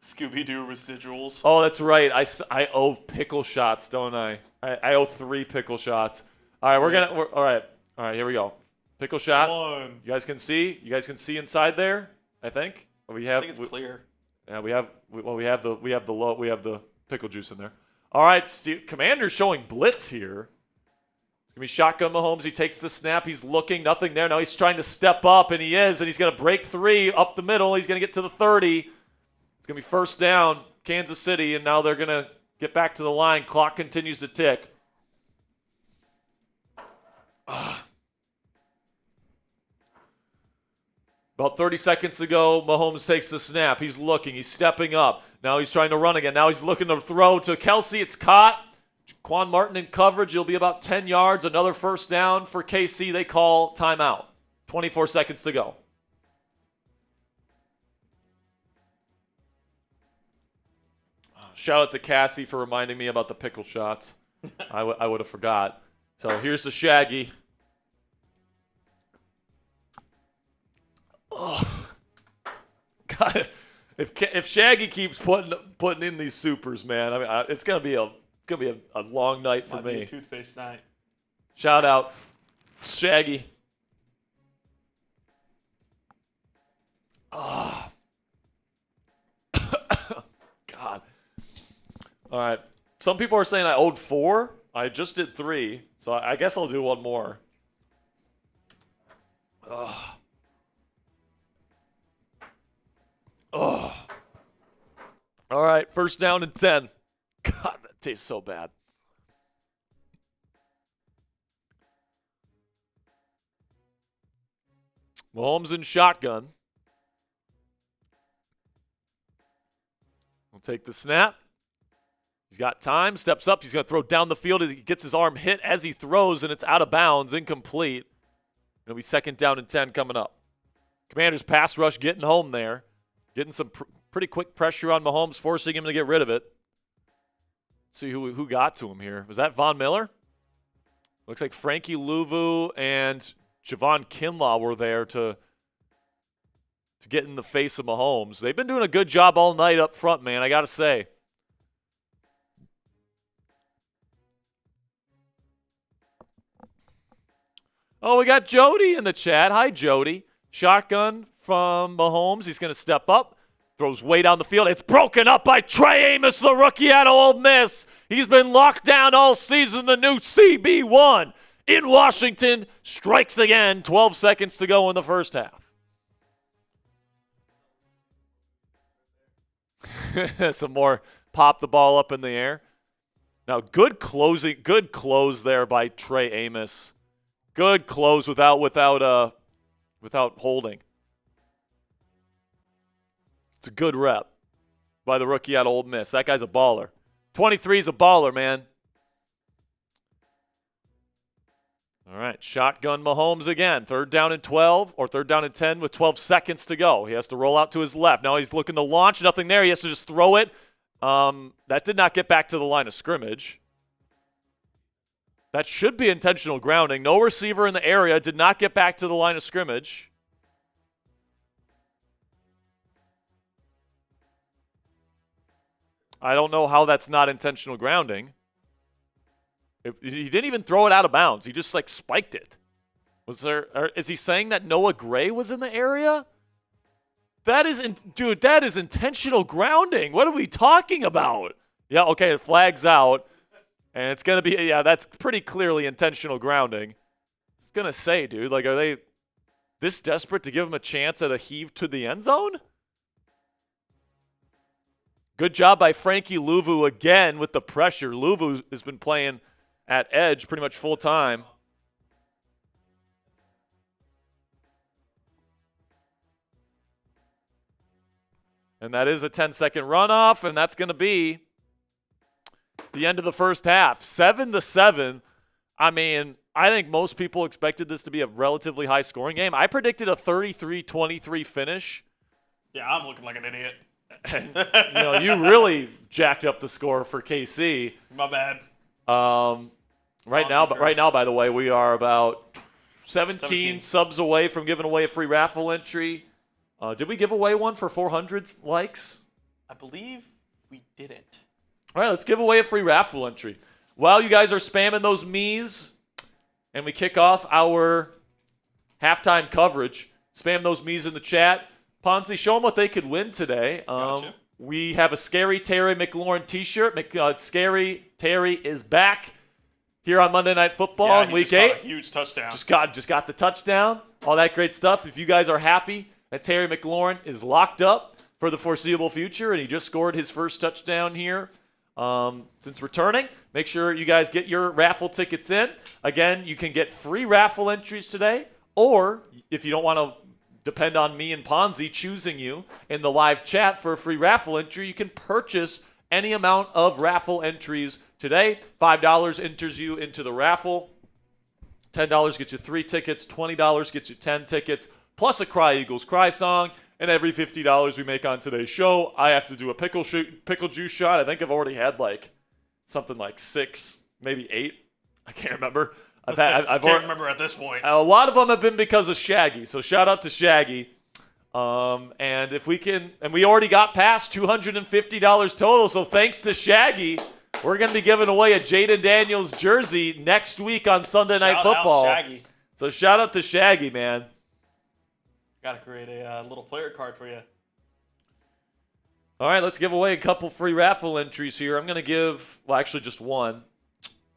Scooby-Doo residuals. Oh, that's right. I owe pickle shots, don't I? I owe 3 pickle shots. All right, all right, here we go. Pickle shot. One. You guys can see? You guys can see inside there, I think. I think it's clear. Yeah, we have the pickle juice in there. All right, Commander's showing blitz here. It's going to be shotgun Mahomes. He takes the snap. He's looking. Nothing there. Now he's trying to step up, and he is. And he's going to break 3 up the middle. He's going to get to the 30. It's going to be first down, Kansas City, and now they're going to get back to the line. Clock continues to tick. About 30 seconds ago, Mahomes takes the snap. He's looking. He's stepping up. Now he's trying to run again. Now he's looking to throw to Kelsey. It's caught. Quan Martin in coverage. He'll be about 10 yards. Another first down for KC. They call timeout. 24 seconds to go. Shout out to Cassie for reminding me about the pickle shots. I would have forgot. So here's the Shaggy. Oh. God, if Shaggy keeps putting in these supers, man, I mean, it's gonna be a long night for Might me. be a toothpaste night. Shout out, Shaggy. Oh. God. All right. Some people are saying I owed 4. I just did 3, so I guess I'll do one more. Ugh. Oh. All right, first down and 10. God, that tastes so bad. Mahomes in shotgun. He'll take the snap. He's got time, steps up. He's going to throw down the field. He gets his arm hit as he throws, and it's out of bounds, incomplete. It'll be second down and 10 coming up. Commanders pass rush getting home there. Getting some pretty quick pressure on Mahomes, forcing him to get rid of it. Let's see who got to him here. Was that Von Miller? Looks like Frankie Louvu and Javon Kinlaw were there to get in the face of Mahomes. They've been doing a good job all night up front, man, I got to say. Oh, we got Jody in the chat. Hi, Jody. Shotgun from Mahomes. He's going to step up. Throws way down the field. It's broken up by Trey Amos, the rookie out of Ole Miss. He's been locked down all season, the new CB1 in Washington. Strikes again. 12 seconds to go in the first half. Some more pop the ball up in the air. Now, good close there by Trey Amos. Good close without holding. It's a good rep by the rookie out of Ole Miss. That guy's a baller. 23 is a baller, man. All right, shotgun Mahomes again. 3rd down and 12, or 3rd down and 10 with 12 seconds to go. He has to roll out to his left. Now he's looking to launch. Nothing there. He has to just throw it. That did not get back to the line of scrimmage. That should be intentional grounding. No receiver in the area. Did not get back to the line of scrimmage. I don't know how that's not intentional grounding. He didn't even throw it out of bounds. He just spiked it. Is he saying that Noah Gray was in the area? That is intentional grounding. What are we talking about? Yeah, okay, it flags out. And it's going to be, that's pretty clearly intentional grounding. I was going to say, dude, are they this desperate to give him a chance at a heave to the end zone? Good job by Frankie Louvu again with the pressure. Louvu has been playing at edge pretty much full time. And that is a 10-second runoff, and that's going to be the end of the first half. 7-7. I mean, I think most people expected this to be a relatively high-scoring game. I predicted a 33-23 finish. Yeah, I'm looking like an idiot. You really jacked up the score for KC. My bad. Right now, by the way, we are about 17 subs away from giving away a free raffle entry. Did we give away one for 400 likes? I believe we didn't. All right, let's give away a free raffle entry. While you guys are spamming those me's and we kick off our halftime coverage, spam those me's in the chat. Ponzi, show them what they could win today. Gotcha. We have a Scary Terry McLaurin t-shirt. Scary Terry is back here on Monday Night Football in Week 8. Got a huge touchdown. Just got the touchdown. All that great stuff. If you guys are happy that Terry McLaurin is locked up for the foreseeable future and he just scored his first touchdown here since returning, make sure you guys get your raffle tickets in. Again, you can get free raffle entries today, or if you don't want to depend on me and Ponzi choosing you in the live chat for a free raffle entry, you can purchase any amount of raffle entries today. $5 enters you into the raffle. $10 gets you 3 tickets. $20 gets you 10 tickets, plus a Cry Eagles Cry song. And every $50 we make on today's show, I have to do a pickle juice shot. I think I've already had something like 6, maybe 8. I can't remember. I can't remember at this point. A lot of them have been because of Shaggy. So shout out to Shaggy. And if we can, and we already got past $250 total. So thanks to Shaggy, we're going to be giving away a Jaden Daniels jersey next week on Sunday Night Football. Shout out Shaggy. So shout out to Shaggy, man. Got to create a little player card for you. All right, let's give away a couple free raffle entries here. I'm going to give, actually just one.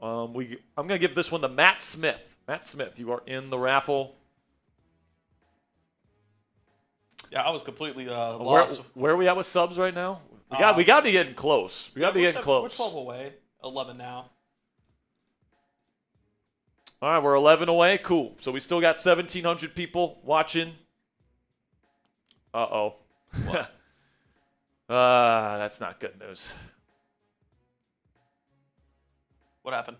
I'm going to give this one to Matt Smith. Matt Smith, you are in the raffle. Yeah, I was completely lost. Where are we at with subs right now? We got to be getting close. We got to be getting close. We're 12 away. 11 now. All right, we're 11 away. Cool. So we still got 1,700 people watching. Uh-oh. What? That's not good news. What happened?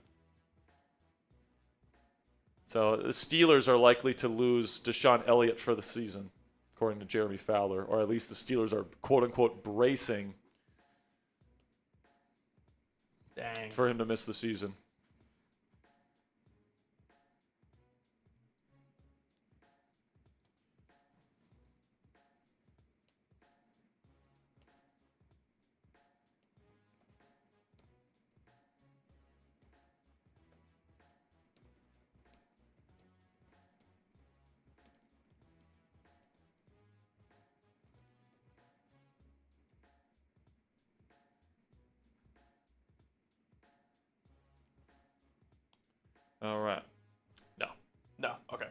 So the Steelers are likely to lose Deshaun Elliott for the season, according to Jeremy Fowler, or at least the Steelers are quote-unquote bracing for him to miss the season. All right. No. No. Okay.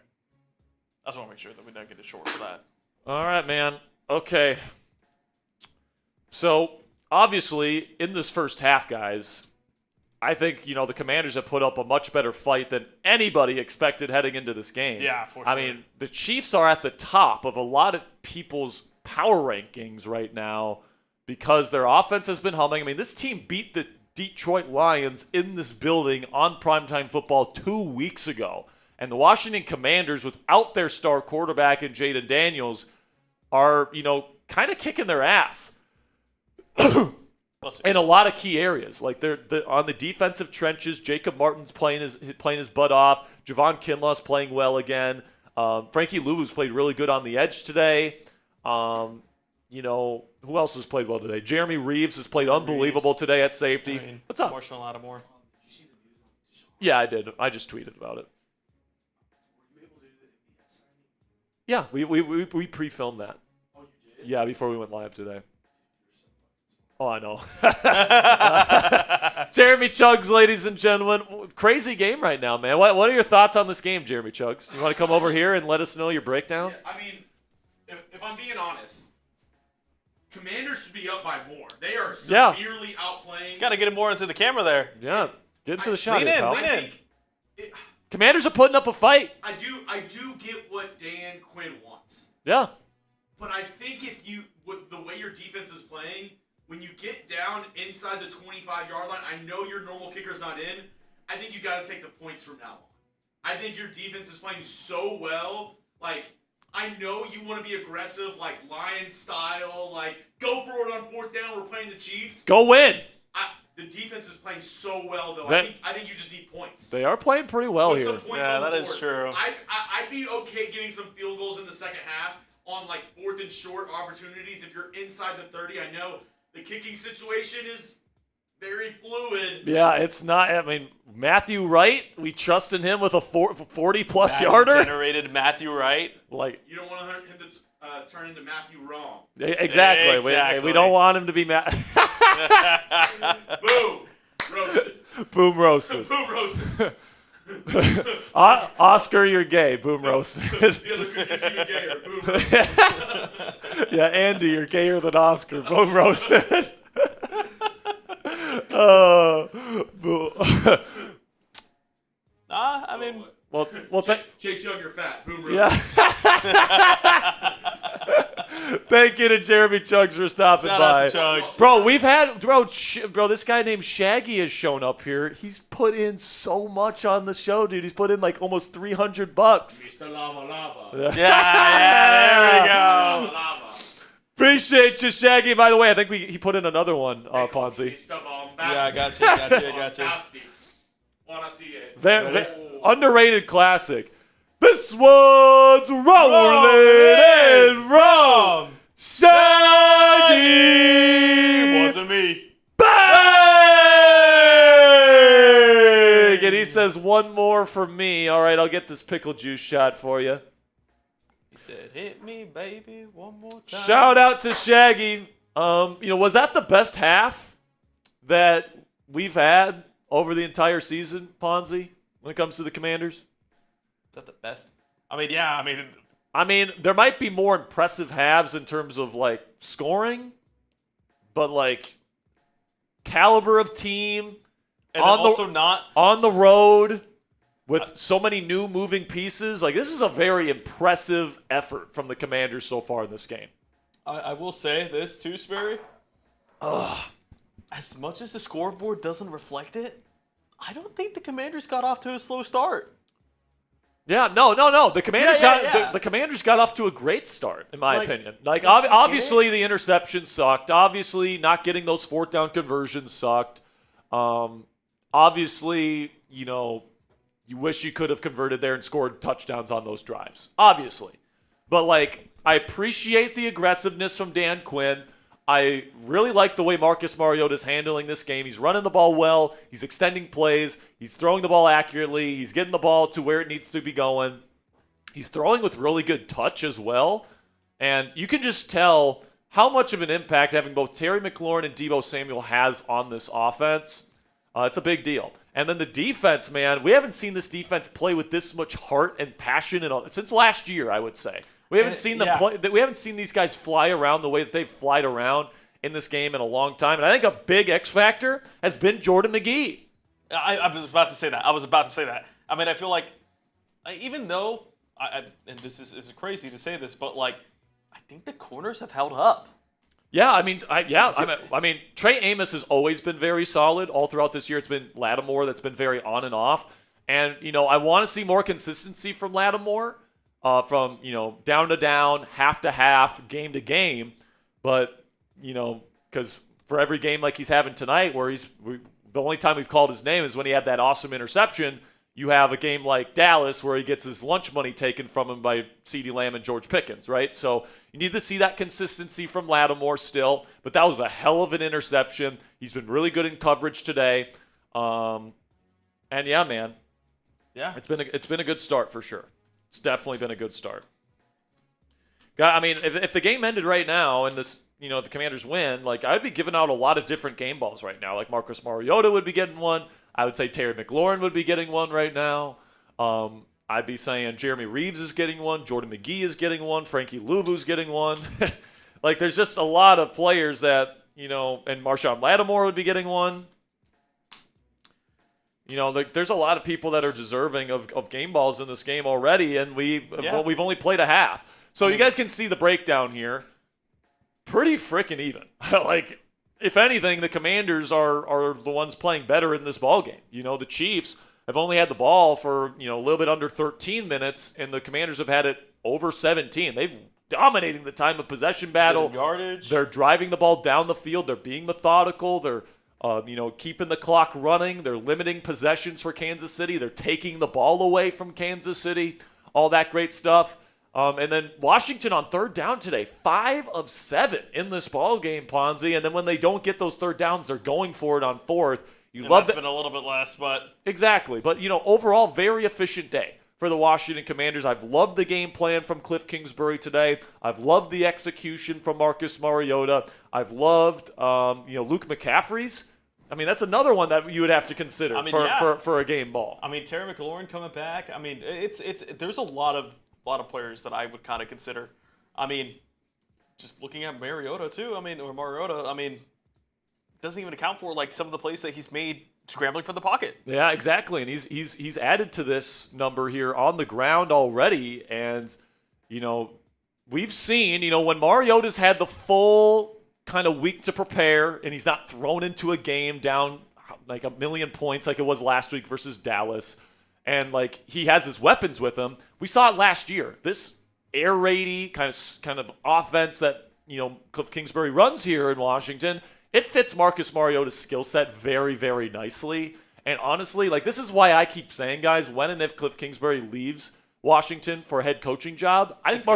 I just want to make sure that we don't get it short for that. All right, man. Okay. So, obviously, in this first half, guys, I think, the Commanders have put up a much better fight than anybody expected heading into this game. Yeah, for sure. I mean, the Chiefs are at the top of a lot of people's power rankings right now because their offense has been humming. I mean, this team beat the Detroit Lions in this building on primetime football 2 weeks ago. And the Washington Commanders, without their star quarterback and Jaden Daniels, are, kind of kicking their ass. In a lot of key areas, like they're on the defensive trenches. Jacob Martin's playing his butt off. Javon Kinlaw's playing well again. Frankie Lou's played really good on the edge today. Who else has played well today? Jeremy Reeves has played unbelievable today at safety. What's up? Marshall Lattimore. Yeah, I did. I just tweeted about it. Yeah, we pre-filmed that. Oh, you did? Yeah, before we went live today. Oh, I know. Jeremy Chuggs, ladies and gentlemen. Crazy game right now, man. What are your thoughts on this game, Jeremy Chuggs? You want to come over here and let us know your breakdown? Yeah, I mean, if I'm being honest, Commanders should be up by more. They are severely outplaying. Got to get him more into the camera there. Yeah, get into the shot. Lean in, lean in. Commanders are putting up a fight. I do get what Dan Quinn wants. Yeah. But I think with the way your defense is playing, when you get down inside the 25-yard line, I know your normal kicker's not in. I think you got to take the points from now on. I think your defense is playing so well. Like, I know you want to be aggressive, like Lions style, like go for it on fourth down. We're playing the Chiefs. Go win. The defense is playing so well, though. I think you just need points. They are playing pretty well here. Yeah, that is true. I'd be okay getting some field goals in the second half on like fourth and short opportunities if you're inside the 30. I know the kicking situation is very fluid. Yeah, it's not. I mean, Matthew Wright, we trust in him with a 40-plus yarder. Generated Matthew Wright. Like, you don't want him to turn into Matthew wrong. Exactly. We don't want him to be Boom. Roasted. Boom roasted. Boom roasted. Oscar, you're gay. Boom roasted. The other cookie's even gayer. Boom roasted. Yeah, Andy, you're gayer than Oscar. Boom roasted. I mean, well, Chase Young, you're fat. Boom roasted. Yeah. Thank you to Jeremy Chuggs for stopping by. Shout out to Chuggs. Bro, we've had bro, this guy named Shaggy has shown up here. He's put in so much on the show, dude. He's put in like almost $300. Mr. Lava Lava. Yeah, there we go. Lava Lava. Appreciate you, Shaggy. By the way, I think he put in another one, Ponzi. Mr. Bombastic. Yeah, I got you. Wanna see it. Very underrated classic. This one's rolling in from Shaggy. Wasn't me. Bang! And he says one more for me. All right, I'll get this pickle juice shot for you. He said, "Hit me, baby, one more time." Shout out to Shaggy. Was that the best half that we've had over the entire season, Ponzi, when it comes to the Commanders? Is that the best? I mean, yeah. I mean, there might be more impressive halves in terms of like scoring, but like caliber of team, and also not on the road with so many new moving pieces. Like, this is a very impressive effort from the Commanders so far in this game. I will say this too, Sperry. As much as the scoreboard doesn't reflect it, I don't think the Commanders got off to a slow start. Yeah, no. The Commanders the Commanders got off to a great start, in my opinion. Like, obviously the interception sucked. Obviously, not getting those fourth down conversions sucked. Obviously, you wish you could have converted there and scored touchdowns on those drives. Obviously, but like, I appreciate the aggressiveness from Dan Quinn. I really like the way Marcus Mariota is handling this game. He's running the ball well. He's extending plays. He's throwing the ball accurately. He's getting the ball to where it needs to be going. He's throwing with really good touch as well. And you can just tell how much of an impact having both Terry McLaurin and Deebo Samuel has on this offense. It's a big deal. And then the defense, man, we haven't seen this defense play with this much heart and passion since last year, I would say. We haven't seen them play. We haven't seen these guys fly around the way that they've flied around in this game in a long time. And I think a big X factor has been Jordan McGee. I was about to say that. I mean, I feel like, even though, and this is crazy to say this, but like, I think the corners have held up. Yeah, I mean, Trey Amos has always been very solid all throughout this year. It's been Lattimore that's been very on and off. And, I want to see more consistency from Lattimore, from, down to down, half to half, game to game. But, because for every game like he's having tonight where the only time we've called his name is when he had that awesome interception. You have a game like Dallas where he gets his lunch money taken from him by CeeDee Lamb and George Pickens, right? So you need to see that consistency from Lattimore still, but that was a hell of an interception. He's been really good in coverage today. And yeah, man. Yeah. It's been a good start for sure. It's definitely been a good start. I mean, if the game ended right now and this, the Commanders win, like I'd be giving out a lot of different game balls right now. Like Marcus Mariota would be getting one. I would say Terry McLaurin would be getting one right now. I'd be saying Jeremy Reeves is getting one. Jordan McGee is getting one. Frankie Louvu's getting one. Like, there's just a lot of players that, and Marshawn Lattimore would be getting one. There's a lot of people that are deserving of game balls in this game already, and we've only played a half. So you guys can see the breakdown here. Pretty freaking even. Like, if anything, the Commanders are the ones playing better in this ballgame. The Chiefs have only had the ball for, a little bit under 13 minutes, and the Commanders have had it over 17. They've dominating the time of possession battle. Yardage. They're driving the ball down the field. They're being methodical. They're, keeping the clock running. They're limiting possessions for Kansas City. They're taking the ball away from Kansas City. All that great stuff. And then Washington on third down today, 5 of 7 in this ball game, Ponzi. And then when they don't get those third downs, they're going for it on fourth. Love that. Been a little bit less, but exactly. But overall, very efficient day for the Washington Commanders. I've loved the game plan from Cliff Kingsbury today. I've loved the execution from Marcus Mariota. I've loved, Luke McCaffrey's. I mean, that's another one that you would have to consider for a game ball. I mean, Terry McLaurin coming back. I mean, there's a lot of players that I would kind of consider. I mean, just looking at Mariota too. I mean, doesn't even account for like some of the plays that he's made scrambling from the pocket. Yeah, exactly. And he's added to this number here on the ground already. And we've seen when Mariota's had the full kind of week to prepare, and he's not thrown into a game down like 1 million points like it was last week versus Dallas. And like he has his weapons with him. We saw it last year. This air raidy kind of offense that Cliff Kingsbury runs here in Washington, it fits Marcus Mariota's skill set very, very nicely. And honestly, like this is why I keep saying, guys, when and if Cliff Kingsbury leaves Washington for a head coaching job, I think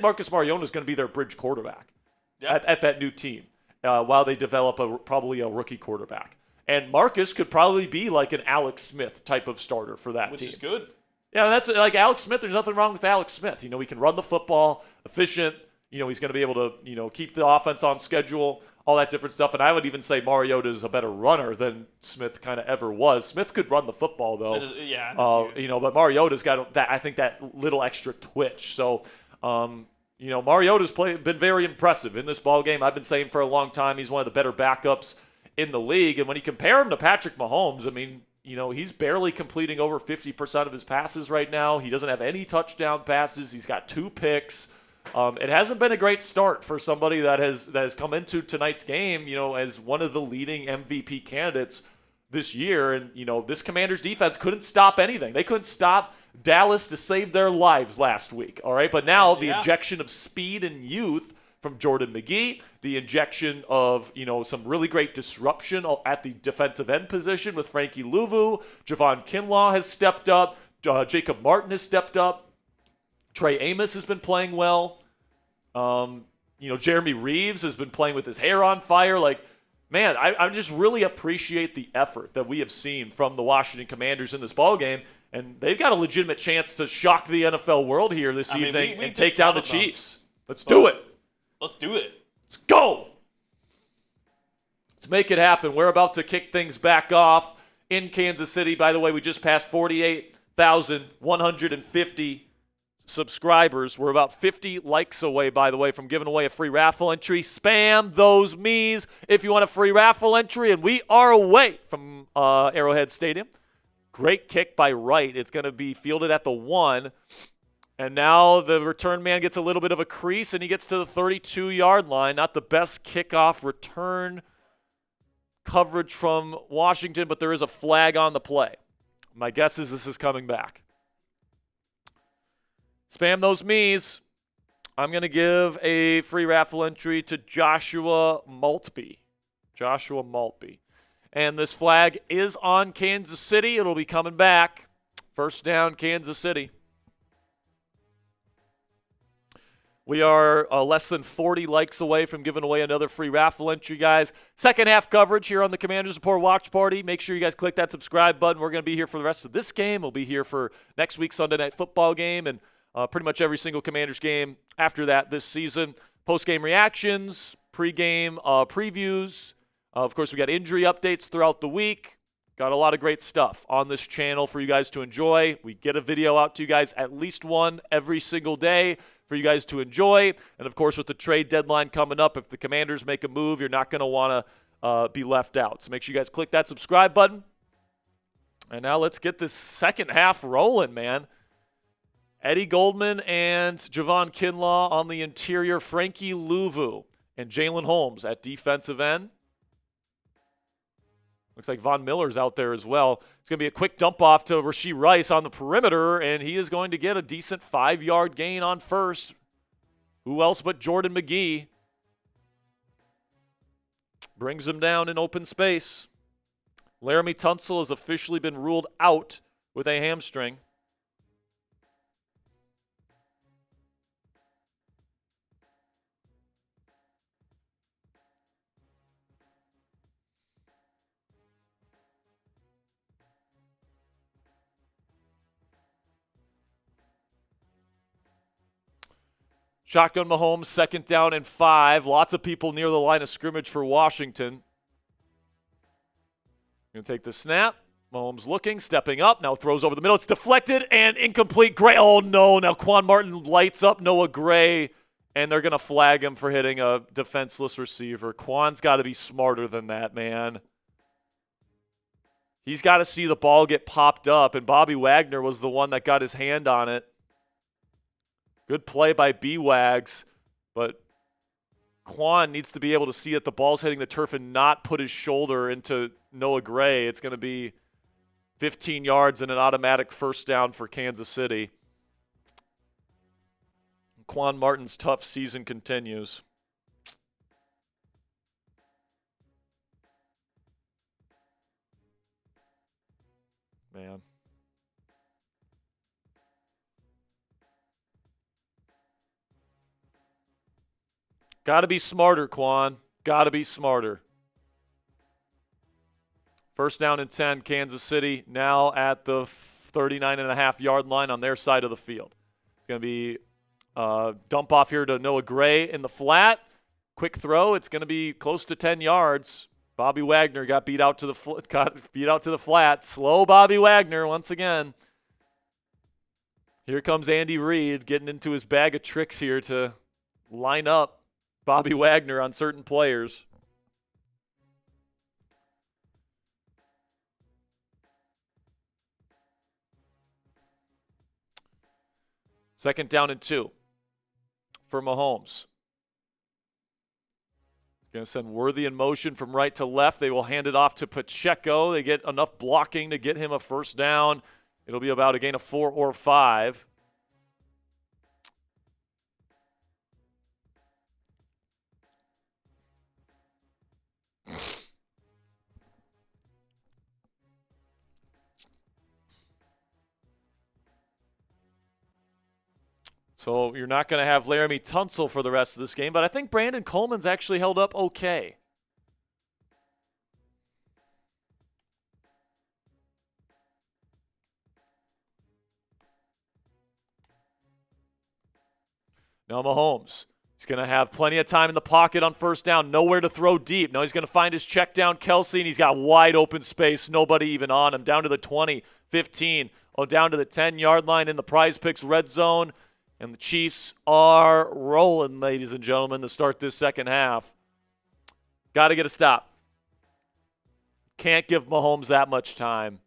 Marcus Mariota is going to be their bridge quarterback at that new team while they develop probably a rookie quarterback. And Marcus could probably be like an Alex Smith type of starter for that team. Which is good. Yeah, that's like Alex Smith. There's nothing wrong with Alex Smith. He can run the football, efficient. He's going to be able to, keep the offense on schedule, all that different stuff. And I would even say Mariota is a better runner than Smith kind of ever was. Smith could run the football, though. But Mariota's got that, I think, that little extra twitch. So, Mariota's been very impressive in this ballgame. I've been saying for a long time he's one of the better backups in the league. And when you compare him to Patrick Mahomes, I mean, he's barely completing over 50% of his passes right now. He doesn't have any touchdown passes. He's got 2 picks. It hasn't been a great start for somebody that has come into tonight's game, as one of the leading MVP candidates this year. And, this Commanders defense couldn't stop anything. They couldn't stop Dallas to save their lives last week. All right. But now the injection of speed and youth from Jordan McGee, the injection of, some really great disruption at the defensive end position with Frankie Louvu. Javon Kinlaw has stepped up. Jacob Martin has stepped up. Trey Amos has been playing well. Jeremy Reeves has been playing with his hair on fire. Like, man, I just really appreciate the effort that we have seen from the Washington Commanders in this ballgame. And they've got a legitimate chance to shock the NFL world here this evening and take down the Chiefs. Let's do it. Let's do it. Let's go. Let's make it happen. We're about to kick things back off in Kansas City. By the way, we just passed 48,150 subscribers. We're about 50 likes away, by the way, from giving away a free raffle entry. Spam those me's if you want a free raffle entry, and we are away from Arrowhead Stadium. Great kick by Wright. It's going to be fielded at the 1. And now the return man gets a little bit of a crease, and he gets to the 32-yard line. Not the best kickoff return coverage from Washington, but there is a flag on the play. My guess is this is coming back. Spam those me's. I'm going to give a free raffle entry to Joshua Maltby. Joshua Maltby. And this flag is on Kansas City. It'll be coming back. First down, Kansas City. We are less than 40 likes away from giving away another free raffle entry, guys. Second half coverage here on the Commanders Report Watch Party. Make sure you guys click that subscribe button. We're going to be here for the rest of this game. We'll be here for next week's Sunday Night Football game and pretty much every single Commanders game after that this season. Post-game reactions, pre-game previews. Of course, we got injury updates throughout the week. Got a lot of great stuff on this channel for you guys to enjoy. We get a video out to you guys, at least one every single day for you guys to enjoy. And, of course, with the trade deadline coming up, if the Commanders make a move, you're not going to want to be left out. So make sure you guys click that subscribe button. And now let's get this second half rolling, man. Eddie Goldman and Javon Kinlaw on the interior. Frankie Louvu and Jalen Holmes at defensive end. Looks like Von Miller's out there as well. It's going to be a quick dump off to Rashee Rice on the perimeter, and he is going to get a decent 5-yard gain on first. Who else but Jordan McGee? Brings him down in open space. Laramie Tunsil has officially been ruled out with a hamstring. Shotgun Mahomes, 2nd down and 5. Lots of people near the line of scrimmage for Washington. Going to take the snap. Mahomes looking, stepping up. Now throws over the middle. It's deflected and incomplete. Gray. Oh, no. Now Quan Martin lights up Noah Gray, and they're going to flag him for hitting a defenseless receiver. Quan's got to be smarter than that, man. He's got to see the ball get popped up, and Bobby Wagner was the one that got his hand on it. Good play by B-Wags, but Quan needs to be able to see that the ball's hitting the turf and not put his shoulder into Noah Gray. It's going to be 15 yards and an automatic first down for Kansas City. Quan Martin's tough season continues. Man. Got to be smarter, Quan. Got to be smarter. First down and 10, Kansas City now at the 39.5-yard line on their side of the field. It's going to be a dump off here to Noah Gray in the flat. Quick throw. It's going to be close to 10 yards. Bobby Wagner got beat out to the flat. Slow Bobby Wagner once again. Here comes Andy Reid getting into his bag of tricks here to line up Bobby Wagner on certain players. Second down and 2 for Mahomes. Going to send Worthy in motion from right to left. They will hand it off to Pacheco. They get enough blocking to get him a first down. It'll be about a gain of 4 or 5. So you're not going to have Laramie Tunsil for the rest of this game, but I think Brandon Coleman's actually held up okay. Now Mahomes He's going to have plenty of time in the pocket on first down, nowhere to throw deep. Now he's going to find his check down Kelsey, and he's got wide open space, nobody even on him, down to the 20, 15, down to the 10-yard line in the Prize Picks red zone. And the Chiefs are rolling, ladies and gentlemen, to start this second half. Got to get a stop. Can't give Mahomes that much time.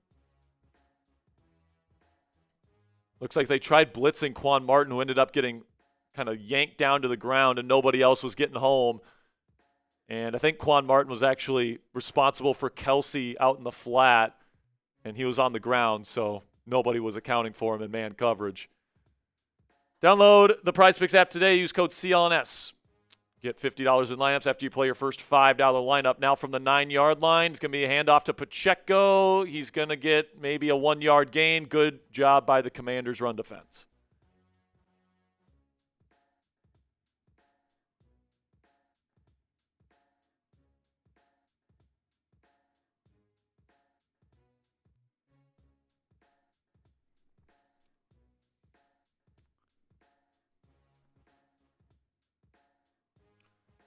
Looks like they tried blitzing Quan Martin, who ended up getting kind of yanked down to the ground, and nobody else was getting home. And I think Quan Martin was actually responsible for Kelsey out in the flat, and he was on the ground, so nobody was accounting for him in man coverage. Download the Prize Picks app today. Use code CLNS. Get $50 in lineups after you play your first $5 lineup. Now from the 9-yard line, it's going to be a handoff to Pacheco. He's going to get maybe a 1-yard gain. Good job by the Commanders' run defense.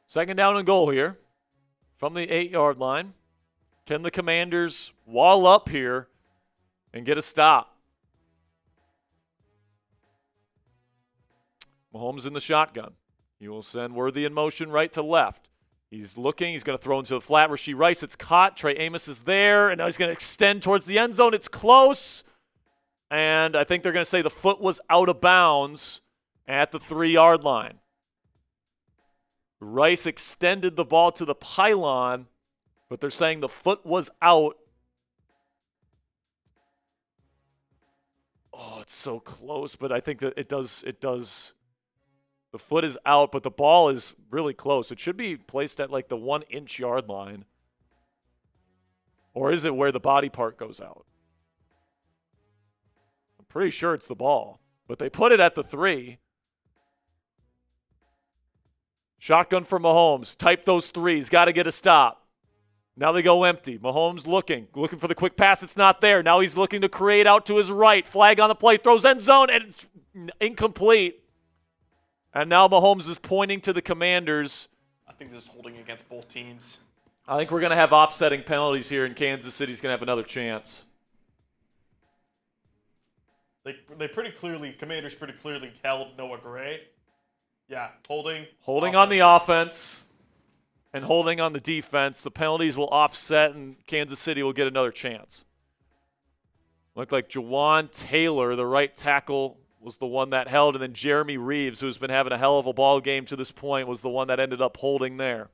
Second down and goal here from the 8-yard line. Can the Commanders wall up here and get a stop? Mahomes in the shotgun. He will send Worthy in motion right to left. He's looking. He's going to throw into the flat. Rashee Rice, it's caught. Trey Amos is there, and now he's going to extend towards the end zone. It's close, and I think they're going to say the foot was out of bounds at the 3-yard line. Rice extended the ball to the pylon, but they're saying the foot was out. Oh, it's so close, but I think that it does. The foot is out, but the ball is really close. It should be placed at like the 1-inch yard line. Or is it where the body part goes out? I'm pretty sure it's the ball, but they put it at the 3. Shotgun for Mahomes. Type those 3s. Got to get a stop. Now they go empty. Mahomes looking for the quick pass. It's not there. Now he's looking to create out to his right. Flag on the play. Throws end zone, and it's incomplete. And now Mahomes is pointing to the Commanders. I think this is holding against both teams. I think we're going to have offsetting penalties here, and Kansas City's going to have another chance. They pretty clearly, Commanders pretty clearly held Noah Gray. Yeah, holding on the offense and holding on the defense. The penalties will offset, and Kansas City will get another chance. Looked like Jawan Taylor, the right tackle, was the one that held, and then Jeremy Reeves, who's been having a hell of a ball game to this point, was the one that ended up holding there.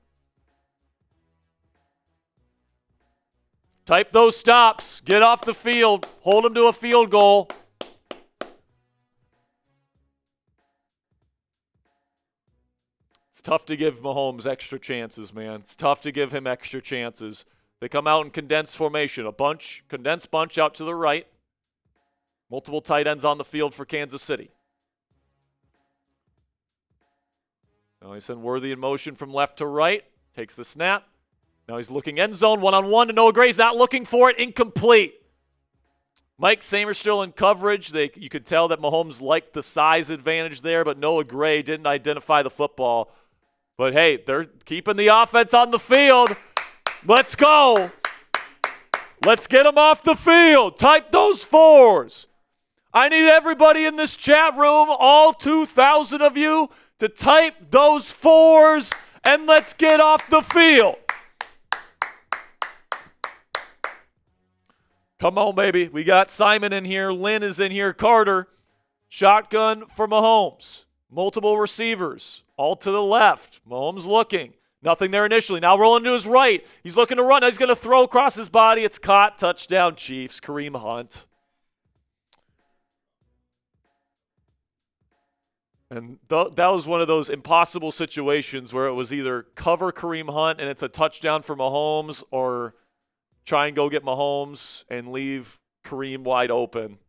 Type those stops. Get off the field. Hold them to a field goal. It's tough to give Mahomes extra chances, man. It's tough to give him extra chances. They come out in condensed formation, condensed bunch out to the right. Multiple tight ends on the field for Kansas City. Now he sent Worthy in motion from left to right. Takes the snap. Now he's looking end zone, one-on-one, and Noah Gray's not looking for it. Incomplete. Mike Samerstill in coverage. You could tell that Mahomes liked the size advantage there, but Noah Gray didn't identify the football. But, hey, they're keeping the offense on the field. Let's go. Let's get them off the field. Type those 4s. I need everybody in this chat room, all 2,000 of you, to type those 4s, and let's get off the field. Come on, baby. We got Simon in here. Lynn is in here. Carter. Shotgun for Mahomes. Multiple receivers. All to the left. Mahomes looking. Nothing there initially. Now rolling to his right. He's looking to run. Now he's going to throw across his body. It's caught. Touchdown, Chiefs. Kareem Hunt. And that was one of those impossible situations where it was either cover Kareem Hunt and it's a touchdown for Mahomes, or try and go get Mahomes and leave Kareem wide open.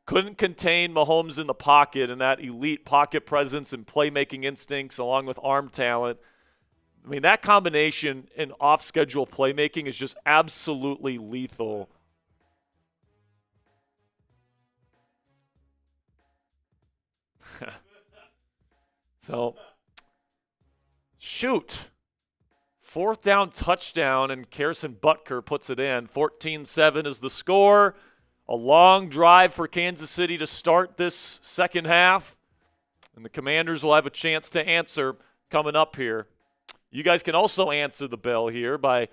Couldn't contain Mahomes in the pocket and that elite pocket presence and playmaking instincts along with arm talent. I mean, that combination in off-schedule playmaking is just absolutely lethal. So Shoot. 4th down touchdown, and Harrison Butker puts it in. 14-7 is the score. A long drive for Kansas City to start this second half. And the Commanders will have a chance to answer coming up here. You guys can also answer the bell here by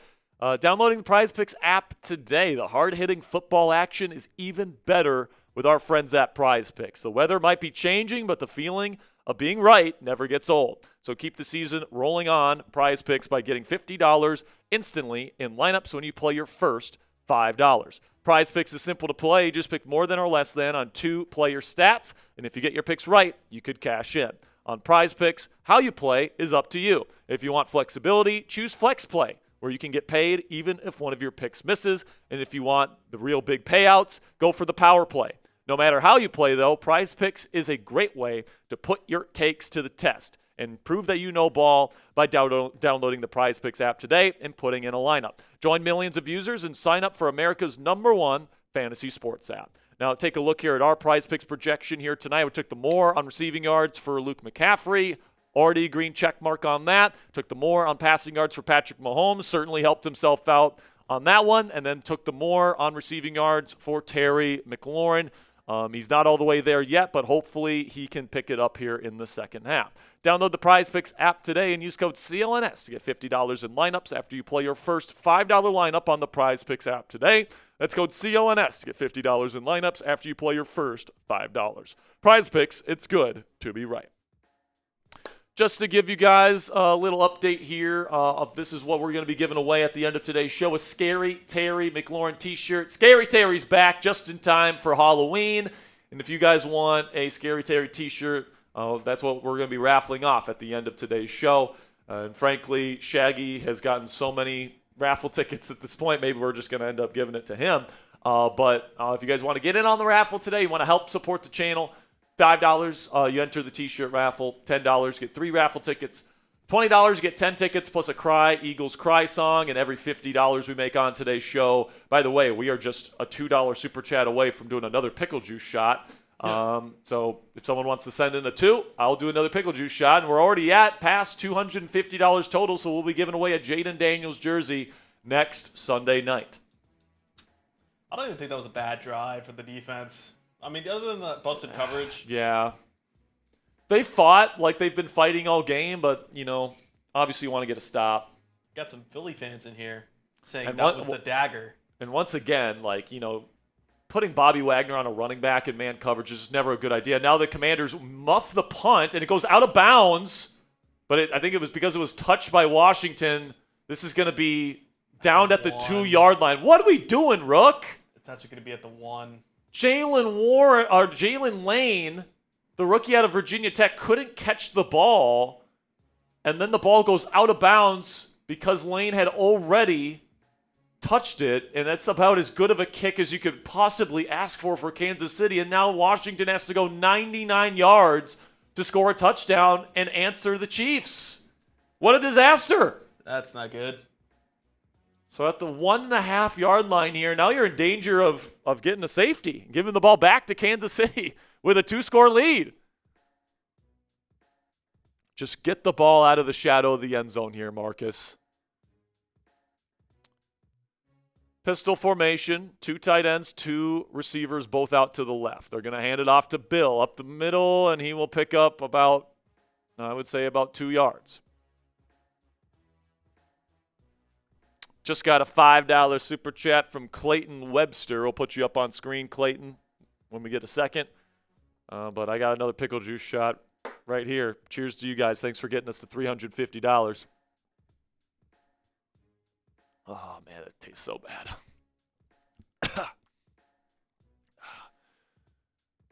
downloading the Prize Picks app today. The hard-hitting football action is even better with our friends at Prize Picks. The weather might be changing, but the feeling of being right never gets old. So keep the season rolling on Prize Picks by getting $50 instantly in lineups when you play your first $5. Prize Picks is simple to play. Just pick more than or less than on 2 player stats, and if you get your picks right, you could cash in. On Prize Picks, how you play is up to you. If you want flexibility, choose Flex Play, where you can get paid even if one of your picks misses. And if you want the real big payouts, go for the Power Play. No matter how you play, though, Prize Picks is a great way to put your takes to the test and prove that you know ball by downloading the Prize Picks app today and putting in a lineup. Join millions of users and sign up for America's #1 fantasy sports app. Now, take a look here at our Prize Picks projection here tonight. We took the more on receiving yards for Luke McCaffrey. Already green check mark on that. Took the more on passing yards for Patrick Mahomes. Certainly helped himself out on that one. And then took the more on receiving yards for Terry McLaurin. He's not all the way there yet, but hopefully he can pick it up here in the second half. Download the Prize Picks app today and use code CLNS to get $50 in lineups after you play your first $5 lineup on the Prize Picks app today. That's code CLNS to get $50 in lineups after you play your first $5. Prize Picks, it's good to be right. Just to give you guys a little update here, this is what we're going to be giving away at the end of today's show, a Scary Terry McLaurin t-shirt. Scary Terry's back just in time for Halloween. And if you guys want a Scary Terry t-shirt, that's what we're going to be raffling off at the end of today's show. And frankly, Shaggy has gotten so many raffle tickets at this point, maybe we're just going to end up giving it to him. But if you guys want to get in on the raffle today, you want to help support the channel, $5, you enter the t-shirt raffle. $10, get 3 raffle tickets. $20, get 10 tickets plus a Cry Eagles Cry song. And every $50 we make on today's show. By the way, we are just a $2 super chat away from doing another pickle juice shot. Yeah. So if someone wants to send in a 2, I'll do another pickle juice shot. And we're already past $250 total, so we'll be giving away a Jaden Daniels jersey next Sunday night. I don't even think that was a bad drive for the defense. I mean, other than the busted coverage. Yeah. They fought like they've been fighting all game, but, obviously you want to get a stop. Got some Philly fans in here saying that was the dagger. And once again, putting Bobby Wagner on a running back in man coverage is just never a good idea. Now the Commanders muff the punt, and it goes out of bounds, but I think it was because it was touched by Washington. This is going to be down at the 2-yard line. What are we doing, Rook? It's actually going to be at the 1. Jalen Lane, the rookie out of Virginia Tech, couldn't catch the ball, and then the ball goes out of bounds because Lane had already touched it, and that's about as good of a kick as you could possibly ask for Kansas City, and now Washington has to go 99 yards to score a touchdown and answer the Chiefs. What a disaster. That's not good. So at the 1.5-yard line here, now you're in danger of getting a safety, giving the ball back to Kansas City with a 2-score lead. Just get the ball out of the shadow of the end zone here, Marcus. Pistol formation, 2 tight ends, 2 receivers, both out to the left. They're going to hand it off to Bill up the middle, and he will pick up about 2 yards. Just got a $5 super chat from Clayton Webster. We'll put you up on screen, Clayton, when we get a second. But I got another pickle juice shot right here. Cheers to you guys. Thanks for getting us to $350. Oh, man, it tastes so bad.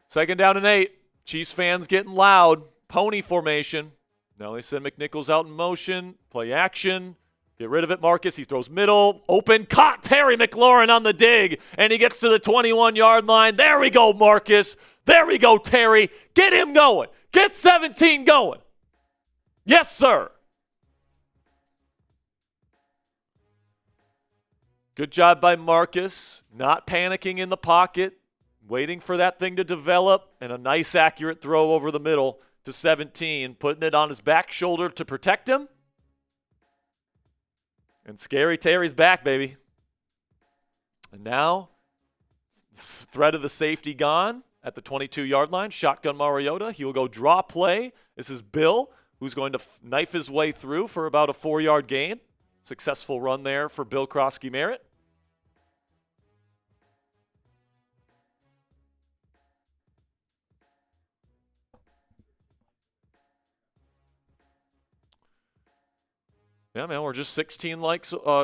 Second down and 8. Chiefs fans getting loud. Pony formation. Now they send McNichols out in motion. Play action. Get rid of it, Marcus. He throws middle. Open. Caught Terry McLaurin on the dig. And he gets to the 21-yard line. There we go, Marcus. There we go, Terry. Get him going. Get 17 going. Yes, sir. Good job by Marcus. Not panicking in the pocket. Waiting for that thing to develop. And a nice accurate throw over the middle to 17. Putting it on his back shoulder to protect him. And Scary Terry's back, baby. And now, threat of the safety gone at the 22-yard line. Shotgun Mariota. He will go draw play. This is Bill, who's going to knife his way through for about a 4-yard gain. Successful run there for Bill Krosky-Merritt. Yeah, man, we're just 16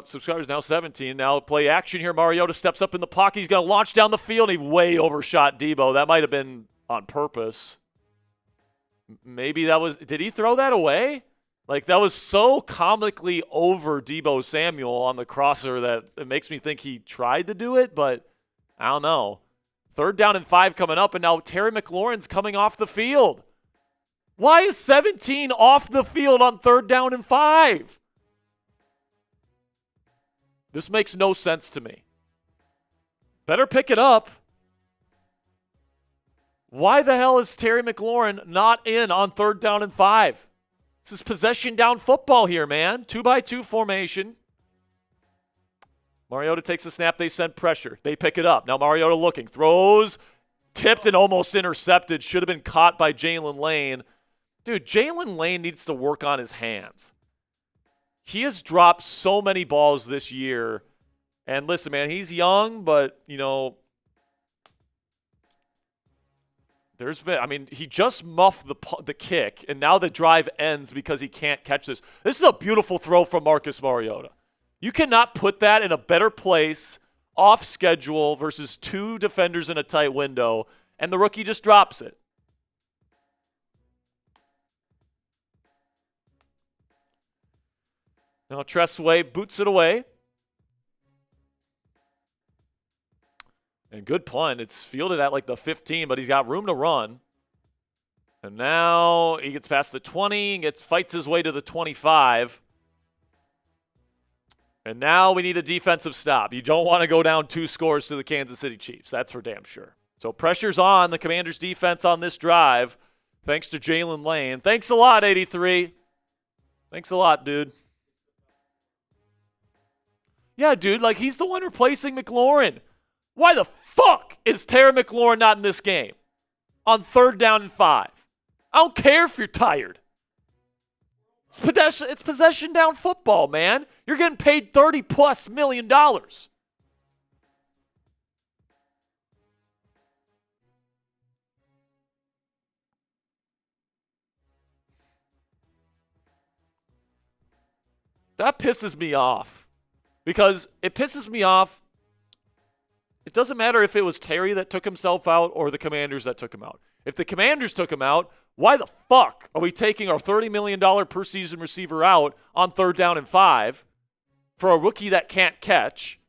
subscribers, now 17. Now play action here. Mariota steps up in the pocket. He's going to launch down the field. He way overshot Deebo. That might have been on purpose. Maybe that was – did he throw that away? Like, that was so comically over Deebo Samuel on the crosser that it makes me think he tried to do it, but I don't know. 3rd down and 5 coming up, and now Terry McLaurin's coming off the field. Why is 17 off the field on 3rd down and 5? This makes no sense to me. Better pick it up. Why the hell is Terry McLaurin not in on 3rd down and 5? This is possession down football here, man. 2-by-2 formation. Mariota takes a snap. They send pressure. They pick it up. Now Mariota looking. Throws. Tipped and almost intercepted. Should have been caught by Jalen Lane. Dude, Jalen Lane needs to work on his hands. He has dropped so many balls this year. And listen, man, he's young, but, you know, he just muffed the kick, and now the drive ends because he can't catch this. This is a beautiful throw from Marcus Mariota. You cannot put that in a better place, off schedule, versus 2 defenders in a tight window, and the rookie just drops it. Now Tressway boots it away. And good punt. It's fielded at like the 15, but he's got room to run. And now he gets past the 20 and fights his way to the 25. And now we need a defensive stop. You don't want to go down 2 scores to the Kansas City Chiefs. That's for damn sure. So pressure's on the Commanders' defense on this drive, thanks to Jalen Lane. Thanks a lot, 83. Thanks a lot, dude. Yeah, dude, like he's the one replacing McLaurin. Why the fuck is Terry McLaurin not in this game on 3rd down and 5? I don't care if you're tired. It's possession down football, man. You're getting paid $30+ million. That pisses me off. Because it pisses me off. It doesn't matter if it was Terry that took himself out or the Commanders that took him out. If the Commanders took him out, why the fuck are we taking our $30 million per season receiver out on 3rd down and 5 for a rookie that can't catch?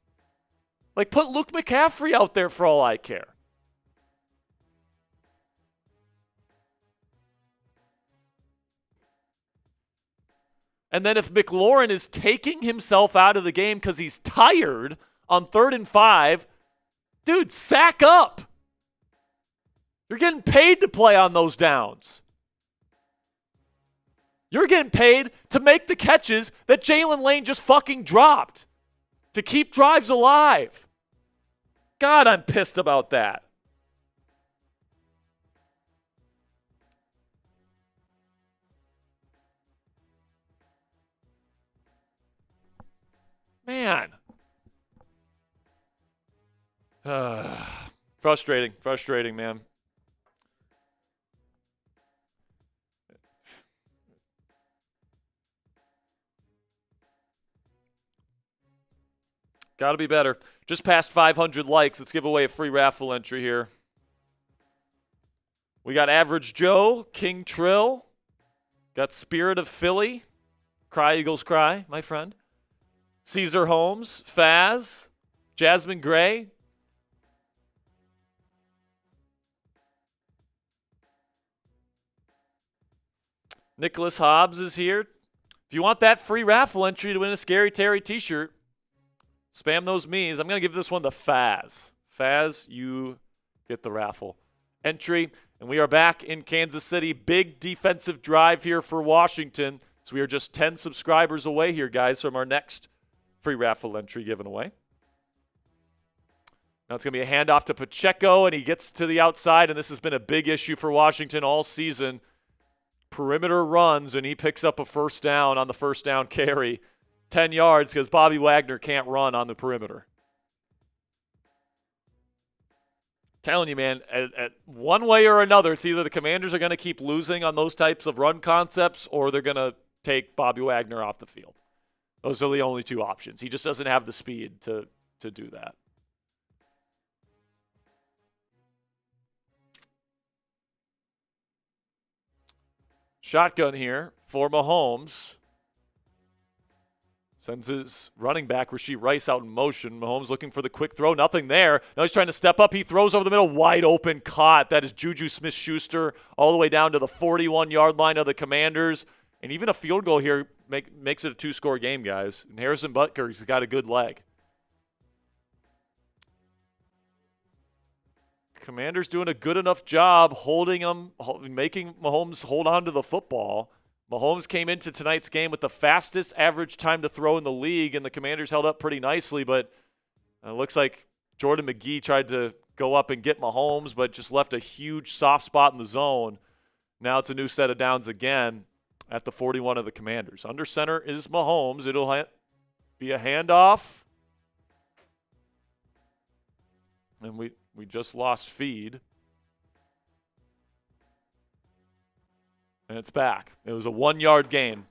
Like, put Luke McCaffrey out there for all I care. And then if McLaurin is taking himself out of the game because he's tired on 3rd and 5, dude, sack up. You're getting paid to play on those downs. You're getting paid to make the catches that Jalen Lane just fucking dropped to keep drives alive. God, I'm pissed about that. Man. Frustrating, man. Got to be better. Just past 500 likes. Let's give away a free raffle entry here. We got Average Joe, King Trill, got Spirit of Philly, Cry Eagles Cry, my friend. Caesar Holmes, Faz, Jasmine Gray. Nicholas Hobbs is here. If you want that free raffle entry to win a Scary Terry t-shirt, spam those me's. I'm going to give this one to Faz. Faz, you get the raffle entry. And we are back in Kansas City. Big defensive drive here for Washington. So we are just 10 subscribers away here, guys, from our next Free raffle entry given away. Now it's going to be a handoff to Pacheco, and he gets to the outside, and this has been a big issue for Washington all season. Perimeter runs, and he picks up a first down on the first down carry. 10 yards because Bobby Wagner can't run on the perimeter. Telling you, man, at one way or another, it's either the Commanders are going to keep losing on those types of run concepts or they're going to take Bobby Wagner off the field. Those are the only two options. He just doesn't have the speed to do that. Shotgun here for Mahomes. Sends his running back, Rashee Rice, out in motion. Mahomes looking for the quick throw. Nothing there. Now he's trying to step up. He throws over the middle. Wide open. Caught. That is Juju Smith-Schuster all the way down to the 41-yard line of the Commanders. And even a field goal here makes it a two-score game, guys. And Harrison Butker's got a good leg. Commanders doing a good enough job holding him, making Mahomes hold on to the football. Mahomes came into tonight's game with the fastest average time to throw in the league, and the Commanders held up pretty nicely, but it looks like Jordan McGee tried to go up and get Mahomes, but just left a huge soft spot in the zone. Now it's a new set of downs again at the 41 of the Commanders. Under center is Mahomes. It'll be a handoff. And we just lost feed. And it's back. It was a 1-yard gain.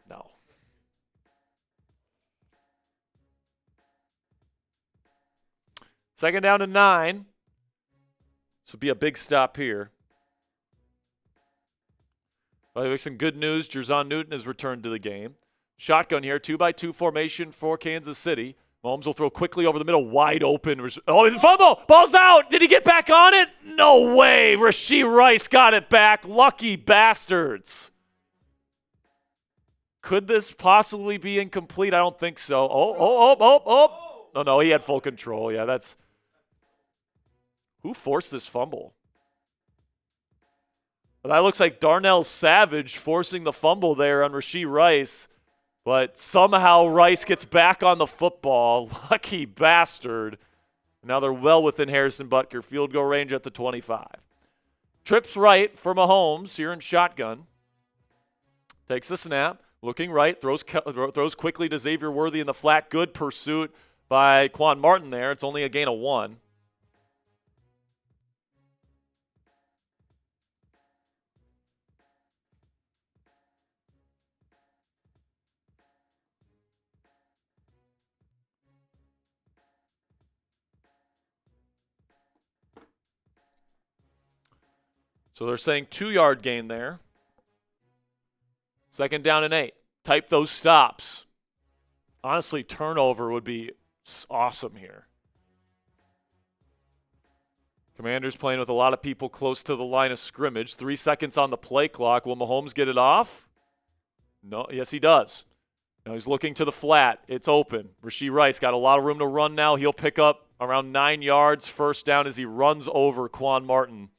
No. Second down and 9. This will be a big stop here. By the way, some good news. Jerzon Newton has returned to the game. Shotgun here, 2-by-2 formation for Kansas City. Mahomes will throw quickly over the middle, wide open. Oh, and fumble! Ball's out! Did he get back on it? No way! Rashee Rice got it back. Lucky bastards. Could this possibly be incomplete? I don't think so. Oh. No, he had full control. Yeah, that's... Who forced this fumble? Well, that looks like Darnell Savage forcing the fumble there on Rashee Rice. But somehow Rice gets back on the football. Lucky bastard. Now they're well within Harrison Butker. Field goal range at the 25. Trips right for Mahomes here in shotgun. Takes the snap. Looking right. Throws quickly to Xavier Worthy in the flat. Good pursuit by Quan Martin there. It's only a gain of 1. So they're saying 2-yard gain there. Second down and 8. Type those stops. Honestly, turnover would be awesome here. Commanders playing with a lot of people close to the line of scrimmage. 3 seconds on the play clock. Will Mahomes get it off? No. Yes, he does. Now he's looking to the flat. It's open. Rashee Rice got a lot of room to run now. He'll pick up around 9 yards first down as he runs over Quan Martin.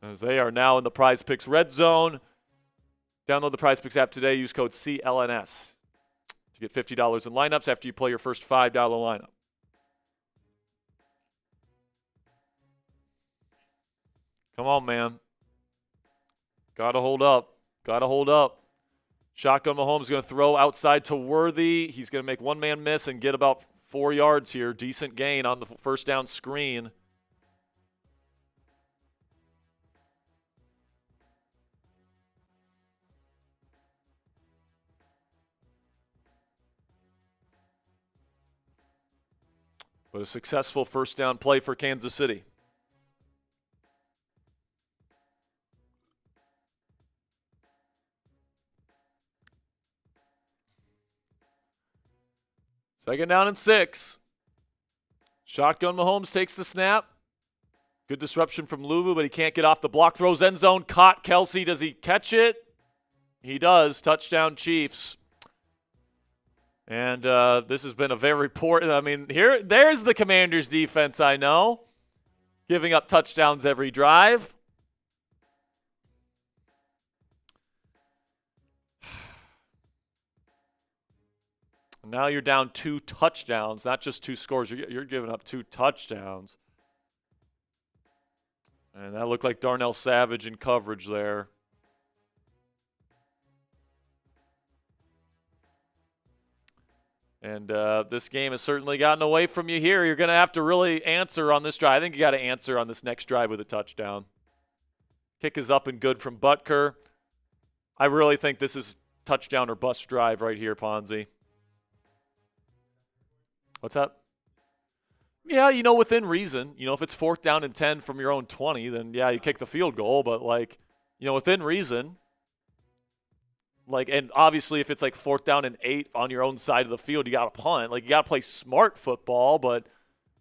As they are now in the Prize Picks red zone. Download the Prize Picks app today. Use code CLNS to get $50 in lineups after you play your first $5 lineup. Come on, man. Gotta hold up. Shotgun Mahomes going to throw outside to Worthy. He's going to make one man miss and get about 4 yards here. Decent gain on the first down screen. But a successful first down play for Kansas City. Second down and 6. Shotgun Mahomes takes the snap. Good disruption from Luvu, but he can't get off the block. Throws end zone. Caught Kelsey. Does he catch it? He does. Touchdown Chiefs. And this has been a very poor – I mean, there's the Commanders' defense I know, giving up touchdowns every drive. Now you're down 2 touchdowns, not just 2 scores. You're giving up 2 touchdowns. And that looked like Darnell Savage in coverage there. And this game has certainly gotten away from you here. You're going to have to really answer on this drive. I think you got to answer on this next drive with a touchdown. Kick is up and good from Butker. I really think this is touchdown or bust drive right here, Ponzi. What's up? Yeah, within reason. If it's 4th down and 10 from your own 20, then yeah, you kick the field goal. But within reason. And obviously if it's 4th down and 8 on your own side of the field, you got to punt. You got to play smart football. But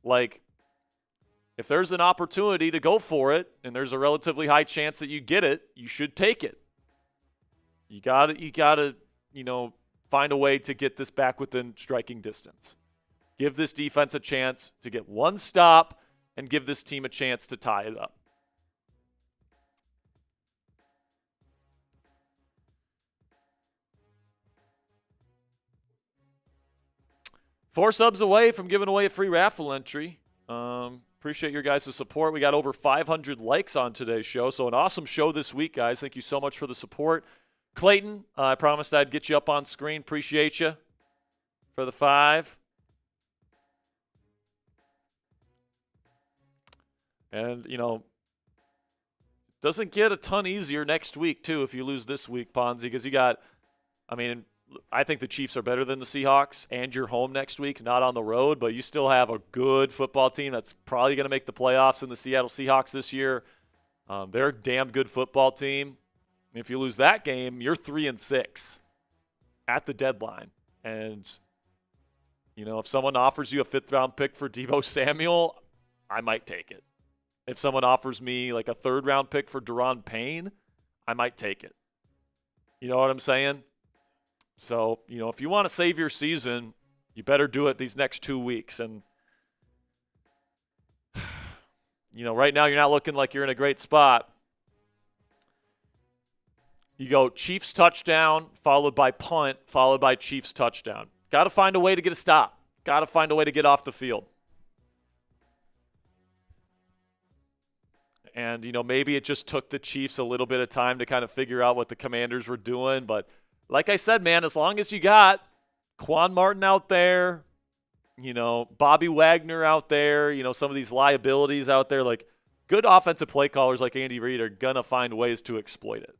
if there's an opportunity to go for it and there's a relatively high chance that you get it, you should take it. You got to find a way to get this back within striking distance. Give this defense a chance to get one stop and give this team a chance to tie it up. Four subs away from giving away a free raffle entry. Appreciate your guys' support. We got over 500 likes on today's show, so an awesome show this week, guys. Thank you so much for the support. Clayton, I promised I'd get you up on screen. Appreciate you for the 5. And, doesn't get a ton easier next week, too, if you lose this week, Ponzi, because I think the Chiefs are better than the Seahawks, and you're home next week, not on the road, but you still have a good football team that's probably going to make the playoffs in the Seattle Seahawks this year. They're a damn good football team. If you lose that game, you're 3-6 at the deadline. And, if someone offers you a 5th-round pick for Deebo Samuel, I might take it. If someone offers me a 3rd-round pick for Daron Payne, I might take it. You know what I'm saying? So, if you want to save your season, you better do it these next 2 weeks. And, right now you're not looking like you're in a great spot. You go Chiefs touchdown, followed by punt, followed by Chiefs touchdown. Got to find a way to get a stop. Got to find a way to get off the field. And, maybe it just took the Chiefs a little bit of time to kind of figure out what the Commanders were doing. But like I said, man, as long as you got Quan Martin out there, Bobby Wagner out there, some of these liabilities out there, good offensive play callers like Andy Reid are going to find ways to exploit it.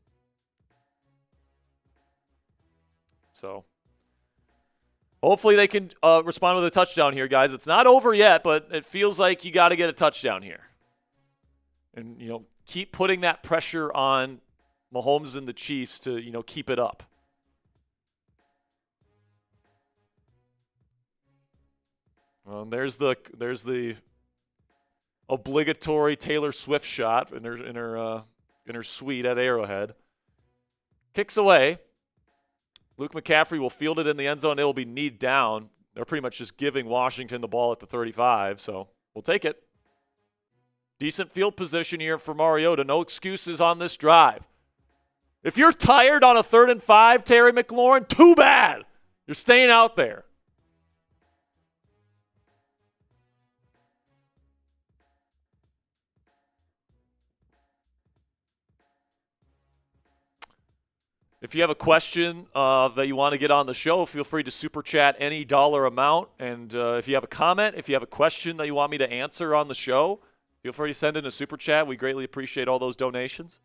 So hopefully they can respond with a touchdown here, guys. It's not over yet, but it feels like you got to get a touchdown here. And, keep putting that pressure on Mahomes and the Chiefs to, keep it up. There's the obligatory Taylor Swift shot in her suite at Arrowhead. Kicks away. Luke McCaffrey will field it in the end zone. It will be kneed down. They're pretty much just giving Washington the ball at the 35, so we'll take it. Decent field position here for Mariota. No excuses on this drive. If you're tired on a 3rd and 5, Terry McLaurin, too bad. You're staying out there. If you have a question that you want to get on the show, feel free to super chat any dollar amount. And if you have a comment, if you have a question that you want me to answer on the show, feel free to send in a super chat. We greatly appreciate all those donations.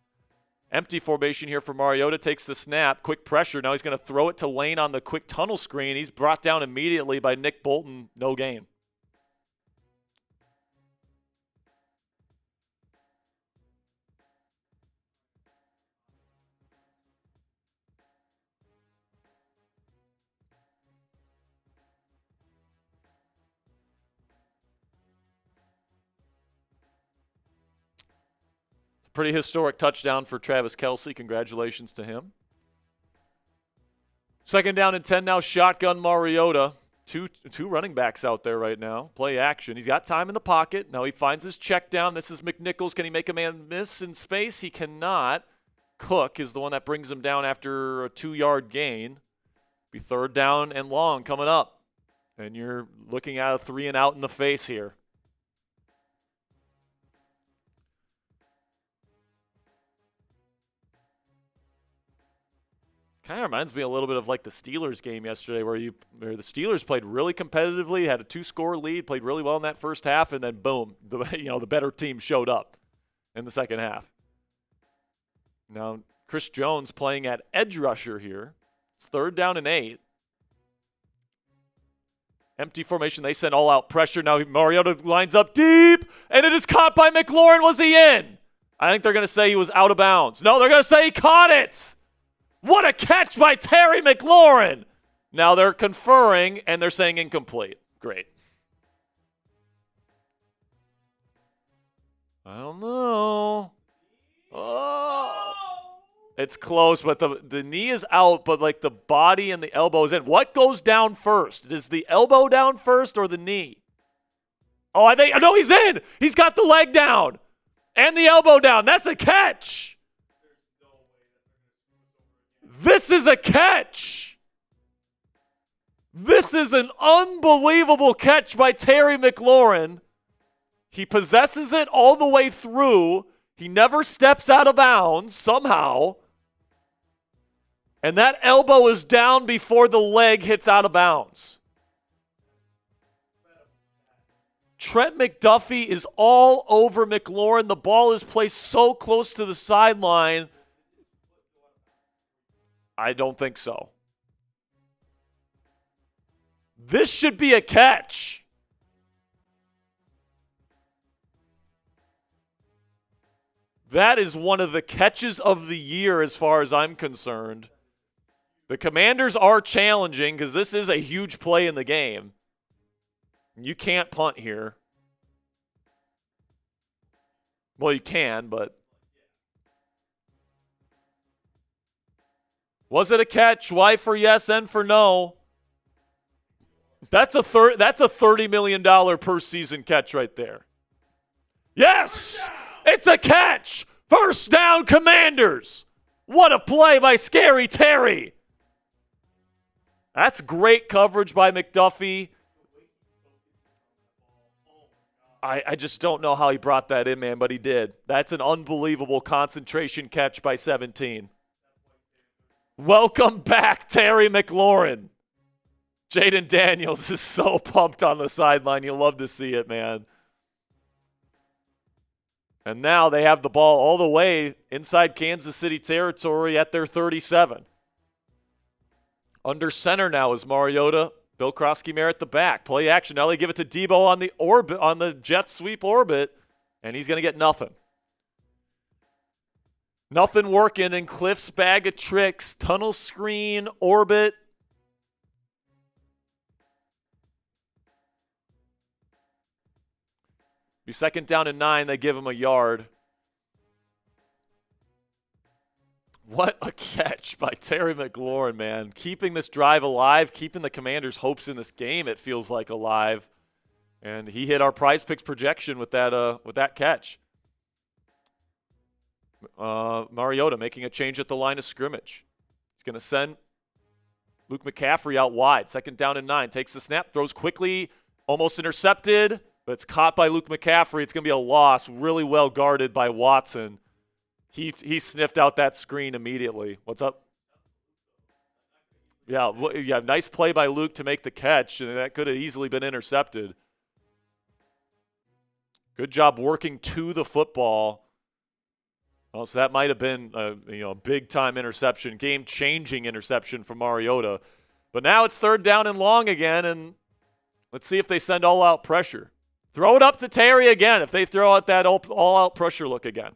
Empty formation here for Mariota. Takes the snap. Quick pressure. Now he's going to throw it to Lane on the quick tunnel screen. He's brought down immediately by Nick Bolton. No gain. Pretty historic touchdown for Travis Kelce. Congratulations to him. Second down and 10 now, shotgun Mariota. Two running backs out there right now. Play action. He's got time in the pocket. Now he finds his check down. This is McNichols. Can he make a man miss in space? He cannot. Cook is the one that brings him down after a 2-yard gain. Be third down and long coming up. And you're looking at a 3 and out in the face here. Kind of reminds me a little bit of like the Steelers game yesterday where the Steelers played really competitively, had a 2-score lead, played really well in that first half, and then boom, the better team showed up in the second half. Now, Chris Jones playing at edge rusher here. It's third down and 8. Empty formation. They send all-out pressure. Now Mariota lines up deep, and it is caught by McLaurin. Was he in? I think they're going to say he was out of bounds. No, they're going to say he caught it. What a catch by Terry McLaurin. Now they're conferring, and they're saying incomplete. Great. I don't know. Oh. It's close, but the knee is out, but like the body and the elbow is in. What goes down first? Is the elbow down first or the knee? Oh, no, he's in. He's got the leg down and the elbow down. That's a catch. This is a catch. This is an unbelievable catch by Terry McLaurin. He possesses it all the way through. He never steps out of bounds somehow. And that elbow is down before the leg hits out of bounds. Trent McDuffie is all over McLaurin. The ball is placed so close to the sideline. I don't think so. This should be a catch. That is one of the catches of the year as far as I'm concerned. The Commanders are challenging because this is a huge play in the game. You can't punt here. Well, you can, but... Was it a catch? Y for yes, N for no. That's a $30 million per season catch right there. Yes! It's a catch! First down, Commanders! What a play by Scary Terry! That's great coverage by McDuffie. I just don't know how he brought that in, man, but he did. That's an unbelievable concentration catch by 17. Welcome back, Terry McLaurin. Jaden Daniels is so pumped on the sideline. You'll love to see it, man. And now they have the ball all the way inside Kansas City territory at their 37. Under center now is Mariota. Bill Krosky-Mer at the back. Play action. Now they give it to Deebo on the orbit, on the jet sweep orbit, and he's going to get nothing. Nothing working in Cliff's bag of tricks. Tunnel screen, orbit. Be second down and 9. They give him a yard. What a catch by Terry McLaurin, man. Keeping this drive alive, keeping the Commanders' hopes in this game, it feels like, alive. And he hit our Prize Picks projection with that catch. Mariota making a change at the line of scrimmage. He's going to send Luke McCaffrey out wide. Second down and 9. Takes the snap, throws quickly, almost intercepted, but it's caught by Luke McCaffrey. It's going to be a loss. Really well guarded by Watson. He sniffed out that screen immediately. What's up? Yeah, nice play by Luke to make the catch, and that could have easily been intercepted. Good job working to the football. Well, so that might have been a big-time interception, game-changing interception from Mariota. But now it's third down and long again, and let's see if they send all-out pressure. Throw it up to Terry again if they throw out that all-out pressure look again.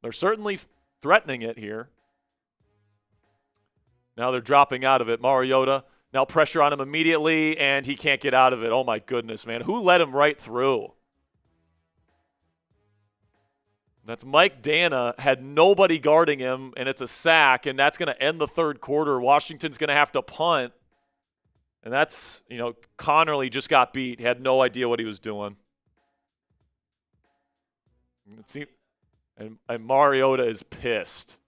They're certainly threatening it here. Now they're dropping out of it. Mariota, now pressure on him immediately, and he can't get out of it. Oh, my goodness, man. Who let him right through? That's Mike Dana, had nobody guarding him, and it's a sack, and that's going to end the third quarter. Washington's going to have to punt. And that's, Connerly just got beat. He had no idea what he was doing. And Mariota is pissed.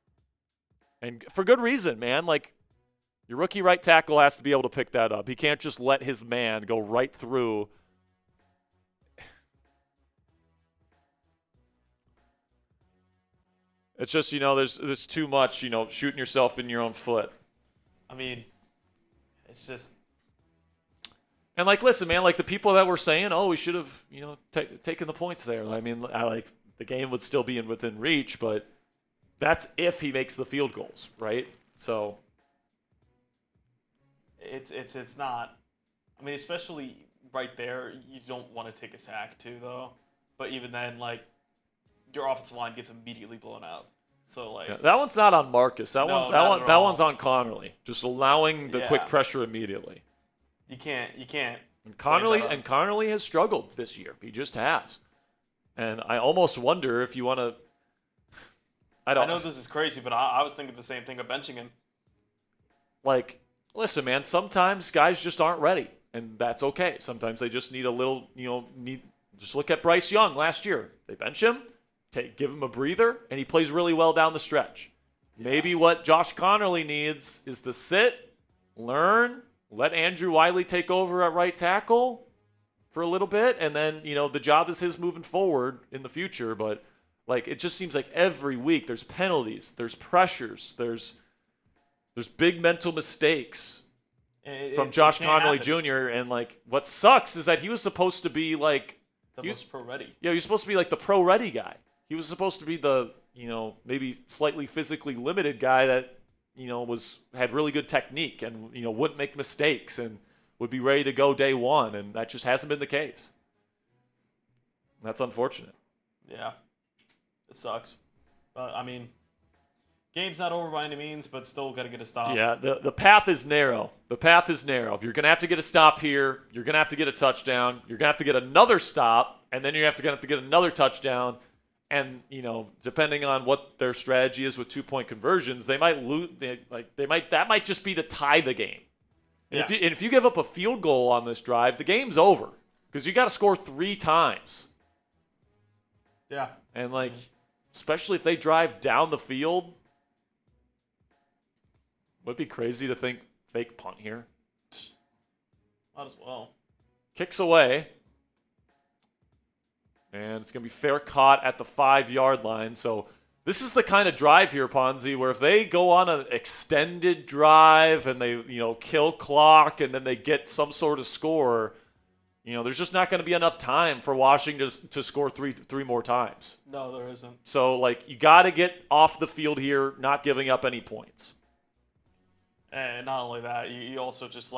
And for good reason, man. Like, your rookie right tackle has to be able to pick that up. He can't just let his man go right through. It's just, there's too much, shooting yourself in your own foot. I mean, it's just. And, listen, man, the people that were saying, oh, we should have, taken the points there. I mean, the game would still be within reach, but that's if he makes the field goals, right? So. It's not. I mean, especially right there, you don't want to take a sack too, though. But even then, your offensive line gets immediately blown out. So yeah, that one's not on Marcus. That one's on Connerly. Just allowing the quick pressure immediately. You can't. And Connerly has struggled this year. He just has. And I almost wonder if you want to. I know this is crazy, but I was thinking the same thing of benching him. Listen, man. Sometimes guys just aren't ready, and that's okay. Sometimes they just need a little. Just look at Bryce Young last year. They bench him. Give him a breather, and he plays really well down the stretch. Yeah. Maybe what Josh Connerly needs is to sit, learn, let Andrew Wiley take over at right tackle for a little bit, and then, the job is his moving forward in the future. But, it just seems like every week there's penalties, there's pressures, there's big mental mistakes from Josh Connerly Jr., and, what sucks is that he was supposed to be, the most pro-ready. Yeah, he was supposed to be, the pro-ready guy. He was supposed to be the, maybe slightly physically limited guy that, had really good technique and, wouldn't make mistakes and would be ready to go day one. And that just hasn't been the case. That's unfortunate. Yeah, it sucks. But, I mean, game's not over by any means, but still got to get a stop. Yeah, the path is narrow. The path is narrow. You're going to have to get a stop here. You're going to have to get a touchdown. You're going to have to get another stop. And then you're going to have to get another touchdown. And, depending on what their strategy is with 2-point conversions, they might lose. That might just be to tie the game. And if you give up a field goal on this drive, the game's over because you got to score 3 times. Yeah. And especially if they drive down the field, would be crazy to think fake punt here. Might as well. Kicks away. And it's going to be fair caught at the 5-yard line. So this is the kind of drive here, Ponzi, where if they go on an extended drive and they, kill clock and then they get some sort of score, there's just not going to be enough time for Washington to score three more times. No, there isn't. So, you got to get off the field here, not giving up any points. And not only that, you also just,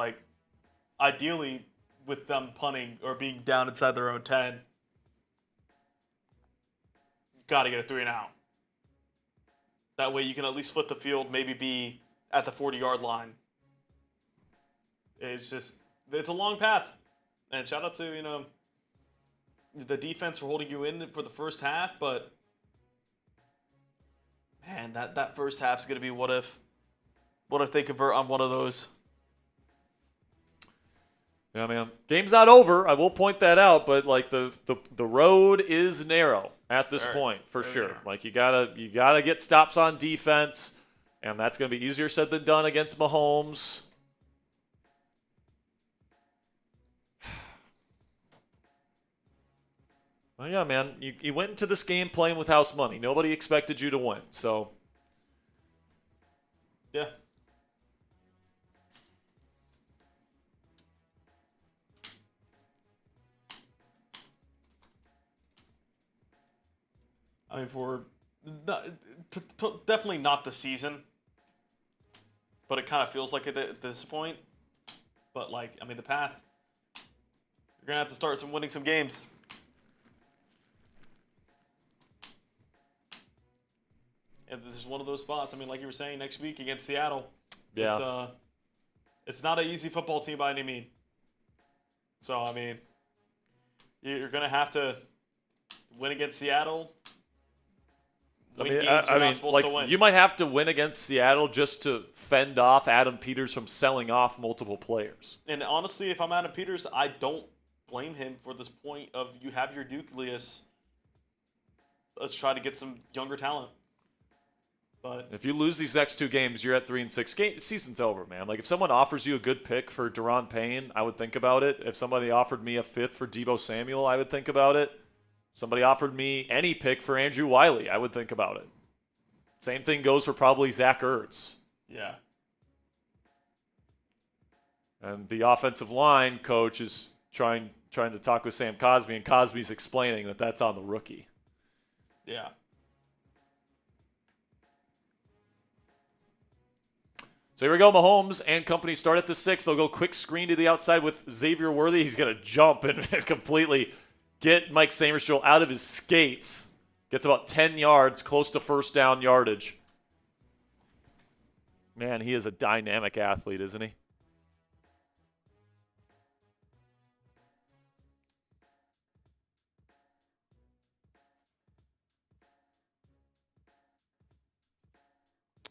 ideally with them punting or being down inside their own 10, got to get a 3-and-out. That way you can at least flip the field, maybe be at the 40-yard line. It's a long path. And shout out to, the defense for holding you in for the first half, but man, that first half is going to be what if they convert on one of those. Yeah, man. Game's not over. I will point that out, but the road is narrow at this point for sure. You gotta get stops on defense, and that's gonna be easier said than done against Mahomes. Well, yeah, man. You went into this game playing with house money. Nobody expected you to win, so yeah. I mean, definitely not the season, but it kind of feels like it at this point. But, the path, you're going to have to start winning some games. And this is one of those spots. I mean, like you were saying, next week against Seattle, it's not an easy football team by any means. So, I mean, you're going to have to win against Seattle. win games you're not supposed to win. You might have to win against Seattle just to fend off Adam Peters from selling off multiple players. And honestly, if I'm Adam Peters, I don't blame him for this point of you have your nucleus. Let's try to get some younger talent. But if you lose these next 2 games, you're at 3-6. Season's over, man. Like if someone offers you a good pick for Daron Payne, I would think about it. If somebody offered me a 5th for Deebo Samuel, I would think about it. Somebody offered me any pick for Andrew Wiley, I would think about it. Same thing goes for probably Zach Ertz. Yeah. And the offensive line coach is trying to talk with Sam Cosmi, and Cosmi's explaining that that's on the rookie. Yeah. So here we go, Mahomes and company start at the 6. They'll go quick screen to the outside with Xavier Worthy. He's going to jump and completely get Mike Sainristil out of his skates. Gets about 10 yards, close to first down yardage. Man, he is a dynamic athlete, isn't he?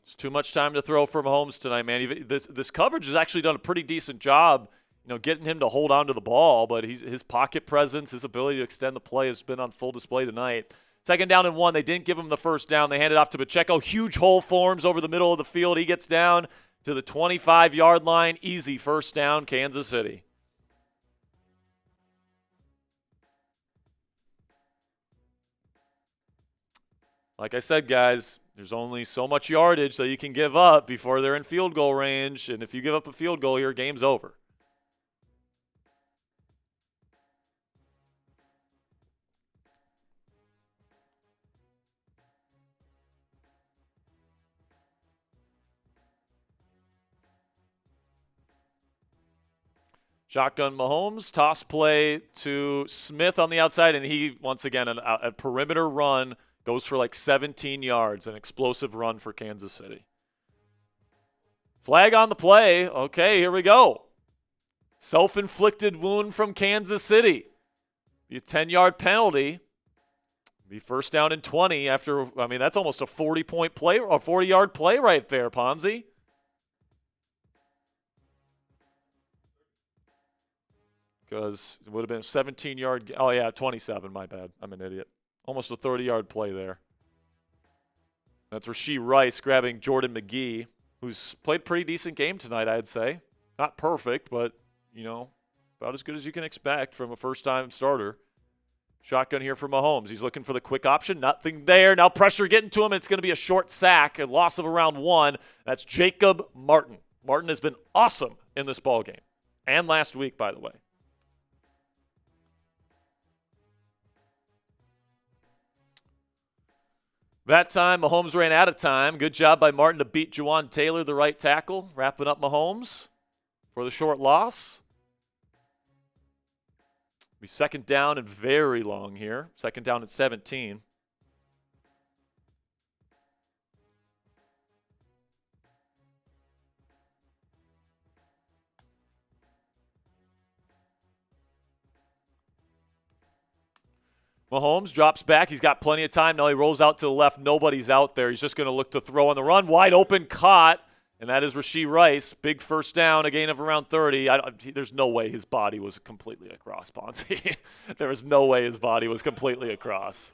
It's too much time to throw for Mahomes tonight, man. This coverage has actually done a pretty decent job, getting him to hold on to the ball, but his pocket presence, his ability to extend the play has been on full display tonight. 2nd down and 1. They didn't give him the first down. They handed off to Pacheco. Huge hole forms over the middle of the field. He gets down to the 25-yard line. Easy first down, Kansas City. Like I said, guys, there's only so much yardage that you can give up before they're in field goal range. And if you give up a field goal here, game's over. Shotgun Mahomes, toss play to Smith on the outside, and he, once again, a perimeter run, goes for like 17 yards, an explosive run for Kansas City. Flag on the play. Okay, here we go. Self-inflicted wound from Kansas City. Be a 10-yard penalty. Be first down and 20 after, that's almost a 40-point play, or a 40-yard play right there, Ponzi. Because it would have been a 17-yard. Oh, yeah, 27. My bad. I'm an idiot. Almost a 30-yard play there. That's Rashee Rice grabbing Jordan McGee, who's played a pretty decent game tonight, I'd say. Not perfect, but, about as good as you can expect from a first-time starter. Shotgun here for Mahomes. He's looking for the quick option. Nothing there. Now pressure getting to him. It's going to be a short sack, a loss of around 1. That's Jacob Martin. Martin has been awesome in this ballgame. And last week, by the way. That time, Mahomes ran out of time. Good job by Martin to beat Juwan Taylor, the right tackle, wrapping up Mahomes for the short loss. Be 2nd down and very long here. 2nd down and 17. Mahomes drops back. He's got plenty of time. Now he rolls out to the left. Nobody's out there. He's just going to look to throw on the run. Wide open, caught. And that is Rashee Rice. Big first down, a gain of around 30. There's no way his body was completely across, Ponzi. There was no way his body was completely across.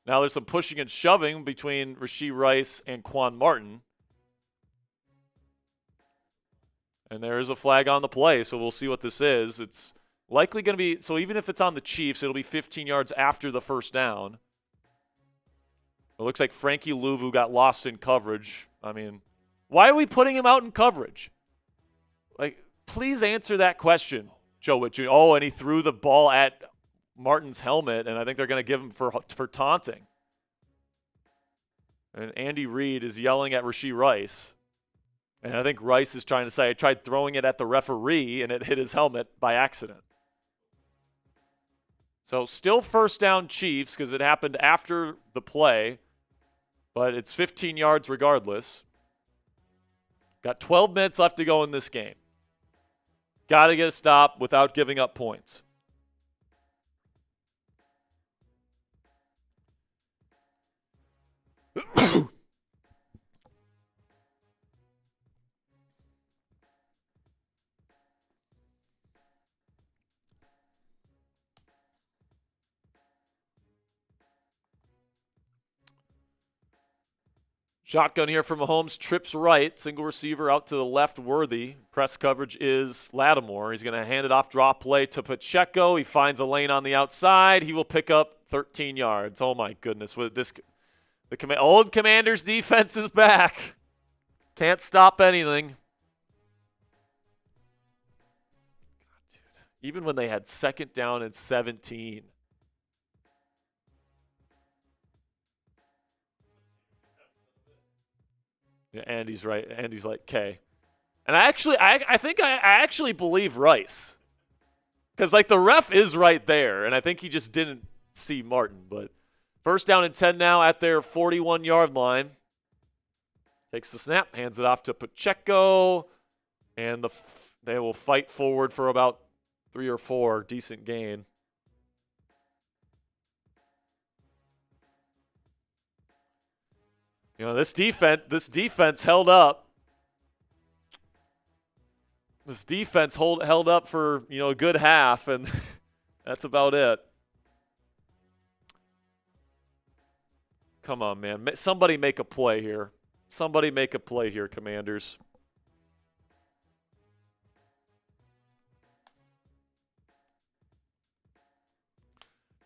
Now there's some pushing and shoving between Rashee Rice and Quan Martin. And there is a flag on the play, so we'll see what this is. It's likely going to be, so even if it's on the Chiefs, it'll be 15 yards after the first down. It looks like Frankie Louvu got lost in coverage. Why are we putting him out in coverage? Please answer that question, Joe Witt Jr. Oh, and he threw the ball at Martin's helmet, and I think they're going to give him for taunting. And Andy Reid is yelling at Rashee Rice. And I think Rice is trying to say, I tried throwing it at the referee, and it hit his helmet by accident. So still first down Chiefs because it happened after the play, but it's 15 yards regardless. Got 12 minutes left to go in this game. Got to get a stop without giving up points. Shotgun here from Mahomes. Trips right. Single receiver out to the left. Worthy. Press coverage is Lattimore. He's going to hand it off. Draw play to Pacheco. He finds a lane on the outside. He will pick up 13 yards. Oh, my goodness. With this, the old Commanders defense is back. Can't stop anything. God, dude. Even when they had 2nd down and 17. Yeah, Andy's right. Andy's like, okay. And I think I actually believe Rice. Because, like, the ref is right there, and I think he just didn't see Martin. But 1st down and 10 now at their 41-yard line. Takes the snap, hands it off to Pacheco, and they will fight forward for about 3 or 4. Decent gain. You know, this defense held up. This defense held up for, a good half, and that's about it. Come on, man. Somebody make a play here. Somebody make a play here, Commanders.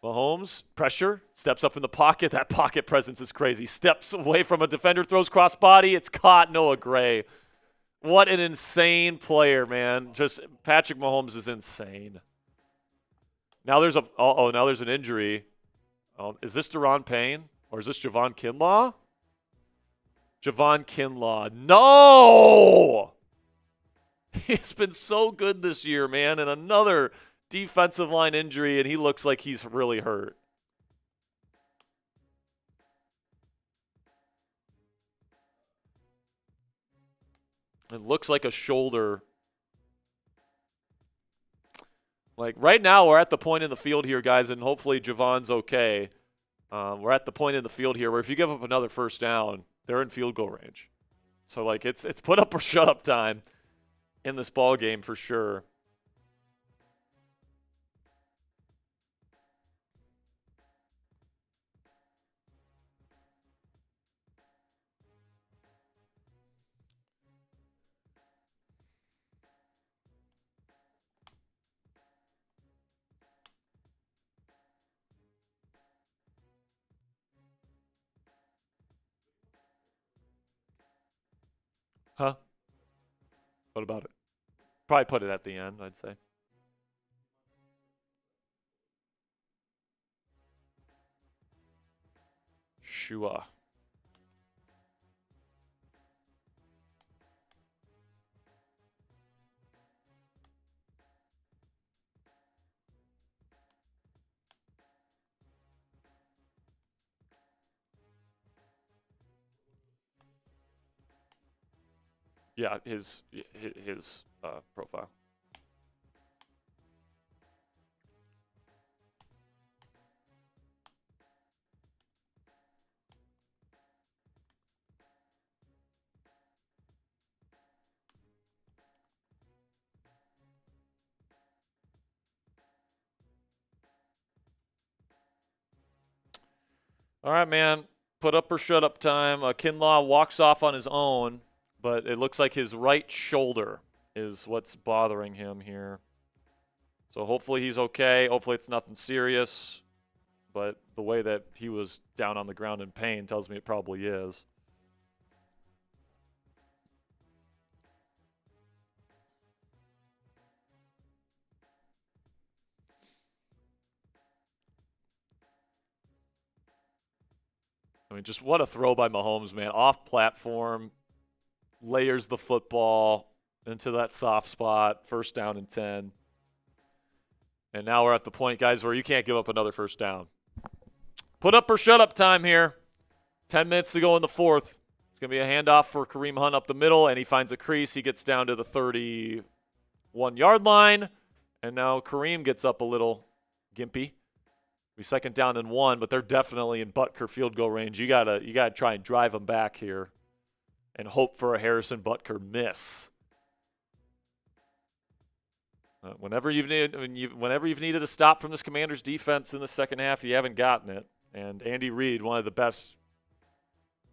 Mahomes, pressure, steps up in the pocket. That pocket presence is crazy. Steps away from a defender, throws cross body. It's caught. Noah Gray. What an insane player, man. Just Patrick Mahomes is insane. Now there's an injury. Is this Deron Payne or is this Javon Kinlaw? Javon Kinlaw. No! He's been so good this year, man, and another defensive line injury, and he looks like he's really hurt. It looks like a shoulder. Like, right now, we're at the point in the field here, guys, and hopefully Javon's okay. We're at the point in the field here where if you give up another 1st down, they're in field goal range. So, like, it's put up or shut up time in this ball game for sure. Huh? What about it? Probably put it at the end, I'd say. Shua. Yeah, his profile. All right, man. Put up or shut up time. Kinlaw walks off on his own, but it looks like his right shoulder is what's bothering him here. So hopefully he's okay. Hopefully it's nothing serious. But the way that he was down on the ground in pain tells me it probably is. I mean, just what a throw by Mahomes, man. Off platform, layers the football into that soft spot, 1st down and 10. And now we're at the point, guys, where you can't give up another 1st down. Put up or shut up time here. 10 minutes to go in the 4th. It's going to be a handoff for Kareem Hunt up the middle, and he finds a crease. He gets down to the 31-yard line, and now Kareem gets up a little gimpy. We 2nd down and 1, but they're definitely in Butker field goal range. You gotta try and drive them back here and hope for a Harrison Butker miss. Whenever you've needed a stop from this Commanders defense in the second half, you haven't gotten it. And Andy Reid, one of the best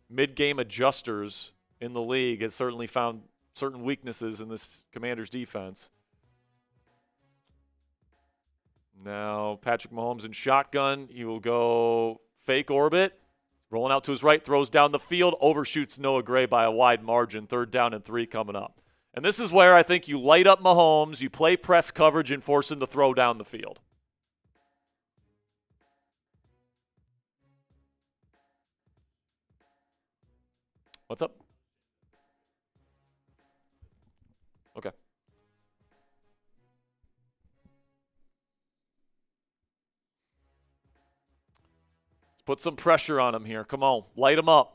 mid-game adjusters in the league, has certainly found certain weaknesses in this Commanders defense. Now Patrick Mahomes in shotgun. He will go fake orbit. Rolling out to his right, throws down the field, overshoots Noah Gray by a wide margin. 3rd down and 3 coming up. And this is where I think you light up Mahomes, you play press coverage, and force him to throw down the field. What's up? Okay. Let's put some pressure on him here. Come on, light him up.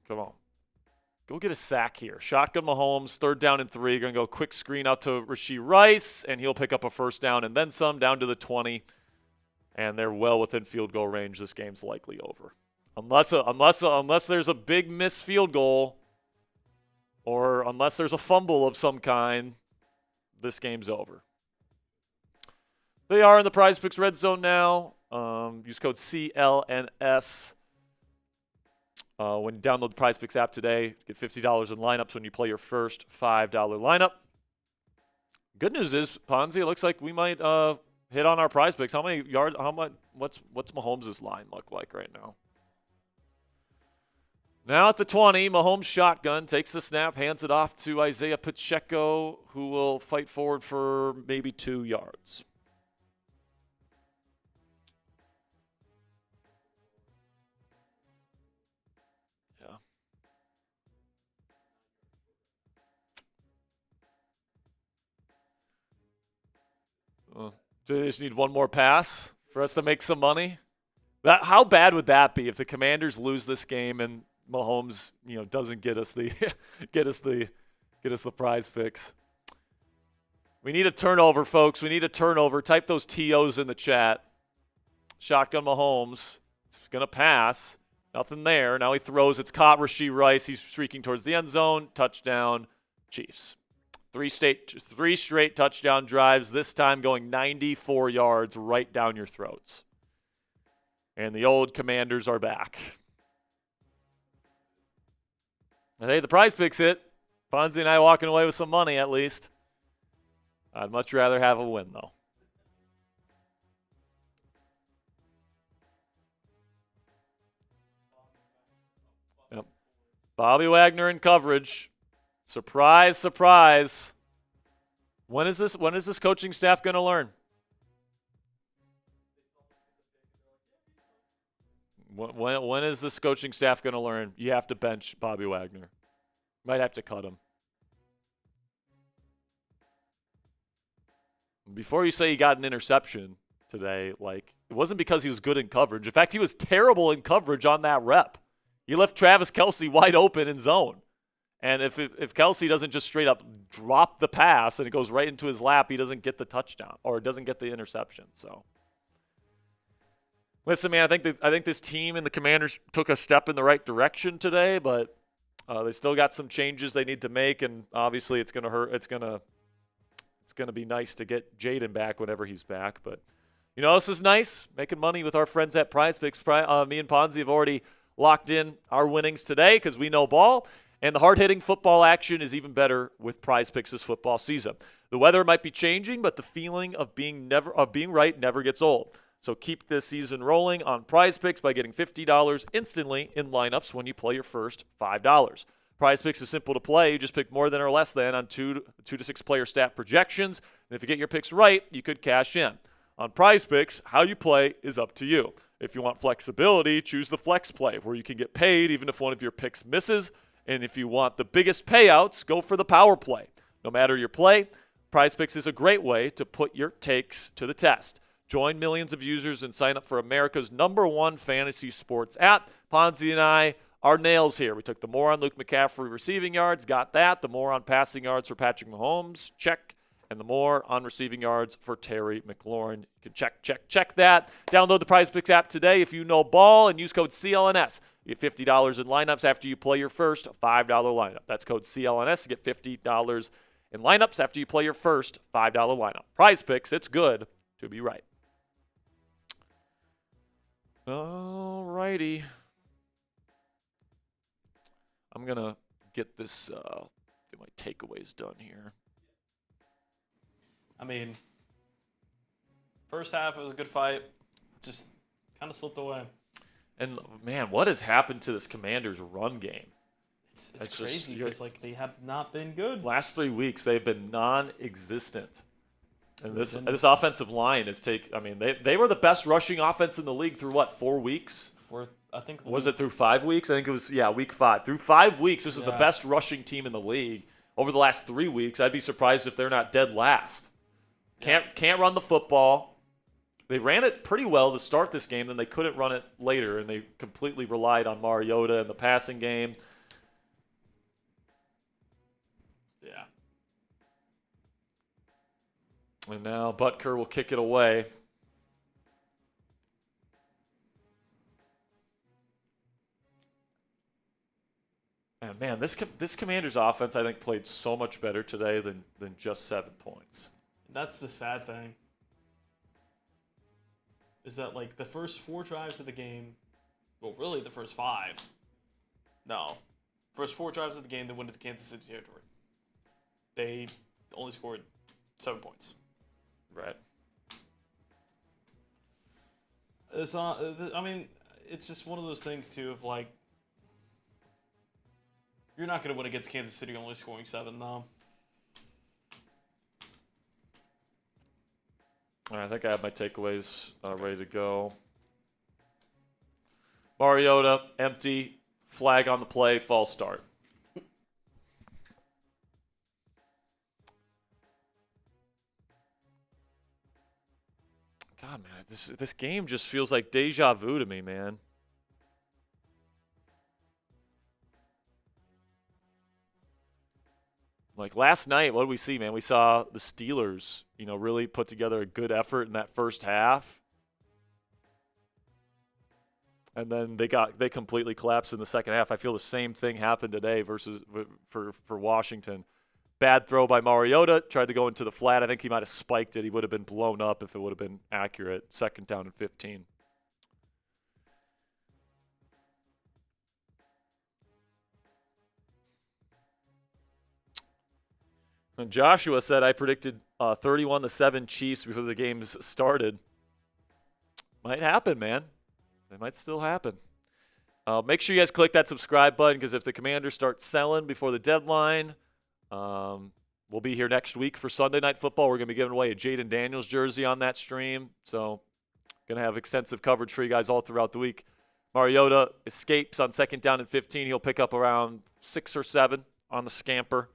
Come on. Go get a sack here. Shotgun Mahomes, 3rd down and 3. Going to go quick screen out to Rashee Rice, and he'll pick up a 1st down and then some, down to the 20. And they're well within field goal range. This game's likely over. Unless there's a big missed field goal, or unless there's a fumble of some kind, this game's over. They are in the Prize Picks red zone now. Use code CLNS. When you download the Prize Picks app today, get $50 in lineups when you play your first $5 lineup. Good news is, Ponzi, it looks like we might hit on our Prize Picks. How many yards? How much? What's Mahomes' line look like right now? Now at the 20, Mahomes shotgun, takes the snap, hands it off to Isaiah Pacheco, who will fight forward for maybe 2 yards. Do they just need one more pass for us to make some money? How bad would that be if the Commanders lose this game and Mahomes, doesn't get us the get us the Prize Picks? We need a turnover, folks. We need a turnover. Type those TOs in the chat. Shotgun Mahomes. He's gonna pass. Nothing there. Now he throws. It's caught. Rashee Rice. He's streaking towards the end zone. Touchdown, Chiefs. 3 straight touchdown drives, this time going 94 yards right down your throats. And the old Commanders are back. And hey, the Prize Picks hit. Fonzie and I walking away with some money at least. I'd much rather have a win, though. Yep. Bobby Wagner in coverage. Surprise, surprise. When is this coaching staff going to learn? When is this coaching staff going to learn? You have to bench Bobby Wagner. Might have to cut him. Before you say he got an interception today, it wasn't because he was good in coverage. In fact, he was terrible in coverage on that rep. He left Travis Kelce wide open in zone. And if Kelce doesn't just straight up drop the pass and it goes right into his lap, he doesn't get the touchdown or doesn't get the interception. So, listen, man, I think this team and the Commanders took a step in the right direction today, but they still got some changes they need to make, and obviously it's going to hurt. It's going to be nice to get Jaden back whenever he's back. But this is nice, making money with our friends at Prize Picks. Me and Ponzi have already locked in our winnings today because we know ball. And the hard-hitting football action is even better with Prize Picks this football season. The weather might be changing, but the feeling of being right never gets old. So keep this season rolling on Prize Picks by getting $50 instantly in lineups when you play your first $5. Prize Picks is simple to play. You just pick more than or less than on 2 to 6 player stat projections. And if you get your picks right, you could cash in. On Prize Picks, how you play is up to you. If you want flexibility, choose the flex play, where you can get paid even if one of your picks misses. And if you want the biggest payouts, go for the power play. No matter your play, Prize Picks is a great way to put your takes to the test. Join millions of users and sign up for America's #1 fantasy sports app. Ponzi and I our nails here. We took the more on Luke McCaffrey receiving yards, got that. The more on passing yards for Patrick Mahomes, check. And the more on receiving yards for Terry McLaurin. You can check that. Download the Prize Picks app today if you know ball and use code CLNS. You get $50 in lineups after you play your first $5 lineup. That's code CLNS to get $50 in lineups after you play your first $5 lineup. Prize Picks, it's good to be right. All righty. I'm going to get this, get my takeaways done here. I mean, first half it was a good fight. Just kind of slipped away. And, man, what has happened to this Commanders' run game? It's crazy because, like, they have not been good. Last 3 weeks, they've been non-existent. And this offensive line is they were the best rushing offense in the league through, what, 4 weeks? Was it through 5 weeks? I think it was, week 5. Through 5 weeks, this is the best rushing team in the league. Over the last 3 weeks, I'd be surprised if they're not dead last. Can't run the football. They ran it pretty well to start this game, then they couldn't run it later, and they completely relied on Mariota in the passing game. Yeah. And now Butker will kick it away. And man, this Commanders offense, I think, played so much better today than just 7 points. That's the sad thing. Is that, like, the first 4 drives of the game, well, really the first 5. No. First 4 drives of the game, they went to the Kansas City territory. They only scored 7 points. Right. It's not, I mean, it's just one of those things, too, of, like, you're not going to win against Kansas City only scoring 7, though. All right, I think I have my takeaways ready to go. Mariota, empty, flag on the play, false start. God, man, this game just feels like deja vu to me, man. Like last night, what did we see, man? We saw the Steelers, really put together a good effort in that first half. And then they completely collapsed in the second half. I feel the same thing happened today versus for Washington. Bad throw by Mariota, tried to go into the flat. I think he might have spiked it. He would have been blown up if it would have been accurate. 2nd down and 15. And Joshua said, I predicted 31-7 Chiefs before the games started. Might happen, man. It might still happen. Make sure you guys click that subscribe button because if the Commanders start selling before the deadline, we'll be here next week for Sunday Night Football. We're going to be giving away a Jaden Daniels jersey on that stream. So going to have extensive coverage for you guys all throughout the week. Mariota escapes on 2nd down and 15. He'll pick up around 6 or 7 on the scamper.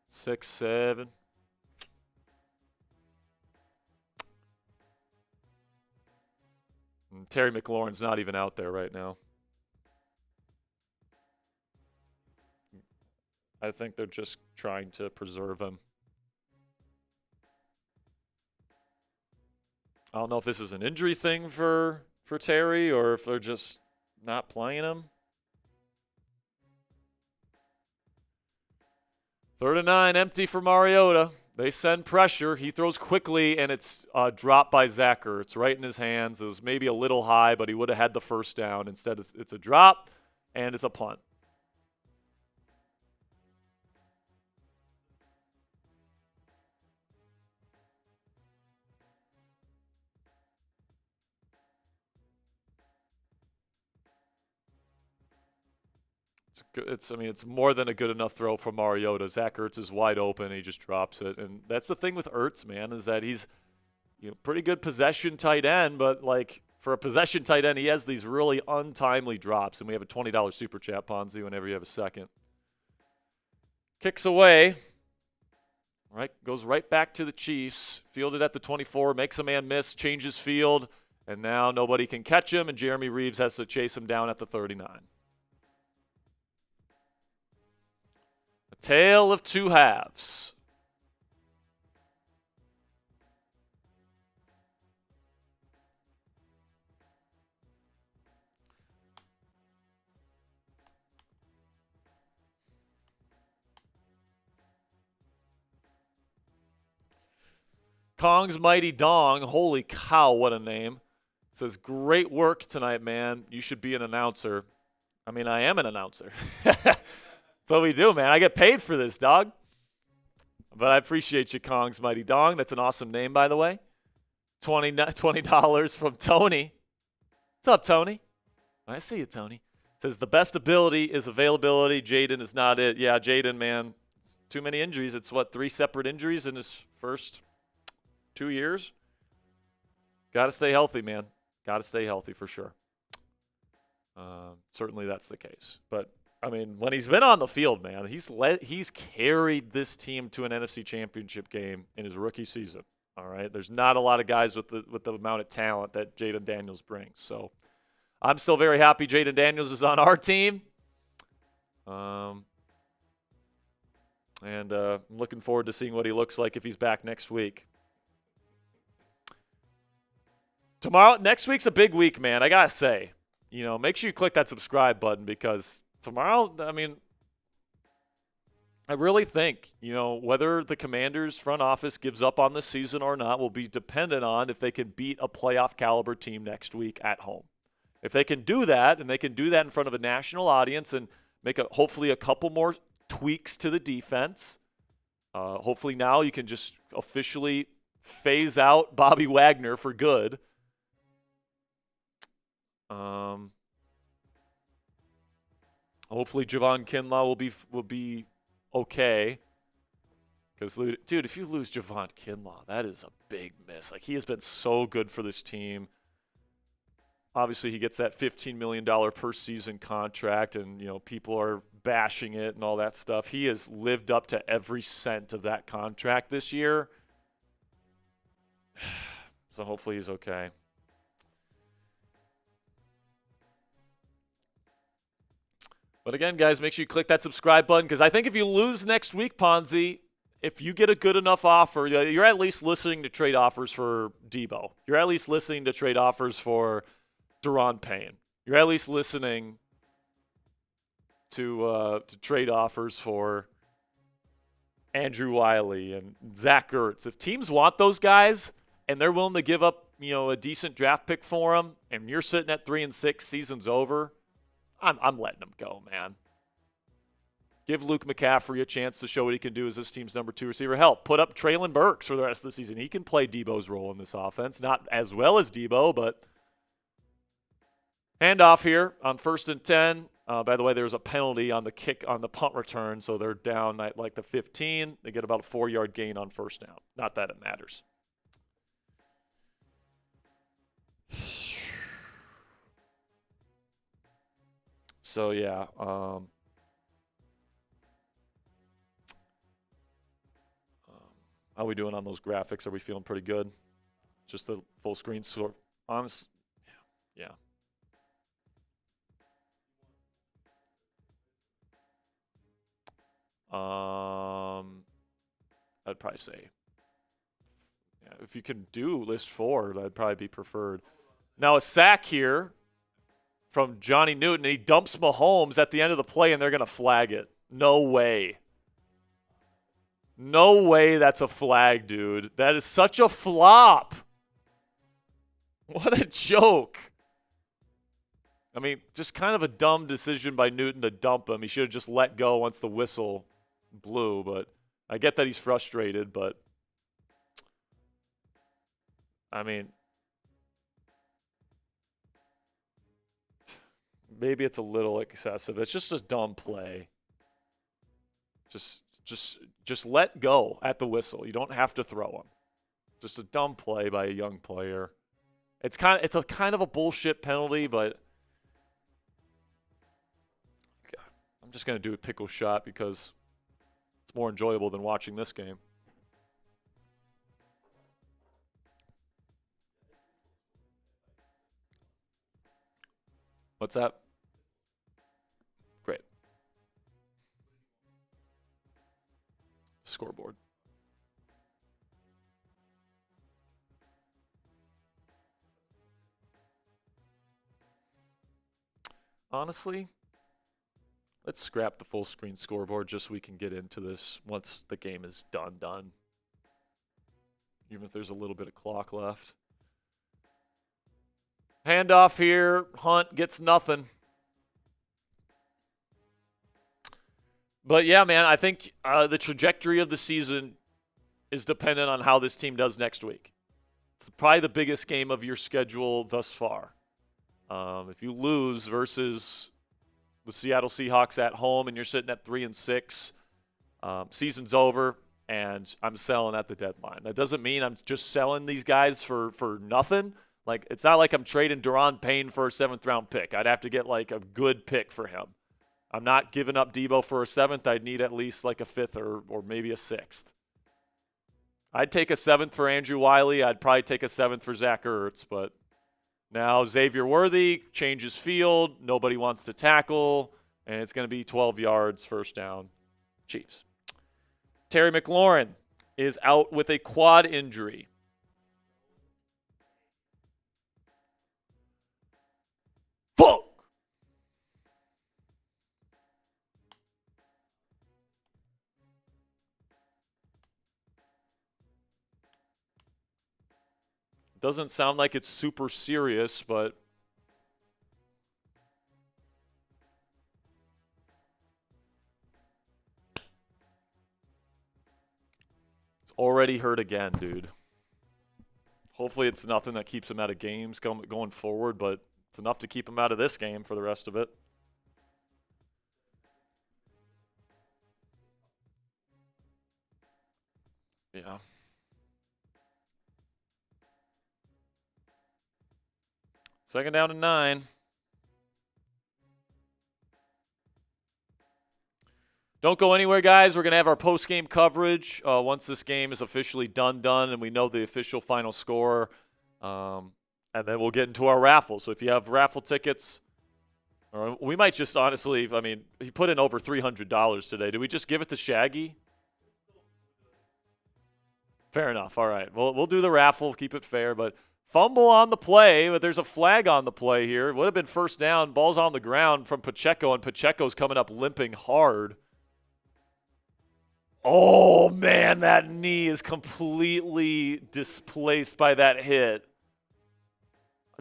6, 7. And Terry McLaurin's not even out there right now. I think they're just trying to preserve him. I don't know if this is an injury thing for Terry or if they're just not playing him. 3rd and 9, empty for Mariota. They send pressure. He throws quickly, and it's dropped by Zach Ertz. It's right in his hands. It was maybe a little high, but he would have had the first down. Instead, it's a drop, and it's a punt. It's more than a good enough throw from Mariota. Zach Ertz is wide open. He just drops it. And that's the thing with Ertz, man, is that he's pretty good possession tight end, but like for a possession tight end, he has these really untimely drops. And we have a $20 super chat, Ponzi, whenever you have a second. Kicks away. Right, goes right back to the Chiefs. Fielded at the 24, makes a man miss, changes field, And now nobody can catch him, and Jeremy Reeves has to chase him down at the 39. A tale of two halves. Kong's Mighty Dong, holy cow, what a name. Says, great work tonight, man. You should be an announcer. I mean, I am an announcer. That's what we do, man. I get paid for this, dog. But I appreciate you, Kong's Mighty Dong. That's an awesome name, by the way. $20 from Tony. What's up, Tony? I see you, Tony. Says, the best ability is availability. Jaden is not it. Yeah, Jaden, man. Too many injuries. It's, 3 separate injuries in his first 2 years? Got to stay healthy, man. Got to stay healthy for sure. Certainly that's the case. But, I mean, when he's been on the field, man, he's carried this team to an NFC Championship game in his rookie season. All right? There's not a lot of guys with the amount of talent that Jaden Daniels brings. So, I'm still very happy Jaden Daniels is on our team. And I'm looking forward to seeing what he looks like if he's back next week. Next week's a big week, man. I gotta say, make sure you click that subscribe button because tomorrow, I mean, I really think, whether the Commanders front office gives up on the season or not will be dependent on if they can beat a playoff caliber team next week at home. If they can do that, and they can do that in front of a national audience and make hopefully a couple more tweaks to the defense, hopefully now you can just officially phase out Bobby Wagner for good. Hopefully Javon Kinlaw will be okay. Because, dude, if you lose Javon Kinlaw, that is a big miss. Like, he has been so good for this team. Obviously, he gets that $15 million per season contract, and, people are bashing it and all that stuff. He has lived up to every cent of that contract this year. So hopefully he's okay. But again, guys, make sure you click that subscribe button because I think if you lose next week, Ponzi, if you get a good enough offer, you're at least listening to trade offers for Deebo. You're at least listening to trade offers for Daron Payne. You're at least listening to trade offers for Andrew Wiley and Zach Ertz. If teams want those guys and they're willing to give up, a decent draft pick for them, and you're sitting at 3-6, season's over, I'm letting him go, man. Give Luke McCaffrey a chance to show what he can do as this team's number 2 receiver. Hell, put up Traylon Burks for the rest of the season. He can play Deebo's role in this offense. Not as well as Deebo, but handoff here on 1st and 10. By the way, there's a penalty on the kick on the punt return, so they're down at like the 15. They get about a 4-yard gain on first down. Not that it matters. So, yeah. How are we doing on those graphics? Are we feeling pretty good? Just the full screen sort. Honest. Yeah. I'd probably say, if you can do list 4, that'd probably be preferred. Now a sack here from Johnny Newton, and he dumps Mahomes at the end of the play, and they're going to flag it. No way. No way that's a flag, dude. That is such a flop. What a joke. I mean, just kind of a dumb decision by Newton to dump him. He should have just let go once the whistle blew, but I get that he's frustrated, but I mean, maybe it's a little excessive. It's just a dumb play. Just let go at the whistle. You don't have to throw him. Just a dumb play by a young player. It's a kind of a bullshit penalty, but I'm just going to do a pickle shot because it's more enjoyable than watching this game. What's that? Great. Scoreboard. Honestly, let's scrap the full screen scoreboard just so we can get into this once the game is done. Even if there's a little bit of clock left. Handoff here. Hunt gets nothing. But yeah, man, I think the trajectory of the season is dependent on how this team does next week. It's probably the biggest game of your schedule thus far. If you lose versus the Seattle Seahawks at home and you're sitting at 3-6, season's over, and I'm selling at the deadline. That doesn't mean I'm just selling these guys for nothing. Like, it's not like I'm trading Daron Payne for a 7th-round pick. I'd have to get, like, a good pick for him. I'm not giving up Deebo for a 7th. I'd need at least, like, a 5th or maybe a 6th. I'd take a 7th for Andrew Wiley. I'd probably take a 7th for Zach Ertz. But now Xavier Worthy changes field. Nobody wants to tackle. And it's going to be 12 yards, first down, Chiefs. Terry McLaurin is out with a quad injury. Fuck! Doesn't sound like it's super serious, but it's already hurt again, dude. Hopefully it's nothing that keeps him out of games going forward, but it's enough to keep him out of this game for the rest of it. Yeah. Second down and 9. Don't go anywhere, guys. We're going to have our post-game coverage once this game is officially done, and we know the official final score. And then we'll get into our raffle. So if you have raffle tickets, or we might just honestly, I mean, he put in over $300 today. Do we just give it to Shaggy? Fair enough. All right. Well, we'll do the raffle, keep it fair. But fumble on the play, but there's a flag on the play here. It would have been first down. Ball's on the ground from Pacheco, and Pacheco's coming up limping hard. Oh, man, that knee is completely displaced by that hit.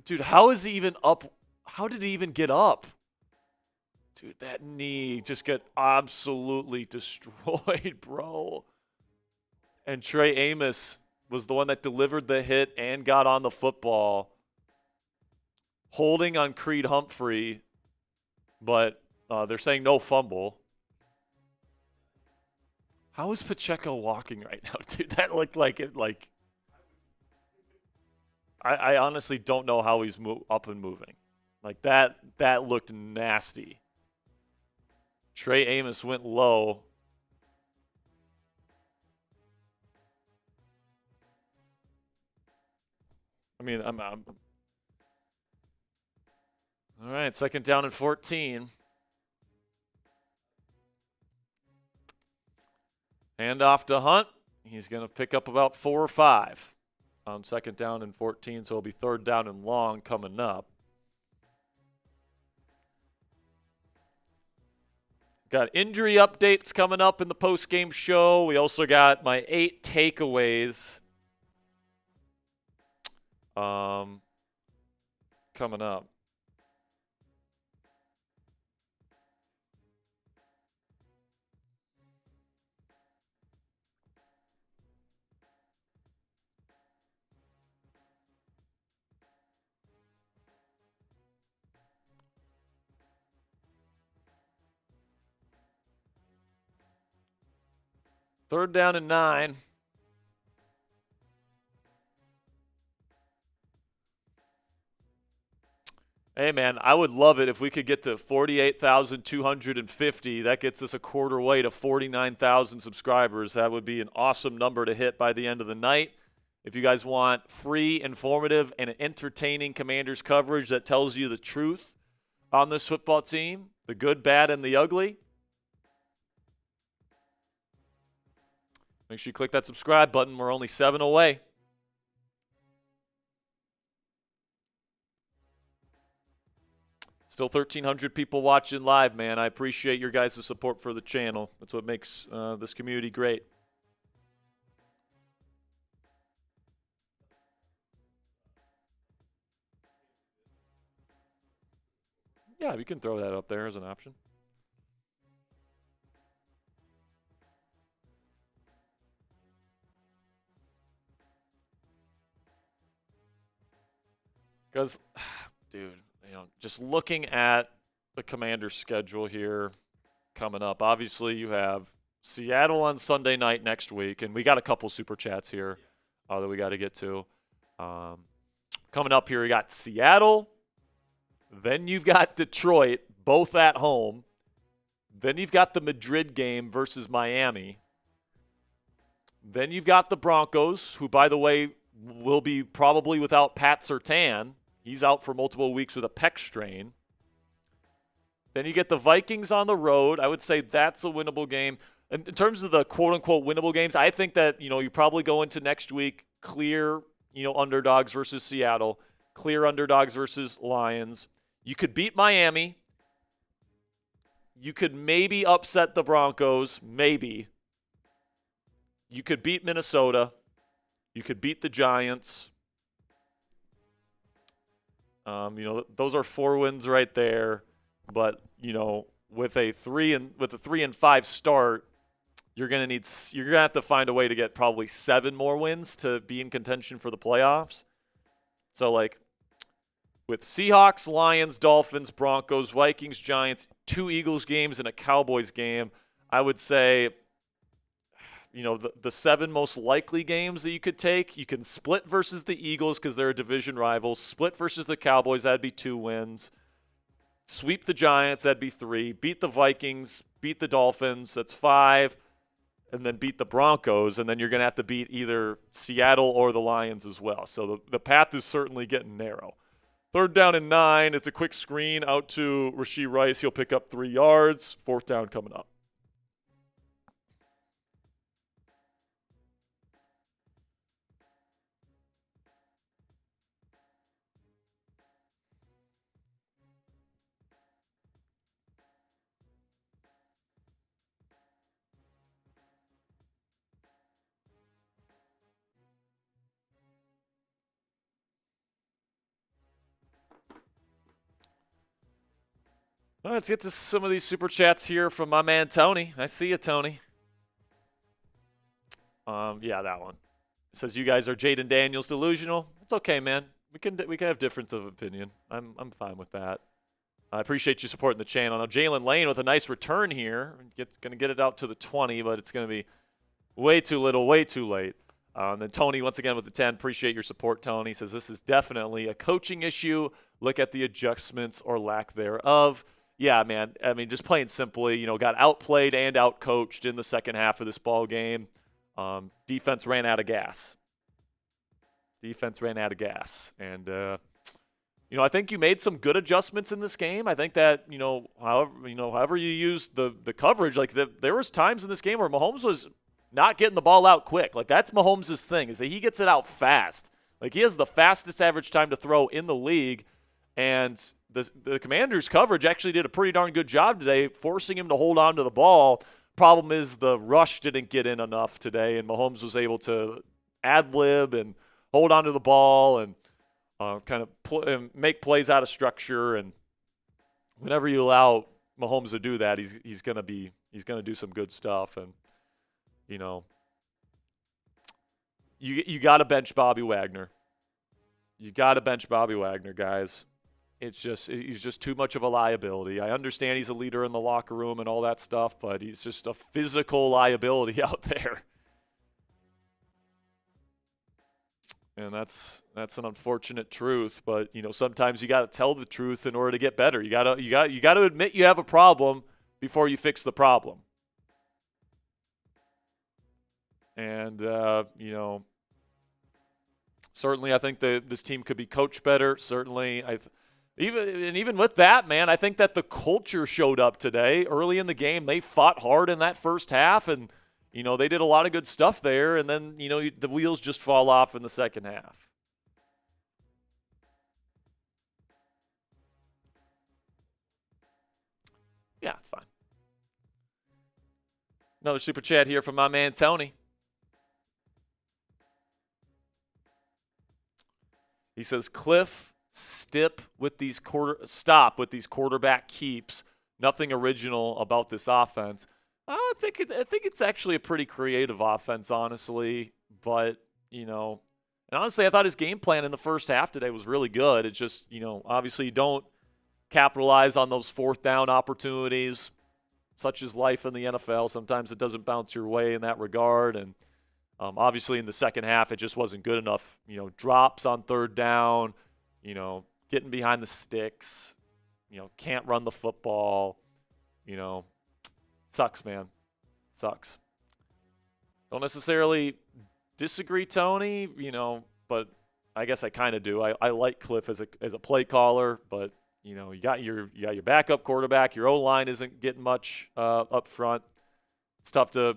Dude, how is he even up? How did he even get up? Dude, that knee just got absolutely destroyed, bro. And Trey Amos was the one that delivered the hit and got on the football, holding on Creed Humphrey, but they're saying no fumble. How is Pacheco walking right now, dude? That looked like it, like, I honestly don't know how he's up and moving. Like, that looked nasty. Trey Amos went low. I mean, I'm all right, second down and 14. Hand off to Hunt. He's going to pick up about 4 or 5 on second down and 14, so it'll be third down and long coming up. Got injury updates coming up in the post-game show. We also got my 8 takeaways coming up. Third down and 9. Hey, man, I would love it if we could get to 48,250. That gets us a quarter way to 49,000 subscribers. That would be an awesome number to hit by the end of the night. If you guys want free, informative, and entertaining Commanders coverage that tells you the truth on this football team, the good, bad, and the ugly. Make sure you click that subscribe button. We're only 7 away. Still 1,300 people watching live, man. I appreciate your guys' support for the channel. That's what makes this community great. Yeah, we can throw that up there as an option. Because, dude, just looking at the Commanders' schedule here coming up, obviously you have Seattle on Sunday night next week, and we got a couple super chats here that we got to get to. Coming up here, we got Seattle, then you've got Detroit, both at home. Then you've got the Madrid game versus Miami. Then you've got the Broncos, who, by the way, will be probably without Pat Surtain. He's out for multiple weeks with a pec strain. Then you get the Vikings on the road. I would say that's a winnable game. In terms of the quote-unquote winnable games, I think that, you probably go into next week clear, underdogs versus Seattle, clear underdogs versus Lions. You could beat Miami. You could maybe upset the Broncos, maybe. You could beat Minnesota. You could beat the Giants. Those are 4 wins right there. But, with a 3 and 5 start, you're gonna have to find a way to get probably 7 more wins to be in contention for the playoffs. So with Seahawks, Lions, Dolphins, Broncos, Vikings, Giants, 2 Eagles games and a Cowboys game, I would say, the 7 most likely games that you could take, you can split versus the Eagles because they're a division rival. Split versus the Cowboys, that'd be 2 wins. Sweep the Giants, that'd be 3. Beat the Vikings, beat the Dolphins, that's 5. And then beat the Broncos, and then you're going to have to beat either Seattle or the Lions as well. So the path is certainly getting narrow. 3rd down and 9. It's a quick screen out to Rashee Rice. He'll pick up 3 yards. 4th down coming up. Well, let's get to some of these super chats here from my man Tony. I see you, Tony. Yeah, that one. It says you guys are Jaden Daniels delusional. It's okay, man. We can have difference of opinion. I'm fine with that. I appreciate you supporting the channel. Now Jalen Lane with a nice return here. Going to get it out to the 20, but it's going to be way too little, way too late. Then Tony once again with the 10. Appreciate your support, Tony. Says this is definitely a coaching issue. Look at the adjustments or lack thereof. Yeah, man. I mean, just plain simply, got outplayed and outcoached in the second half of this ball game. Defense ran out of gas. And, I think you made some good adjustments in this game. I think that, however you used the coverage, there was times in this game where Mahomes was not getting the ball out quick. That's Mahomes' thing, is that he gets it out fast. He has the fastest average time to throw in the league, and the Commanders' coverage actually did a pretty darn good job today, forcing him to hold on to the ball. Problem is the rush didn't get in enough today, and Mahomes was able to ad-lib and hold on to the ball and and make plays out of structure. And whenever you allow Mahomes to do that, he's going to do some good stuff. And you got to bench Bobby Wagner. You got to bench Bobby Wagner, guys. He's just too much of a liability. I understand he's a leader in the locker room and all that stuff, but he's just a physical liability out there. And that's an unfortunate truth, but sometimes you got to tell the truth in order to get better. You got to admit you have a problem before you fix the problem. And certainly I think this team could be coached better. Certainly Even with that, man, I think that the culture showed up today. Early in the game, they fought hard in that first half, and they did a lot of good stuff there. And then the wheels just fall off in the second half. Yeah, it's fine. Another super chat here from my man Tony. He says, Cliff, stop with these quarterback keeps. Nothing original about this offense. I think it's actually a pretty creative offense, honestly. But, and honestly, I thought his game plan in the first half today was really good. It's just, obviously you don't capitalize on those fourth down opportunities. Such is life in the NFL. Sometimes it doesn't bounce your way in that regard. And obviously in the second half, it just wasn't good enough. Drops on third down, getting behind the sticks, can't run the football, sucks, man. Sucks. Don't necessarily disagree, Tony, but I guess I kind of do. I like Cliff as a play caller, but you got your backup quarterback. Your O-line isn't getting much up front. It's tough to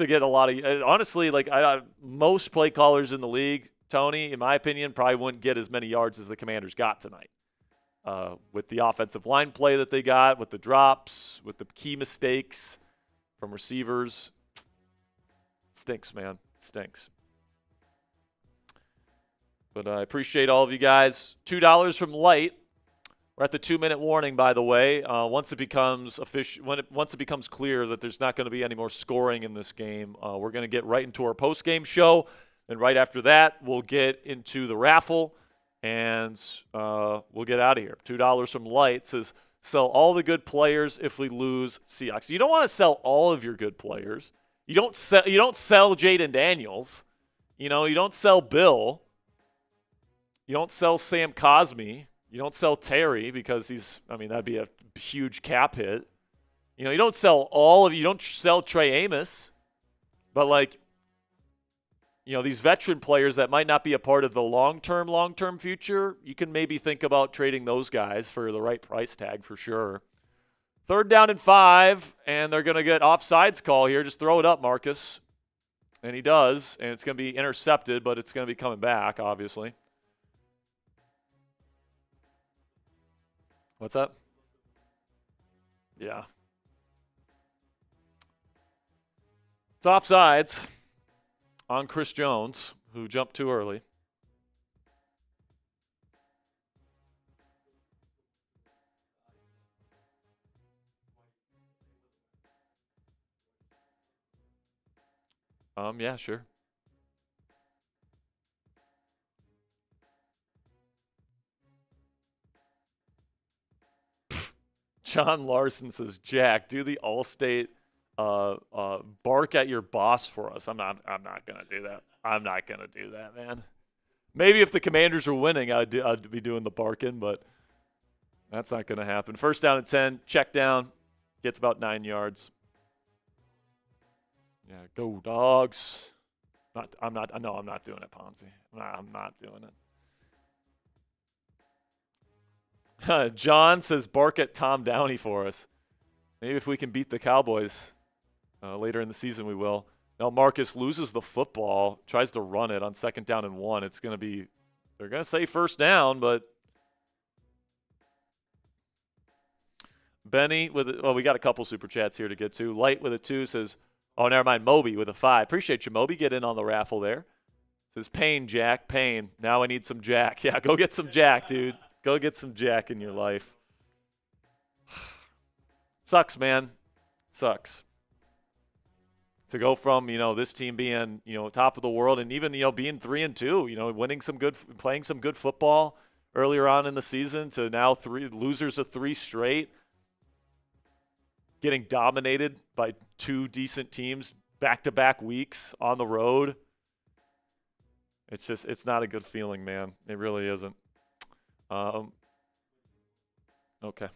get a lot of. Honestly, most play callers in the league, Tony, in my opinion, probably wouldn't get as many yards as the Commanders got tonight. With the offensive line play that they got, with the drops, with the key mistakes from receivers, it stinks, man. It stinks. But I appreciate all of you guys. $2 from Light. We're at the 2-minute warning, by the way. Once it becomes clear that there's not going to be any more scoring in this game, we're going to get right into our post-game show. And right after that, we'll get into the raffle, and we'll get out of here. $2 from Light says, sell all the good players if we lose Seahawks. You don't want to sell all of your good players. You don't sell Jaden Daniels. You don't sell Bill. You don't sell Sam Cosmi. You don't sell Terry because that'd be a huge cap hit. You don't sell you don't sell Trey Amos. But these veteran players that might not be a part of the long-term future, you can maybe think about trading those guys for the right price tag for sure. 3rd down and 5, and they're going to get offsides call here. Just throw it up, Marcus. And he does, and it's going to be intercepted, but it's going to be coming back, obviously. What's up? Yeah. It's offsides on Chris Jones, who jumped too early. Yeah, sure. John Larson says, Jack, do the Allstate bark at your boss for us. I'm not gonna do that. I'm not gonna do that, man. Maybe if the Commanders are winning, I'd be doing the barking, but that's not gonna happen. 1st down and 10, check down, gets about 9 yards. Yeah, go Dogs. I'm not doing it, Ponzi. I'm not doing it. John says, bark at Tom Downey for us. Maybe if we can beat the Cowboys later in the season, we will. Now Marcus loses the football, tries to run it on 2nd down and 1. It's going to be, they're going to say 1st down, but Benny we got a couple super chats here to get to. Light with a 2 says, oh, never mind, Moby with a 5. Appreciate you, Moby. Get in on the raffle there. Says, Payne, Jack, Payne. Now I need some Jack. Yeah, go get some Jack, dude. Go get some Jack in your life. Sucks, man. Sucks. To go from, this team being, top of the world and even, being 3-2, winning playing some good football earlier on in the season to now losers of 3 straight, getting dominated by 2 decent teams back-to-back weeks on the road. It's not a good feeling, man. It really isn't. Okay.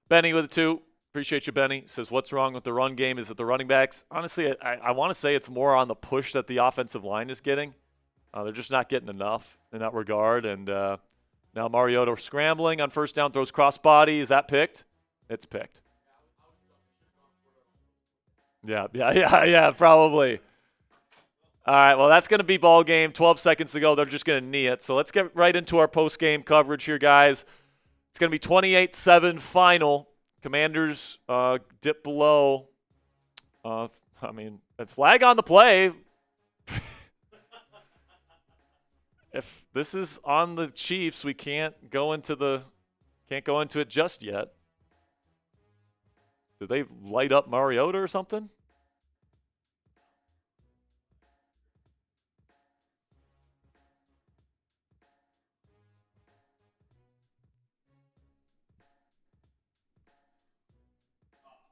Benny with a 2. Appreciate you, Benny. Says, what's wrong with the run game? Is it the running backs? Honestly, I want to say it's more on the push that the offensive line is getting. They're just not getting enough in that regard. And now Mariota scrambling on first down, throws crossbody. Is that picked? It's picked. Yeah, probably. All right, well, that's going to be ball game. 12 seconds to go. They're just going to knee it. So let's get right into our post-game coverage here, guys. It's going to be 28-7 final. Commanders dip below. A flag on the play. If this is on the Chiefs, we can't go into it just yet. Did they light up Mariota or something?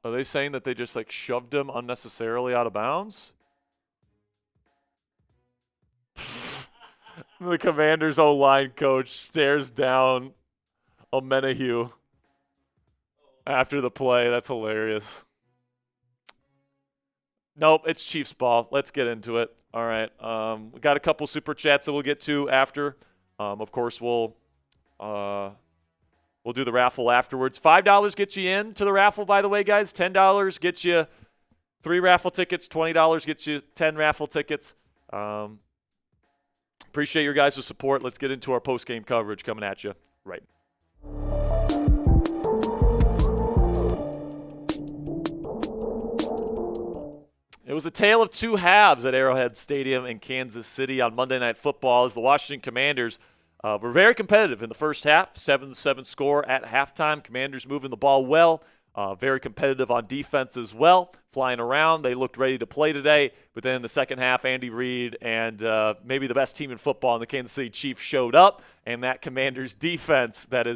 Are they saying that they just shoved him unnecessarily out of bounds? The Commanders' O-line coach stares down Omenahue after the play. That's hilarious. Nope, it's Chiefs ball. Let's get into it. All right. We got a couple super chats that we'll get to after. Of course, we'll do the raffle afterwards. $5 gets you in to the raffle, by the way, guys. $10 gets you 3 raffle tickets. $20 gets you 10 raffle tickets. Appreciate your guys' support. Let's get into our post-game coverage coming at you right now. It was a tale of two halves at Arrowhead Stadium in Kansas City on Monday Night Football as the Washington Commanders were very competitive in the first half. 7-7 score at halftime. Commanders moving the ball well. Very competitive on defense as well, flying around. They looked ready to play today, but then in the second half, Andy Reid and maybe the best team in football in the Kansas City Chiefs showed up, and that Commanders defense that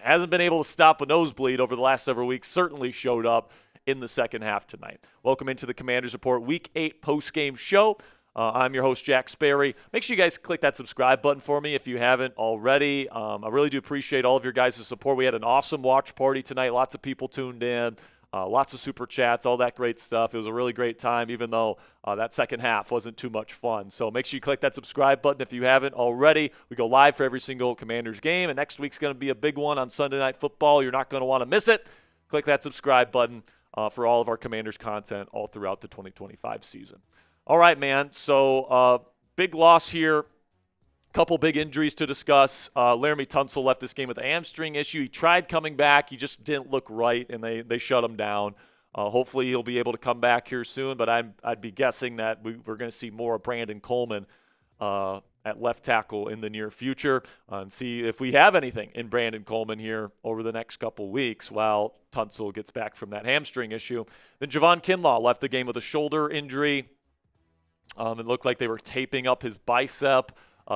hasn't been able to stop a nosebleed over the last several weeks certainly showed up in the second half tonight. Welcome into the Commanders Report Week 8 post-game show. I'm your host, Jack Sperry. Make sure you guys click that subscribe button for me if you haven't already. I really do appreciate all of your guys' support. We had an awesome watch party tonight. Lots of people tuned in. Lots of super chats, all that great stuff. It was a really great time, even though that second half wasn't too much fun. So make sure you click that subscribe button if you haven't already. We go live for every single Commanders game, and next week's going to be a big one on Sunday Night Football. You're not going to want to miss it. Click that subscribe button for all of our Commanders content all throughout the 2025 season. All right, man. So big loss here. Couple big injuries to discuss. Laramie Tunsil left this game with a hamstring issue. He tried coming back. He just didn't look right, and they shut him down. Hopefully he'll be able to come back here soon, but I'd be guessing that we're going to see more of Brandon Coleman at left tackle in the near future and see if we have anything in Brandon Coleman here over the next couple weeks while Tunsil gets back from that hamstring issue. Then Javon Kinlaw left the game with a shoulder injury. It looked like they were taping up his bicep.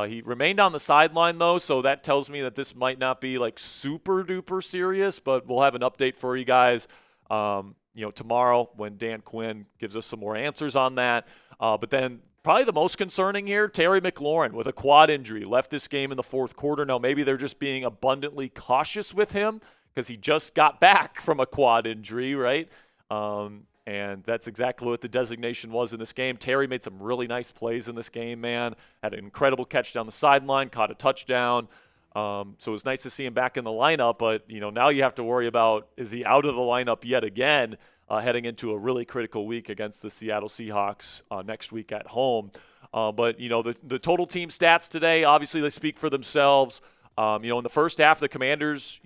He remained on the sideline, though, so that tells me that this might not be super duper serious, but we'll have an update for you guys tomorrow when Dan Quinn gives us some more answers on that. But then probably the most concerning here, Terry McLaurin with a quad injury left this game in the fourth quarter. Now maybe they're just being abundantly cautious with him because he just got back from a quad injury, right? And that's exactly what the designation was in this game. Terry made some really nice plays in this game, man. Had an incredible catch down the sideline, caught a touchdown. So it was nice to see him back in the lineup. But, now you have to worry about, is he out of the lineup yet again, heading into a really critical week against the Seattle Seahawks next week at home. But, the total team stats today, obviously they speak for themselves. In the first half, the Commanders,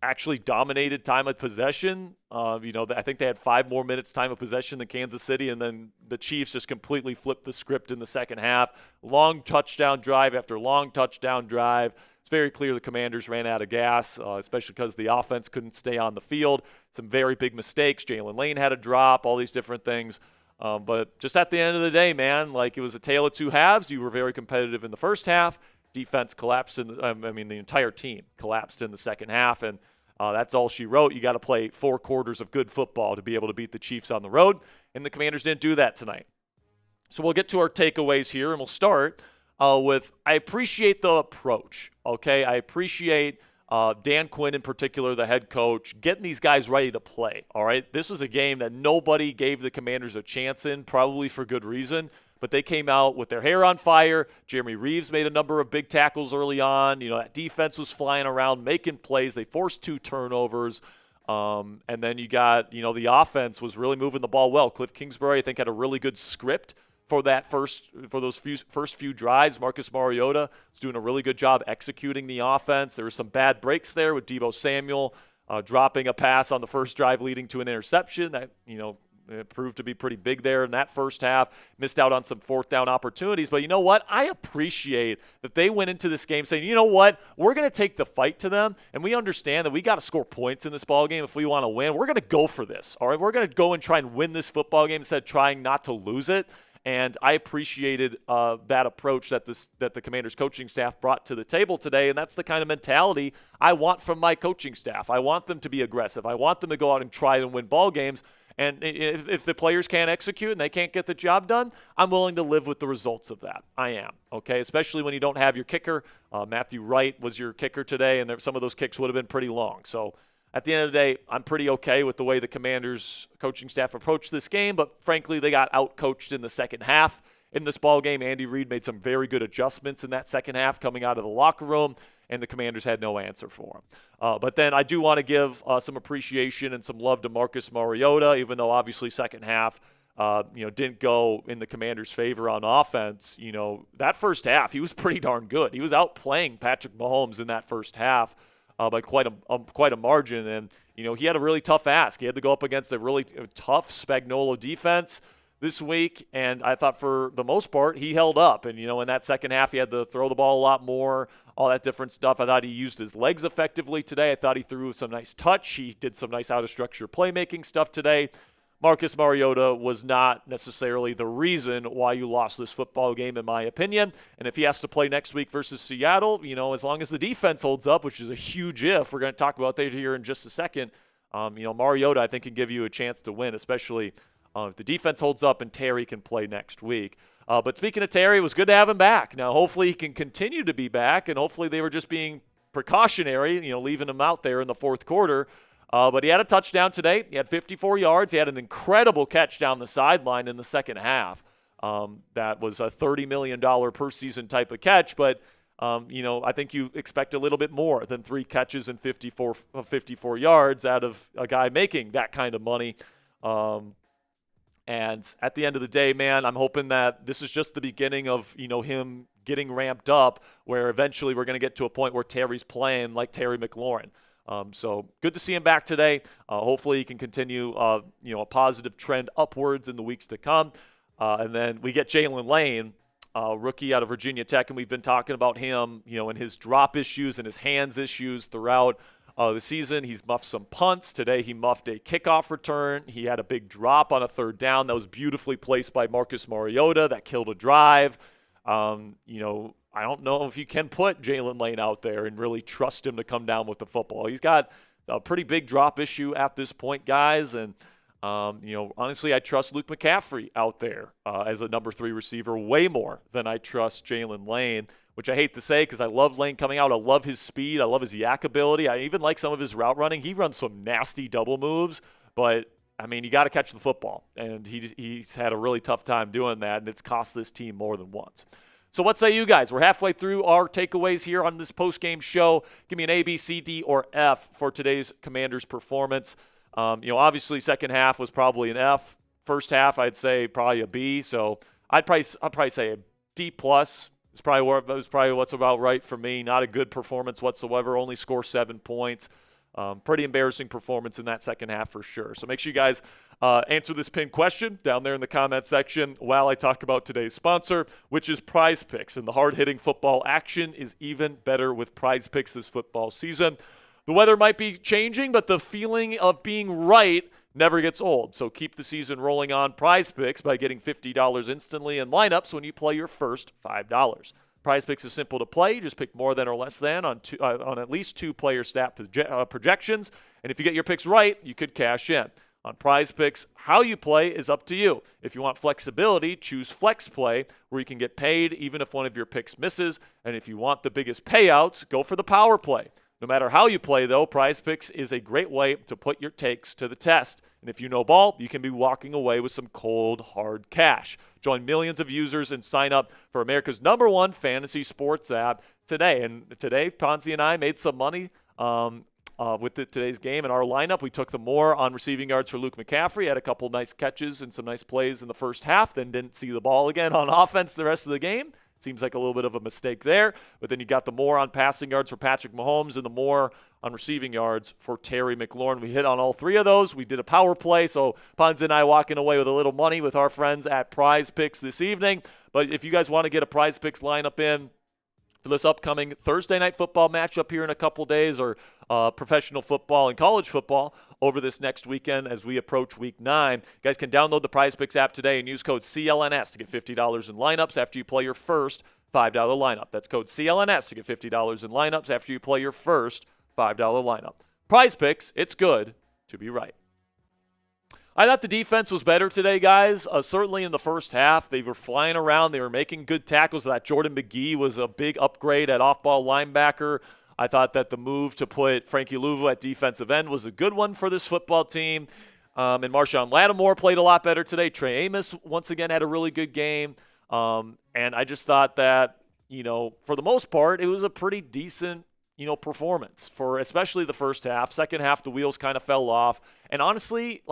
actually dominated time of possession. I think they had 5 more minutes time of possession than Kansas City, and then the Chiefs just completely flipped the script in the second half. Long touchdown drive after long touchdown drive. It's very clear the Commanders ran out of gas, especially because the offense couldn't stay on the field. Some very big mistakes. Jalen Lane had a drop, all these different things. But just at the end of the day, man, it was a tale of two halves. You were very competitive in the first half. Defense collapsed the entire team collapsed in the second half, and that's all she wrote. You got to play 4 quarters of good football to be able to beat the Chiefs on the road, and the Commanders didn't do that tonight. So we'll get to our takeaways here, and we'll start with I appreciate the approach, okay? I appreciate Dan Quinn in particular, the head coach, getting these guys ready to play, all right? This was a game that nobody gave the Commanders a chance in, probably for good reason. but they came out with their hair on fire. Jeremy Reeves made a number of big tackles early on. That defense was flying around, making plays. They forced 2 turnovers. And then you got, the offense was really moving the ball well. Cliff Kingsbury, I think, had a really good script for those first few drives. Marcus Mariota was doing a really good job executing the offense. There were some bad breaks there with Deebo Samuel dropping a pass on the first drive leading to an interception that, it proved to be pretty big there in that first half. Missed out on some 4th down opportunities. But you know what? I appreciate that they went into this game saying, you know what? We're going to take the fight to them, and we understand that we got to score points in this ball game if we want to win. We're going to go for this, all right? We're going to go and try and win this football game instead of trying not to lose it. And I appreciated that approach that the Commanders coaching staff brought to the table today, and that's the kind of mentality I want from my coaching staff. I want them to be aggressive. I want them to go out and try and win ball games. And if the players can't execute and they can't get the job done, I'm willing to live with the results of that. I am, okay? Especially when you don't have your kicker. Matthew Wright was your kicker today, and some of those kicks would have been pretty long. So at the end of the day, I'm pretty okay with the way the Commanders coaching staff approached this game, but frankly, they got out-coached in the second half. In this ball game, Andy Reid made some very good adjustments in that second half coming out of the locker room, and the Commanders had no answer for him. But then I do want to give some appreciation and some love to Marcus Mariota, even though obviously second half didn't go in the Commanders' favor on offense. That first half, he was pretty darn good. He was outplaying Patrick Mahomes in that first half by quite a margin. And, he had a really tough ask. He had to go up against a really tough Spagnuolo defense this week, and I thought for the most part he held up. And, in that second half he had to throw the ball a lot more, all that different stuff. I thought he used his legs effectively today. I thought he threw some nice touch. He did some nice out-of-structure playmaking stuff today. Marcus Mariota was not necessarily the reason why you lost this football game, in my opinion. And if he has to play next week versus Seattle, as long as the defense holds up, which is a huge if, we're going to talk about that here in just a second, Mariota, I think, can give you a chance to win, especially if the defense holds up and Terry can play next week. But speaking of Terry, it was good to have him back. Now, hopefully he can continue to be back, and hopefully they were just being precautionary, leaving him out there in the fourth quarter. But he had a touchdown today. He had 54 yards. He had an incredible catch down the sideline in the second half. That was a $30 million per season type of catch. But, I think you expect a little bit more than 3 catches and 54 yards out of a guy making that kind of money. And at the end of the day, man, I'm hoping that this is just the beginning of, him getting ramped up, where eventually we're going to get to a point where Terry's playing like Terry McLaurin. So good to see him back today. Hopefully he can continue, a positive trend upwards in the weeks to come. And then we get Jalen Lane, rookie out of Virginia Tech, and we've been talking about him, and his drop issues and his hands issues throughout the season. He's muffed some punts. Today he muffed a kickoff return. He had a big drop on a 3rd down that was beautifully placed by Marcus Mariota that killed a drive. I don't know if you can put Jalen Lane out there and really trust him to come down with the football. He's got a pretty big drop issue at this point, guys. And, honestly, I trust Luke McCaffrey out there as a number 3 receiver way more than I trust Jalen Lane, which I hate to say because I love Lane coming out. I love his speed. I love his yak ability. I even like some of his route running. He runs some nasty double moves, but you got to catch the football. And he's had a really tough time doing that, and it's cost this team more than once. So what say you guys? We're halfway through our takeaways here on this post-game show. Give me an A, B, C, D, or F for today's Commanders' performance. Obviously second half was probably an F. First half, I'd say probably a B. So I'd probably say a D+. It's probably what's about right for me. Not a good performance whatsoever. Only score 7 points. Pretty embarrassing performance in that second half for sure. So make sure you guys answer this pinned question down there in the comment section while I talk about today's sponsor, which is Prize Picks. And the hard-hitting football action is even better with Prize Picks this football season. The weather might be changing, but the feeling of being right never gets old. So keep the season rolling on Prize Picks by getting $50 instantly in lineups when you play your first $5. Prize Picks is simple to play. You just pick more than or less than on at least 2 player stat projections. And if you get your picks right, you could cash in. On Prize Picks, how you play is up to you. If you want flexibility, choose Flex Play, where you can get paid even if one of your picks misses. And if you want the biggest payouts, go for the Power Play. No matter how you play, though, Prize Picks is a great way to put your takes to the test. And if you know ball, you can be walking away with some cold, hard cash. Join millions of users and sign up for America's #1 fantasy sports app today. And today, Ponzi and I made some money with today's game. In our lineup, we took the more on receiving yards for Luke McCaffrey. Had a couple nice catches and some nice plays in the first half, then didn't see the ball again on offense the rest of the game. Seems like a little bit of a mistake there. But then you got the more on passing yards for Patrick Mahomes and the more on receiving yards for Terry McLaurin. We hit on all three of those. We did a power play, so Ponzi and I walking away with a little money with our friends at Prize Picks this evening. But if you guys want to get a Prize Picks lineup in for this upcoming Thursday night football matchup here in a couple days, or professional football and college football over this next weekend as we approach week 9. You guys can download the Prize Picks app today and use code CLNS to get $50 in lineups after you play your first $5 lineup. That's code CLNS to get $50 in lineups after you play your first $5 lineup. Prize Picks, it's good to be right. I thought the defense was better today, guys. Certainly in the first half, they were flying around. They were making good tackles. That Jordan McGee was a big upgrade at off-ball linebacker. I thought that the move to put Frankie Louvu at defensive end was a good one for this football team. And Marshawn Lattimore played a lot better today. Trey Amos, once again, had a really good game. And I just thought that, for the most part, it was a pretty decent, performance for especially the first half. Second half, the wheels kind of fell off. And honestly,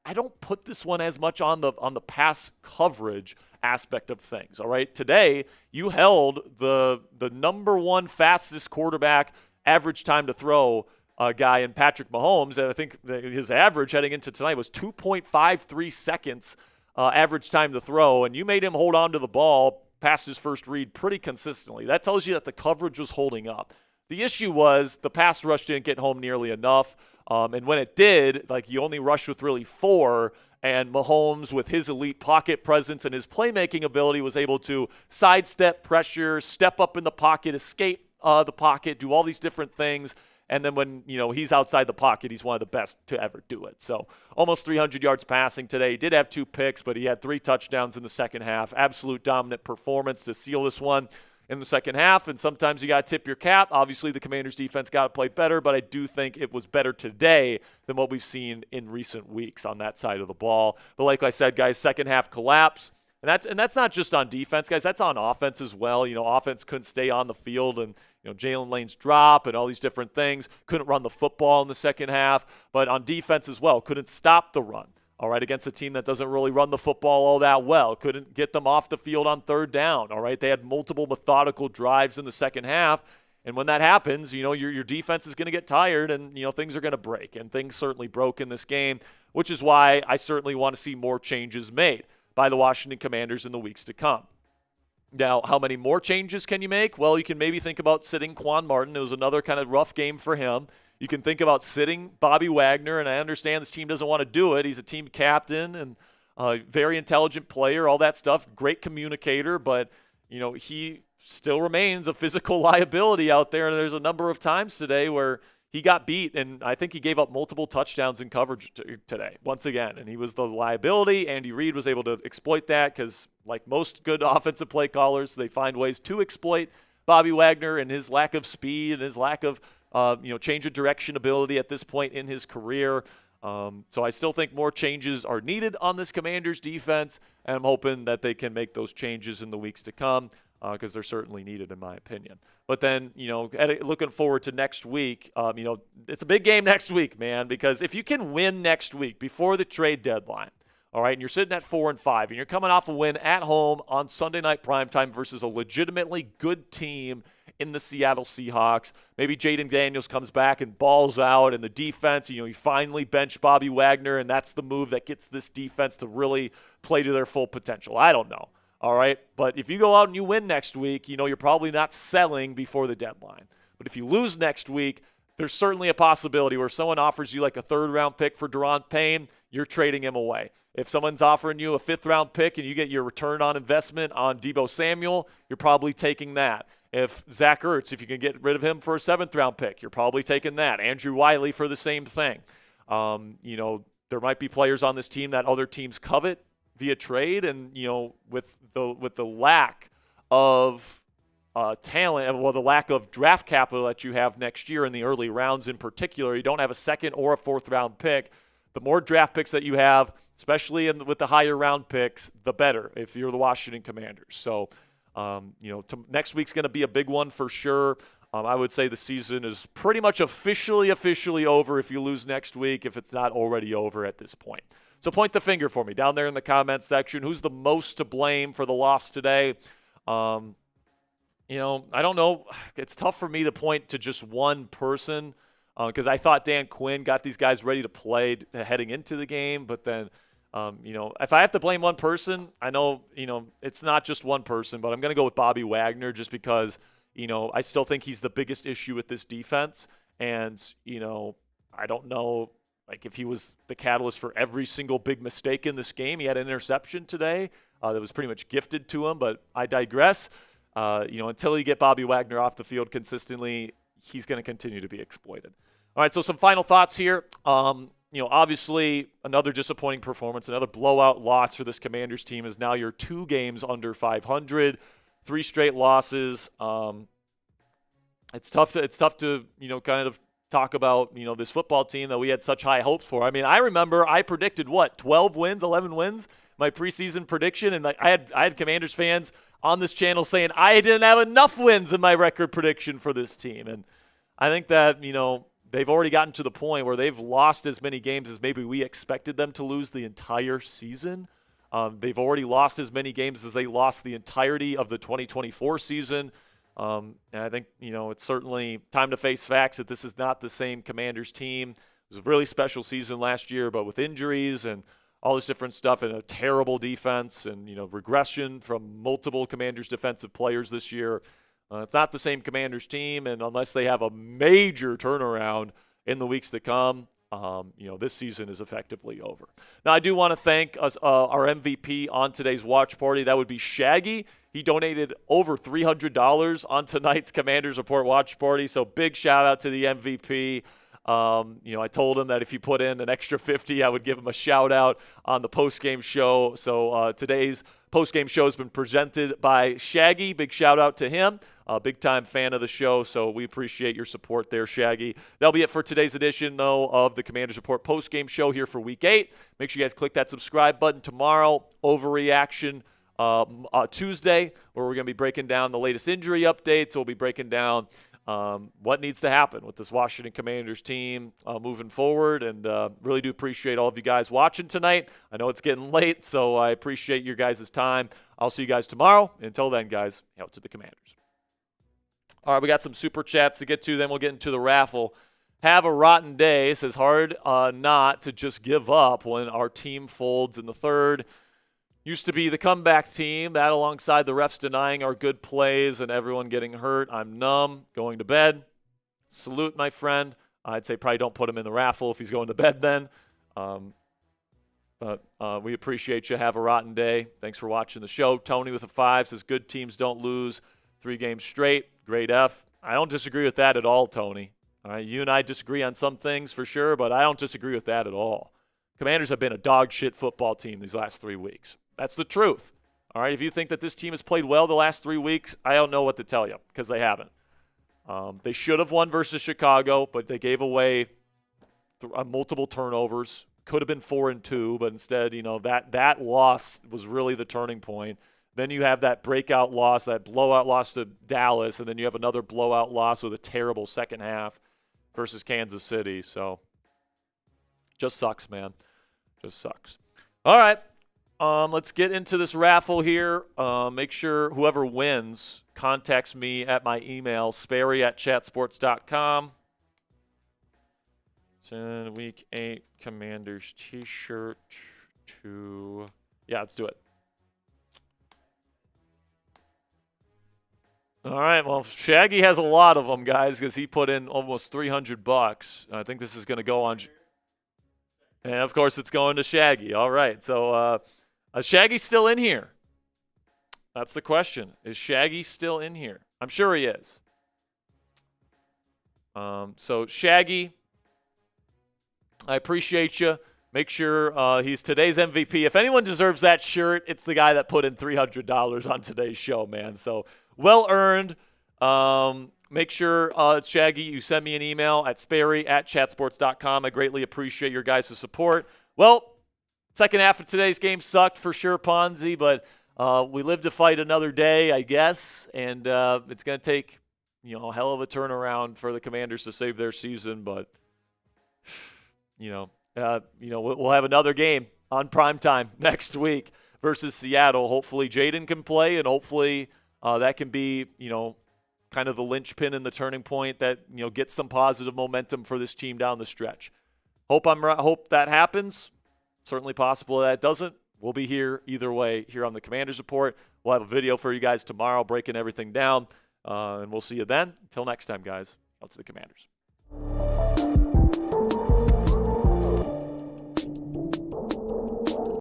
I don't put this one as much on the pass coverage aspect of things. All right, today you held the #1 fastest quarterback average time to throw guy in Patrick Mahomes, and I think his average heading into tonight was 2.53 seconds average time to throw, and you made him hold on to the ball past his first read pretty consistently. That tells you that the coverage was holding up. The issue was the pass rush didn't get home nearly enough. And when it did, you only rushed with really 4, and Mahomes, with his elite pocket presence and his playmaking ability, was able to sidestep pressure, step up in the pocket, escape the pocket, do all these different things. And then when, he's outside the pocket, he's one of the best to ever do it. So almost 300 yards passing today. He did have 2 picks, but he had 3 touchdowns in the second half. Absolute dominant performance to seal this one in the second half, and sometimes you got to tip your cap. Obviously, the Commanders' defense got to play better, but I do think it was better today than what we've seen in recent weeks on that side of the ball. But like I said, guys, second half collapse, and that's not just on defense, guys. That's on offense as well. Offense couldn't stay on the field, and Jalen Lane's drop and all these different things. Couldn't run the football in the second half, but on defense as well, couldn't stop the run. All right, against a team that doesn't really run the football all that well. Couldn't get them off the field on third down. All right, they had multiple methodical drives in the second half. And when that happens, your defense is going to get tired and, things are going to break. And things certainly broke in this game, which is why I certainly want to see more changes made by the Washington Commanders in the weeks to come. Now, how many more changes can you make? Well, you can maybe think about sitting Quan Martin. It was another kind of rough game for him. You can think about sitting Bobby Wagner, and I understand this team doesn't want to do it. He's a team captain and a very intelligent player, all that stuff, great communicator, but, he still remains a physical liability out there, and there's a number of times today where he got beat, and I think he gave up multiple touchdowns in coverage today, once again, and he was the liability. Andy Reid was able to exploit that because, like most good offensive play callers, they find ways to exploit Bobby Wagner and his lack of speed and his lack of change of direction ability at this point in his career. So I still think more changes are needed on this Commanders defense, and I'm hoping that they can make those changes in the weeks to come because they're certainly needed in my opinion. But then, looking forward to next week, it's a big game next week, man, because if you can win next week before the trade deadline, all right, and you're sitting at 4-5, and you're coming off a win at home on Sunday night primetime versus a legitimately good team in the Seattle Seahawks. Maybe Jaden Daniels comes back and balls out, and the defense, you finally bench Bobby Wagner, and that's the move that gets this defense to really play to their full potential. I don't know, all right? But if you go out and you win next week, you're probably not selling before the deadline. But if you lose next week, there's certainly a possibility where someone offers you like a third-round pick for Daron Payne, you're trading him away. If someone's offering you a fifth-round pick and you get your return on investment on Deebo Samuel, you're probably taking that. If Zach Ertz, if you can get rid of him for a seventh-round pick, you're probably taking that. Andrew Wiley for the same thing. There might be players on this team that other teams covet via trade, and with the lack of talent, well, the lack of draft capital that you have next year in the early rounds in particular. You don't have a second or a fourth round pick. The more draft picks that you have, especially with the higher round picks, the better if you're the Washington Commanders. So, next week's going to be a big one for sure. I would say the season is pretty much officially over if you lose next week, if it's not already over at this point. So point the finger for me down there in the comments section. Who's the most to blame for the loss today? I don't know. It's tough for me to point to just one person because I thought Dan Quinn got these guys ready to play heading into the game. But then, if I have to blame one person, I know, it's not just one person, but I'm going to go with Bobby Wagner just because, I still think he's the biggest issue with this defense. And, I don't know, if he was the catalyst for every single big mistake in this game. He had an interception today that was pretty much gifted to him, but I digress. Until you get Bobby Wagner off the field consistently, he's going to continue to be exploited. All right, so some final thoughts here. Obviously another disappointing performance, another blowout loss for this Commanders team is now you're 2 games under 500, 3 straight losses. It's tough to kind of talk about, this football team that we had such high hopes for. I mean, I remember I predicted 12 wins, 11 wins, my preseason prediction, and I had Commanders fans on this channel saying I didn't have enough wins in my record prediction for this team. And I think that, they've already gotten to the point where they've lost as many games as maybe we expected them to lose the entire season. They've already lost as many games as they lost the entirety of the 2024 season. And I think, it's certainly time to face facts that this is not the same Commanders team. It was a really special season last year, but with injuries and all this different stuff and a terrible defense and, regression from multiple Commanders defensive players this year. It's not the same Commanders team, and unless they have a major turnaround in the weeks to come, this season is effectively over. Now, I do want to thank our MVP on today's watch party. That would be Shaggy. He donated over $300 on tonight's Commanders Report watch party, so big shout-out to the MVP. I told him that if you put in an extra 50, I would give him a shout-out on the post-game show. So today's post-game show has been presented by Shaggy. Big shout-out to him. A big-time fan of the show, so we appreciate your support there, Shaggy. That'll be it for today's edition, though, of the Commanders Report post-game show here for Week 8. Make sure you guys click that subscribe button tomorrow. Overreaction Tuesday, where we're going to be breaking down the latest injury updates. We'll be breaking down what needs to happen with this Washington Commanders team moving forward. And really do appreciate all of you guys watching tonight. I know it's getting late, so I appreciate your guys' time. I'll see you guys tomorrow. Until then, guys, out to the Commanders. All right, we got some super chats to get to. Then we'll get into the raffle. Have a rotten day. It says hard not to just give up when our team folds in the third. Used to be the comeback team, that alongside the refs denying our good plays and everyone getting hurt. I'm numb, going to bed. Salute, my friend. I'd say probably don't put him in the raffle if he's going to bed then. But we appreciate you. Have a rotten day. Thanks for watching the show. Tony with a 5 says good teams don't lose 3 games straight. Great F. I don't disagree with that at all, Tony. All right, you and I disagree on some things for sure, but I don't disagree with that at all. Commanders have been a dog shit football team these last 3 weeks. That's the truth. All right, if you think that this team has played well the last 3 weeks, I don't know what to tell you because they haven't. They should have won versus Chicago, but they gave away multiple turnovers. Could have been 4-2, but instead, that loss was really the turning point. Then you have that breakout loss, that blowout loss to Dallas, and then you have another blowout loss with a terrible second half versus Kansas City. So, just sucks, man. Just sucks. All right. Let's get into this raffle here. Make sure whoever wins contacts me at my email, sperry@chatsports.com. Send Week 8 Commanders t-shirt to... Yeah, let's do it. All right, well, Shaggy has a lot of them, guys, because he put in almost $300. I think this is going to go on... And, of course, it's going to Shaggy. All right, so... Shaggy's still in here. That's the question. Is Shaggy still in here? I'm sure he is. So, Shaggy, I appreciate you. Make sure he's today's MVP. If anyone deserves that shirt, it's the guy that put in $300 on today's show, man. So, well earned. Make sure, it's Shaggy, you send me an email at sperry@chatsports.com. I greatly appreciate your guys' support. Well, second half of today's game sucked for sure, Ponzi, but we live to fight another day, I guess, and it's going to take a hell of a turnaround for the Commanders to save their season. But we'll have another game on primetime next week versus Seattle. Hopefully, Jaden can play, and hopefully that can be kind of the linchpin and the turning point that gets some positive momentum for this team down the stretch. Hope that happens. Certainly possible that it doesn't. We'll be here either way here on the Commanders Report. We'll have a video for you guys tomorrow breaking everything down, and we'll see you then. Until next time, guys, out to the Commanders.